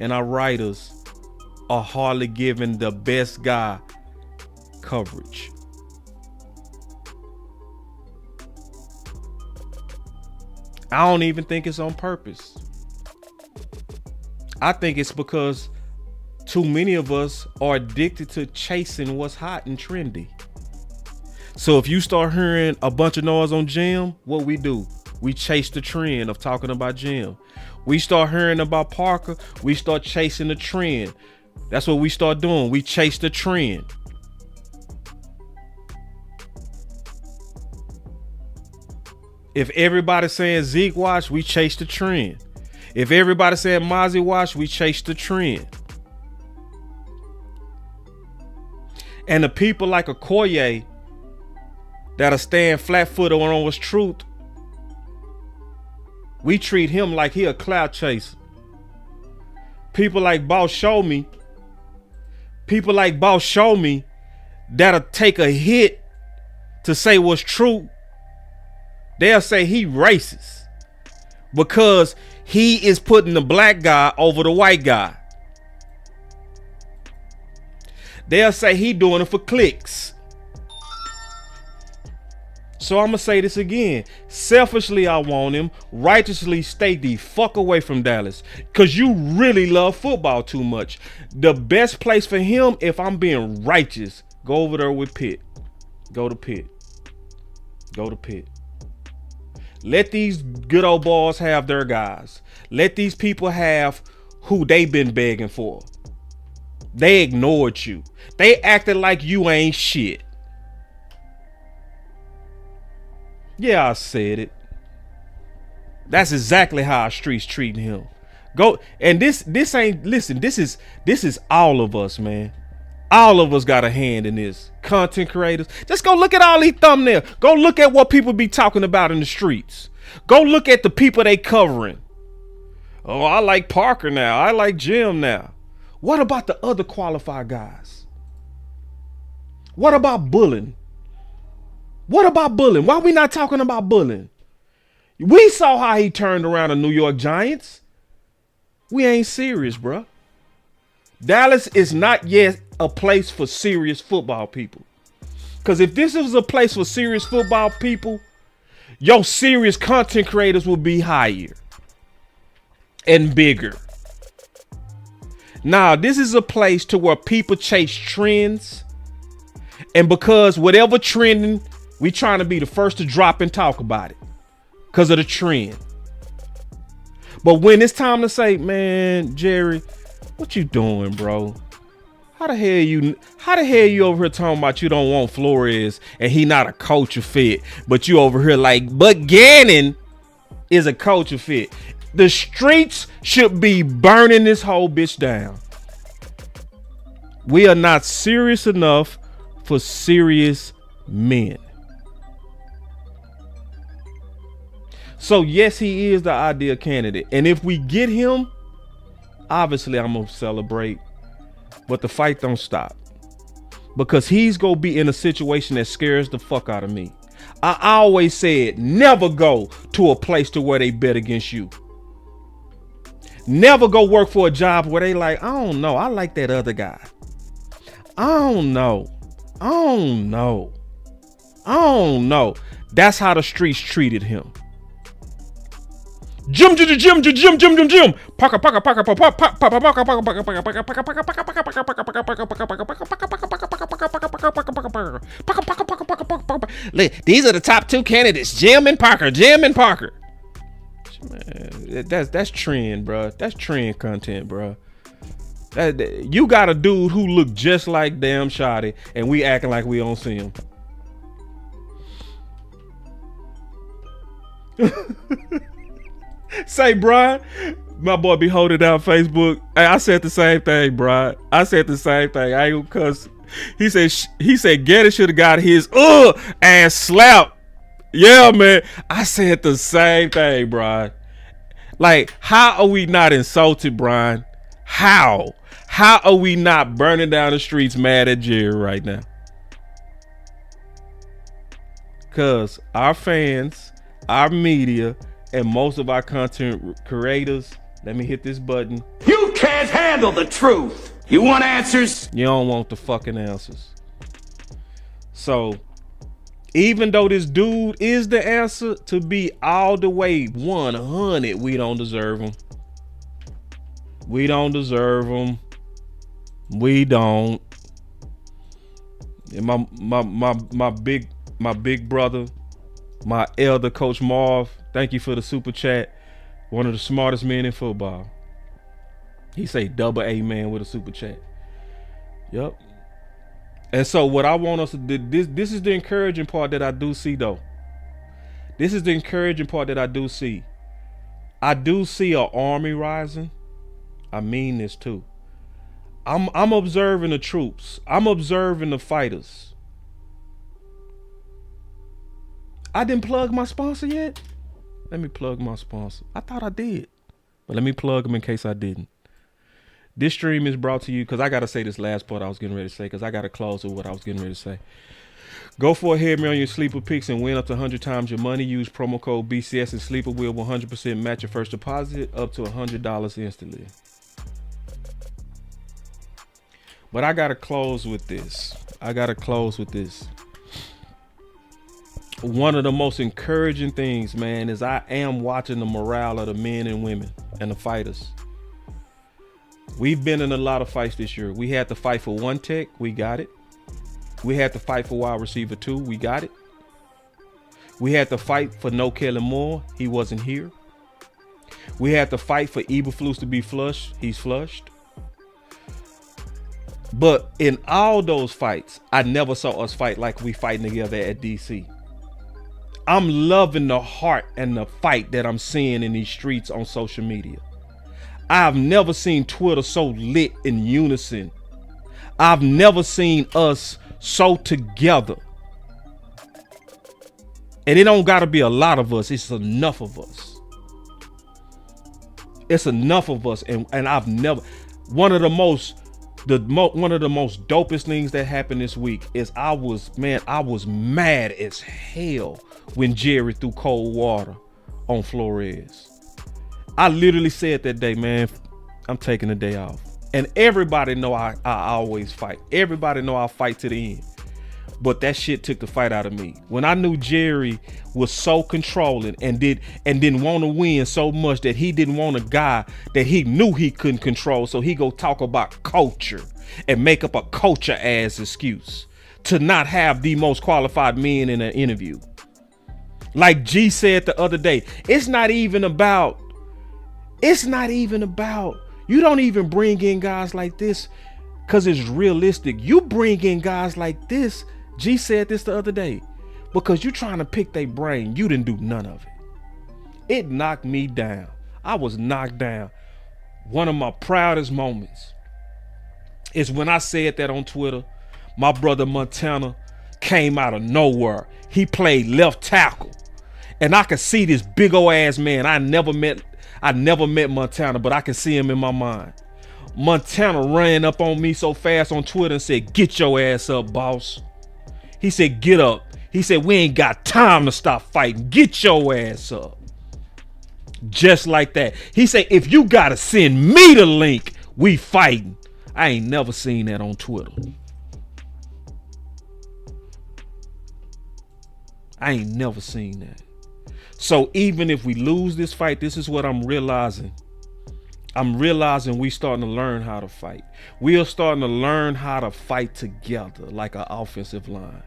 and our writers are hardly giving the best guy coverage. I don't even think it's on purpose. I think it's because too many of us are addicted to chasing what's hot and trendy. So if you start hearing a bunch of noise on Jim, what we do? We chase the trend of talking about Jim. We start hearing about Parker, we start chasing the trend. That's what we start doing. We chase the trend. If everybody's saying Zeke watch, we chase the trend. If everybody's saying Mozzie watch, we chase the trend. And the people like Okoye that'll stand flat-footed on what's truth, we treat him like he a clout chaser. People like Boss Show Me that'll take a hit to say what's true. They'll say he racist because he is putting the black guy over the white guy. They'll say he doing it for clicks. So I'm gonna say this again. Selfishly, I want him. Righteously, stay the fuck away from Dallas, cause you really love football too much. The best place for him, if I'm being righteous, go over there with Pitt. Go to Pitt. Let these good old boys have their guys. Let these people have who they've been begging for. They ignored you. They acted like you ain't shit. Yeah, I said it. That's exactly how our streets treating him. Go and this ain't, listen, this is all of us, man. All of us got a hand in this. Content creators. Just go look at all these thumbnails. Go look at what people be talking about in the streets. Go look at the people they covering. Oh, I like Parker now. I like Jim now. What about the other qualified guys? What about bullying? Why are we not talking about bullying? We saw how he turned around the New York Giants. We ain't serious, bro. Dallas is not yet a place for serious football people. Because if this was a place for serious football people, your serious content creators will be higher and bigger. Now, this is a place to where people chase trends. And because whatever trending, we trying to be the first to drop and talk about it because of the trend. But when it's time to say, man, Jerry, what you doing, bro? How the hell you over here talking about you don't want Flores and he not a culture fit, but you over here like, but Gannon is a culture fit. The streets should be burning this whole bitch down. We are not serious enough for serious men. So yes, he is the ideal candidate. And if we get him, obviously I'm gonna celebrate. But the fight don't stop. Because he's gonna be in a situation that scares the fuck out of me. I always said, never go to a place to where they bet against you. Never go work for a job where they like, I don't know, I like that other guy. I don't know. That's how the streets treated him. Jim. Parker. These are the top two candidates, Jim and Parker. Man, that's trend, bro. That's trend content, bro. You got a dude who look just like damn Shotty, and we acting like we don't see him. Say, Brian, my boy be holding down Facebook. Hey, I said the same thing, Brian. I ain't gonna cuss. He said Getty should have got his ass slapped. Yeah, man. I said the same thing, Brian. Like, how are we not insulted, Brian? How are we not burning down the streets mad at Jerry right now? Because our fans, our media, and most of our content creators, let me hit this button. You can't handle the truth. You want answers? You don't want the fucking answers. So, even though this dude is the answer, to be all the way 100, we don't deserve him. We don't. And my big brother, my elder, Coach Marv, thank you for the super chat. One of the smartest men in football. He say double amen with a super chat. Yep. And so what I want us to do, this is the encouraging part that I do see, though. This is the encouraging part that I do see. I do see an army rising. I mean this too. I'm observing the troops. I'm observing the fighters. I didn't plug my sponsor yet. Let me plug my sponsor. I thought I did, but let me plug them in case I didn't. This stream is brought to you because I got to say this last part I was getting ready to say because I got to close with what I was getting ready to say. Go for a head me on your sleeper picks and win up to 100 times your money. Use promo code BCS and sleeper will 100% match your first deposit up to $100 instantly. But I got to close with this. One of the most encouraging things, man, is I am watching the morale of the men and women and the fighters. We've been in a lot of fights this year. We had to fight for one tech. We got it. We had to fight for wide receiver 2. We got it. We had to fight for No Kellen Moore. He wasn't here. We had to fight for Eberflus to be flushed. He's flushed. But in all those fights, I never saw us fight like we fighting together at DC. I'm loving the heart and the fight that I'm seeing in these streets on social media. I've never seen Twitter so lit in unison. I've never seen us so together. And it don't got to be a lot of us. It's enough of us. It's enough of us. And I've never, one of the most dopest things that happened this week is I was mad as hell when Jerry threw cold water on Flores. I literally said that day, man, I'm taking the day off. And everybody know I always fight. Everybody know I fight to the end. But that shit took the fight out of me. When I knew Jerry was so controlling and didn't want to win so much that he didn't want a guy that he knew he couldn't control, so he go talk about culture and make up a culture ass excuse to not have the most qualified men in an interview. Like G said the other day, it's not even about, you don't even bring in guys like this because it's realistic. You bring in guys like this, G said this the other day, because you trying to pick their brain. You didn't do none of it. It knocked me down. I was knocked down. One of my proudest moments is when I said that on Twitter. My brother Montana came out of nowhere. He played left tackle. And I could see this big old ass man. I never met Montana, but I can see him in my mind. Montana ran up on me so fast on Twitter and said, "Get your ass up, boss." He said, "Get up." He said, "We ain't got time to stop fighting. Get your ass up." Just like that. He said, "If you gotta send me the link, we fighting." I ain't never seen that on Twitter. I ain't never seen that. So even if we lose this fight, this is what I'm realizing. I'm realizing we starting to learn how to fight. We are starting to learn how to fight together like an offensive line.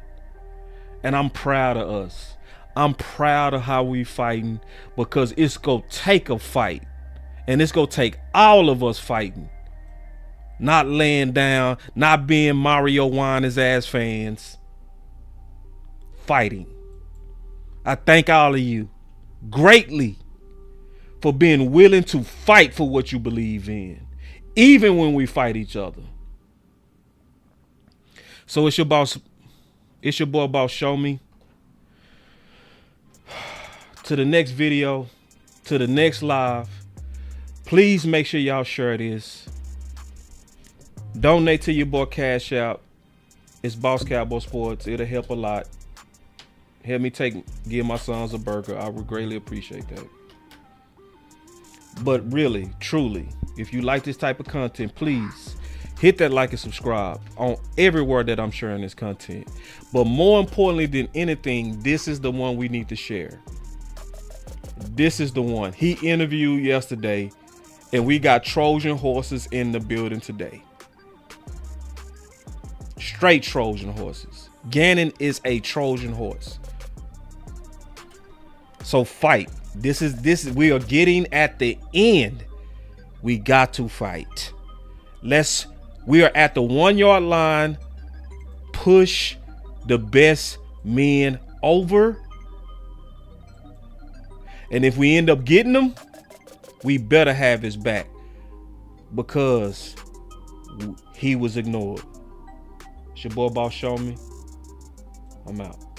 And I'm proud of us. I'm proud of how we fighting, because it's gonna take a fight. And it's gonna take all of us fighting. Not laying down, not being Mario Winans ass fans. Fighting. I thank all of you greatly for being willing to fight for what you believe in, even when we fight each other. So it's your boy Boss Show Me. To the next video, to the next live, please make sure y'all share this. Donate to your boy Cash App. It's Boss Cowboy Sports. It'll help a lot. Help me give my sons a burger. I would greatly appreciate that. But really, truly, if you like this type of content, please hit that like and subscribe on everywhere that I'm sharing this content. But more importantly than anything, this is the one we need to share. This is the one. He interviewed yesterday, and we got Trojan horses in the building today. Straight Trojan horses. Gannon is a Trojan horse. So fight. This is we are getting at the end. We got to fight. We are at the 1 yard line. Push the best men over. And if we end up getting them, we better have his back, because he was ignored. It's your boy Boss Show Me. I'm out.